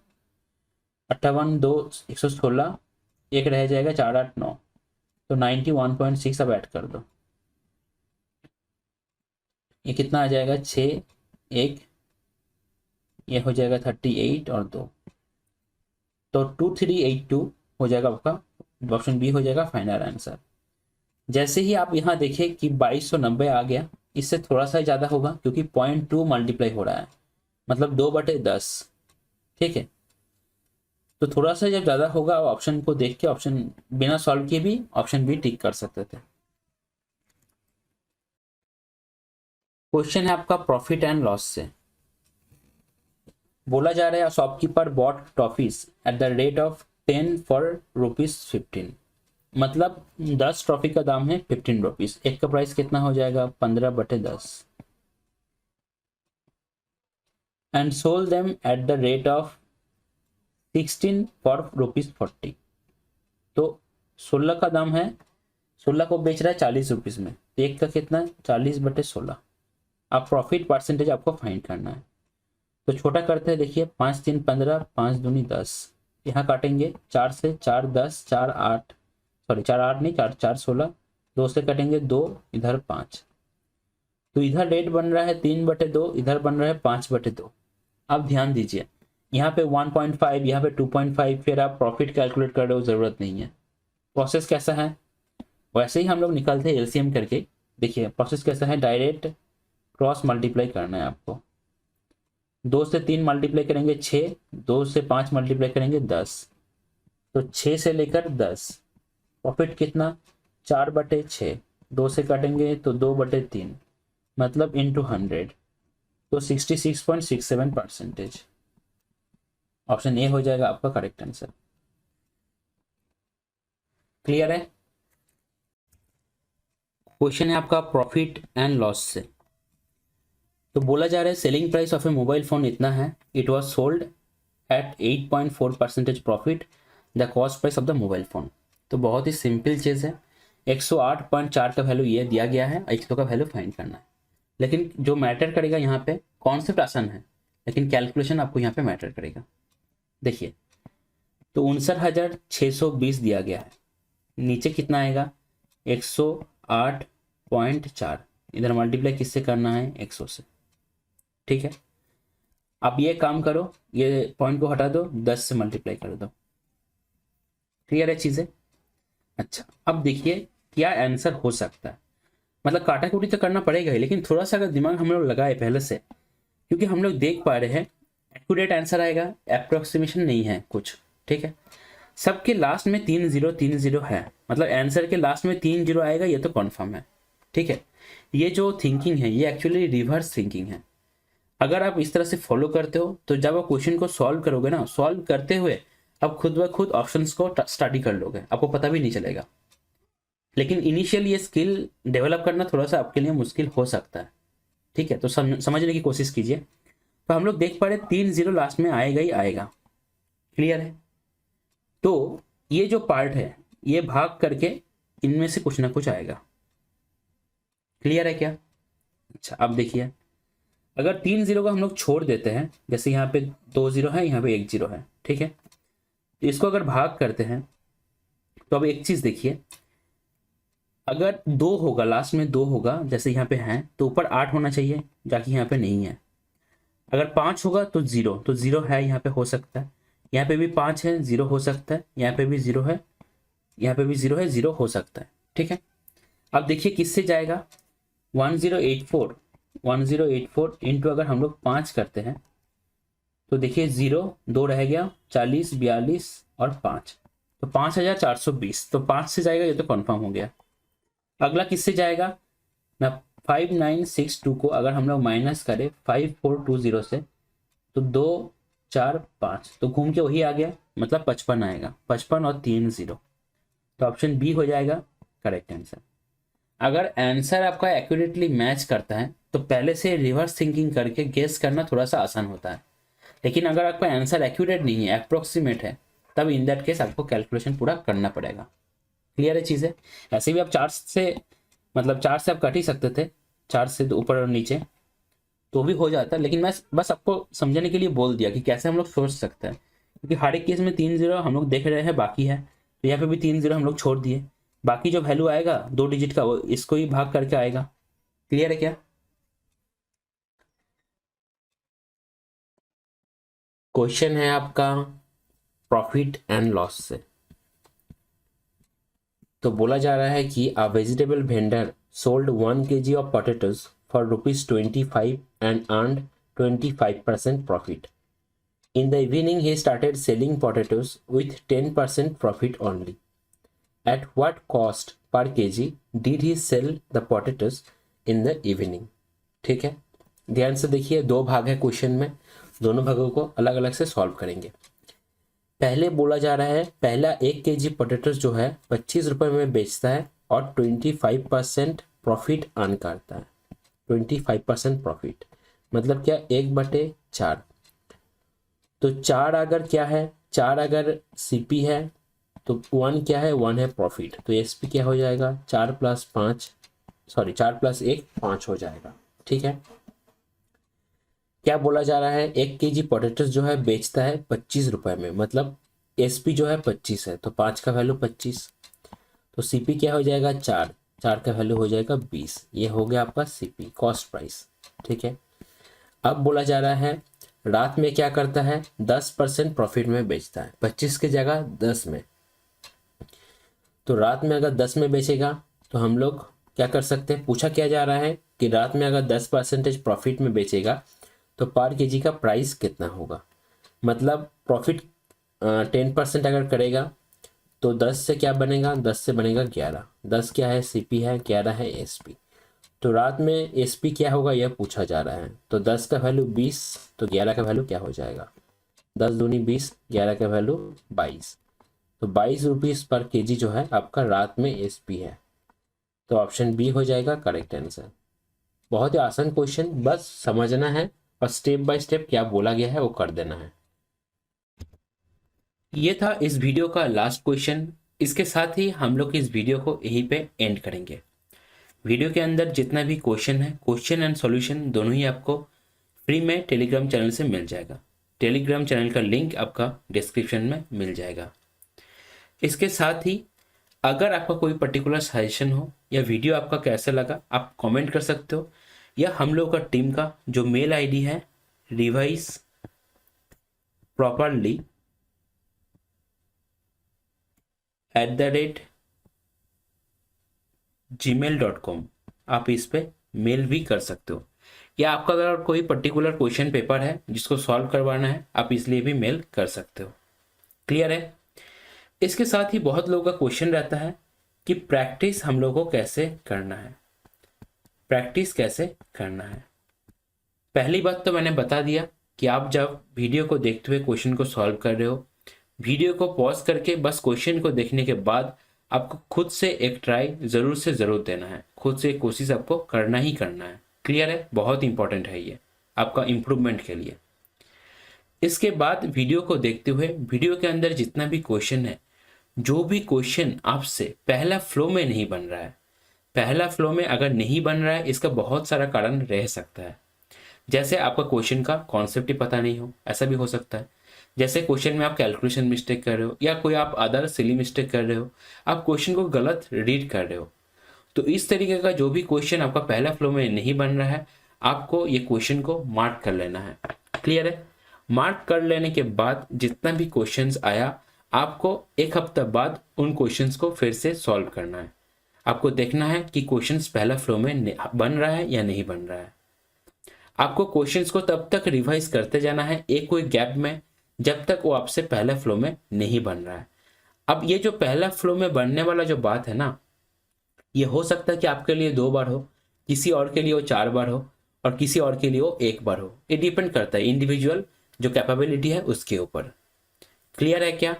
58 2 116, एक रह जाएगा, 4 8 9, तो 91.6 अब ऐड कर दो। ये कितना आ जाएगा? 6 1, ये हो जाएगा 38 और 2, तो 2382 हो जाएगा आपका। ऑप्शन बी हो जाएगा फाइनल आंसर। जैसे ही आप यहाँ देखें कि 2290 आ गया, इससे थोड़ा सा ज़्यादा होगा क्योंकि 0.2 मल्टीप्लाई हो रहा है, मतलब 2/10, ठीक है। तो थोड़ा सा जब ज़्यादा होगा, आप ऑप्शन को देख के, ऑप्शन बिना सॉल्व किए भी ऑप्शन बी टिक कर सकते थे। क्वेश्चन है आपका प्रॉफिट एंड लॉस से। बोला जा रहा है shopkeeper bot toffees at the rate of 10 for ₹15। मतलब 10 ट्रॉफी का दाम है 15 रुपीज। एक का प्राइस कितना हो जाएगा? 15/10। And sold them at the rate of 16 for ₹40। तो 16 का दाम है, 16 को बेच रहा है 40 रुपीज में, तो एक का कितना? 40/16। आप प्रॉफिट परसेंटेज आपको फाइंड करना है। तो छोटा करते हैं, देखिए 5 3 15, 5 दूनी 10, यहाँ काटेंगे 4 से, 4 10, 4 8, सॉरी 4 8 नहीं, 4 4 16, 2 से कटेंगे 2, इधर 5। तो इधर रेट बन रहा है 3/2, इधर बन रहा है 5/2। अब ध्यान दीजिए, यहाँ पे 1.5, यहाँ पे 2.5, फिर आप प्रॉफिट कैलकुलेट कर रहे हो, जरूरत नहीं है। प्रोसेस कैसा है? वैसे ही हम लोग निकालते हैं एलसीएम करके। देखिए प्रोसेस कैसा है, डायरेक्ट क्रॉस मल्टीप्लाई करना है आपको। 2 से 3 मल्टीप्लाई करेंगे 6, 2 से 5 मल्टीप्लाई करेंगे 10, तो 6 से लेकर 10। प्रॉफिट कितना? 4/6, 2 से काटेंगे तो 2/3, मतलब इंटू 100, तो 66.67%। ऑप्शन ए हो जाएगा आपका करेक्ट आंसर। क्लियर है? क्वेश्चन है आपका प्रॉफिट एंड लॉस से। तो बोला जा रहा है selling price of A mobile phone इतना है, it was sold at 8.4% profit the cost price of the mobile phone. तो बहुत ही सिंपल चीज़ है, 108.4 का वैल्यू ये दिया गया है, 100 का वैल्यू फाइंड करना है। लेकिन जो मैटर करेगा यहाँ पे, कॉन्सेप्ट आसान है लेकिन कैलकुलेशन आपको यहाँ पे मैटर करेगा। देखिए, तो 59,620 दिया गया है, नीचे कितना आएगा 108.4, इधर मल्टीप्लाई किससे करना है 100 से। ठीक है, अब ये काम करो, ये पॉइंट को हटा दो, 10 से मल्टीप्लाई कर दो। क्लियर है चीज़ें? अच्छा, अब देखिए क्या आंसर हो सकता है। मतलब काटा कुटी तो करना पड़ेगा ही, लेकिन थोड़ा सा अगर दिमाग हम लोग लगाए पहले से, क्योंकि हम लोग देख पा रहे हैं एक्यूरेट आंसर आएगा, अप्रोक्सीमेशन नहीं है कुछ। ठीक है, सबके लास्ट में 3 0 है, मतलब आंसर के लास्ट में 3 0 आएगा, ये तो कन्फर्म है। ठीक है, ये जो थिंकिंग है ये एक्चुअली रिवर्स थिंकिंग है। अगर आप इस तरह से फॉलो करते हो तो जब आप क्वेश्चन को सॉल्व करोगे ना, सॉल्व करते हुए आप खुद ब खुद ऑप्शंस को स्टडी कर लोगे, आपको पता भी नहीं चलेगा। लेकिन इनिशियल ये स्किल डेवलप करना थोड़ा सा आपके लिए मुश्किल हो सकता है। ठीक है, तो समझने की कोशिश कीजिए। तो हम लोग देख पा रहे 3 0 लास्ट में आएगा ही आएगा। क्लियर है? तो ये जो पार्ट है ये भाग करके इनमें से कुछ ना कुछ आएगा। क्लियर है क्या? अच्छा, अब देखिए, अगर 3 0 को हम लोग छोड़ देते हैं, जैसे यहाँ पे 2 0 है, यहाँ पे 1 0 है। ठीक है, तो इसको अगर भाग करते हैं तो अब एक चीज देखिए, अगर 2 होगा, लास्ट में 2 होगा, जैसे यहाँ पे है, तो ऊपर 8 होना चाहिए, जाके यहाँ पे नहीं है। अगर 5 होगा तो 0, तो 0 है, यहाँ पे हो सकता है, यहाँ पे भी 5 है, 0 हो सकता है, यहाँ पे भी 0 है, यहाँ पे भी 0 है, 0 हो सकता है। ठीक है, अब देखिए किससे जाएगा, 1084 इंटू अगर हम लोग 5 करते हैं तो देखिए 0 2 रह गया, 40 42 और 5, तो 5420, तो 5 से जाएगा, ये तो कन्फर्म हो गया। अगला किससे जाएगा ना, 5962 को अगर हम लोग माइनस करें 5420 से, तो 2 4 5, तो घूम के वही आ गया, मतलब 55 आएगा, 55 और 3 0, तो ऑप्शन बी हो जाएगा करेक्ट आंसर। अगर आंसर आपका एक्यूरेटली मैच करता है तो पहले से रिवर्स थिंकिंग करके गेस करना थोड़ा सा आसान होता है। लेकिन अगर आपका आंसर एक्यूरेट नहीं है, अप्रोक्सीमेट है, तब इन दैट केस आपको कैलकुलेशन पूरा करना पड़ेगा। क्लियर है चीज़ें? ऐसे भी आप 4 से, मतलब 4 से आप कट ही सकते थे, 4 से ऊपर और नीचे तो भी हो जाता, लेकिन मैं बस आपको समझने के लिए बोल दिया कि कैसे हम लोग सोच सकते हैं, क्योंकि हर एक केस में 3 0 हम लोग देख रहे हैं बाकी है, तो यहाँ पे भी 3 0 हम लोग छोड़ दिए, बाकी जो वैल्यू आएगा 2 डिजिट का वो इसको ही भाग करके आएगा। क्लियर है क्या? क्वेश्चन है आपका प्रॉफिट एंड लॉस से। तो बोला जा रहा है कि a vegetable vendor sold 1 kg of potatoes for ₹25 and earned 25% profit. In the evening, he started selling potatoes with 10% profit only. At what cost per kg did he sell the potatoes in the evening? ठीक है, ध्यान से देखिए, 2 भाग है question में, दोनों भागों को अलग अलग से सॉल्व करेंगे। पहले बोला जा रहा है, पहला 1 kg पोटैटोज जो है 25 रुपये में बेचता है और 25% प्रॉफिट अर्न करता है। 25% प्रॉफिट मतलब क्या, 1/4। तो 4 अगर क्या है, 4 अगर सीपी है तो 1 क्या है, 1 है प्रॉफिट, तो एसपी क्या हो जाएगा, 4 + 5, सॉरी 4 + 1 5 हो जाएगा। ठीक है, क्या बोला जा रहा है, 1 kg पोटैटोज जो है बेचता है 25 रुपये में, मतलब एसपी जो है 25 है, तो 5 का वैल्यू 25, तो सीपी क्या हो जाएगा 4, 4 का वैल्यू हो जाएगा 20, ये हो गया आपका सीपी, कॉस्ट प्राइस। ठीक है, अब बोला जा रहा है रात में क्या करता है, 10% प्रॉफिट में बेचता है, 25 की जगह 10 में। तो रात में अगर 10 में बेचेगा तो हम लोग क्या कर सकते हैं, पूछा क्या जा रहा है कि रात में अगर 10% प्रॉफिट में बेचेगा तो पर केजी का प्राइस कितना होगा, मतलब प्रॉफिट 10% अगर करेगा तो 10 से क्या बनेगा, 10 से बनेगा 11, 10 क्या है सीपी है, 11 है एसपी। तो रात में एसपी क्या होगा यह पूछा जा रहा है, तो 10 का वैल्यू 20, तो 11 का वैल्यू क्या हो जाएगा, 10 दूनी 20, 11 का वैल्यू 22, तो 22 रुपीज़ पर केजी जो है आपका रात में एसपी है। तो ऑप्शन बी हो जाएगा करेक्ट आंसर। बहुत ही आसान क्वेश्चन, बस समझना है और स्टेप बाय स्टेप क्या बोला गया है वो कर देना है। ये था इस वीडियो का लास्ट क्वेश्चन। इसके साथ ही हम लोग इस वीडियो को यहीं पे एंड करेंगे। वीडियो के अंदर जितना भी क्वेश्चन है, क्वेश्चन एंड सॉल्यूशन दोनों ही आपको फ्री में टेलीग्राम चैनल से मिल जाएगा। टेलीग्राम चैनल का लिंक आपका डिस्क्रिप्शन में मिल जाएगा। इसके साथ ही अगर आपका कोई पर्टिकुलर सजेशन हो या वीडियो आपका कैसा लगा, आप कमेंट कर सकते हो, या हम लोग का टीम का जो मेल आईडी है रिवाइज प्रॉपरली @gmail.com, आप इस पे मेल भी कर सकते हो। या आपका अगर कोई पर्टिकुलर क्वेश्चन पेपर है जिसको सॉल्व करवाना है, आप इसलिए भी मेल कर सकते हो। क्लियर है? इसके साथ ही बहुत लोगों का क्वेश्चन रहता है कि प्रैक्टिस हम लोगों को कैसे करना है, प्रैक्टिस कैसे करना है। पहली बात तो मैंने बता दिया कि आप जब वीडियो को देखते हुए क्वेश्चन को सॉल्व कर रहे हो, वीडियो को पॉज करके बस क्वेश्चन को देखने के बाद आपको खुद से एक ट्राई जरूर से जरूर देना है, खुद से एक कोशिश आपको करना ही करना है। क्लियर है? बहुत इंपॉर्टेंट है ये आपका इंप्रूवमेंट के लिए। इसके बाद वीडियो को देखते हुए वीडियो के अंदर जितना भी क्वेश्चन है, जो भी क्वेश्चन आपसे पहला फ्लो में नहीं बन रहा है, पहला फ्लो में अगर नहीं बन रहा है, इसका बहुत सारा कारण रह सकता है। जैसे आपका क्वेश्चन का कॉन्सेप्ट ही पता नहीं हो, ऐसा भी हो सकता है। जैसे क्वेश्चन में आप कैलकुलेशन मिस्टेक कर रहे हो या कोई आप अदर सिली मिस्टेक कर रहे हो, आप क्वेश्चन को गलत रीड कर रहे हो। तो इस तरीके का जो भी क्वेश्चन आपका पहला फ्लो में नहीं बन रहा है, आपको ये क्वेश्चन को मार्क कर लेना है। क्लियर है? मार्क कर लेने के बाद जितना भी क्वेश्चंस आया, आपको एक हफ्ता बाद उन क्वेश्चंस को फिर से सॉल्व करना है। आपको देखना है कि क्वेश्चंस पहला फ्लो में बन रहा है या नहीं बन रहा है। आपको क्वेश्चंस को तब तक रिवाइज करते जाना है एक कोई गैप में, जब तक वो आपसे पहला फ्लो में नहीं बन रहा है। अब ये जो पहला फ्लो में बनने वाला जो बात है ना, ये हो सकता है कि आपके लिए 2 बार हो, किसी और के लिए वो 4 बार हो, और किसी और के लिए वो 1 बार हो। ये डिपेंड करता है इंडिविजुअल जो कैपेबिलिटी है उसके ऊपर। क्लियर है क्या?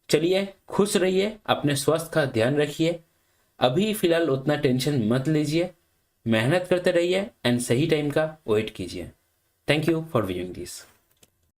चलिए, खुश रहिए, अपने स्वास्थ्य का ध्यान रखिए। अभी फिलहाल उतना टेंशन मत लीजिए, मेहनत करते रहिए एंड सही टाइम का वेट कीजिए। Thank you for viewing this.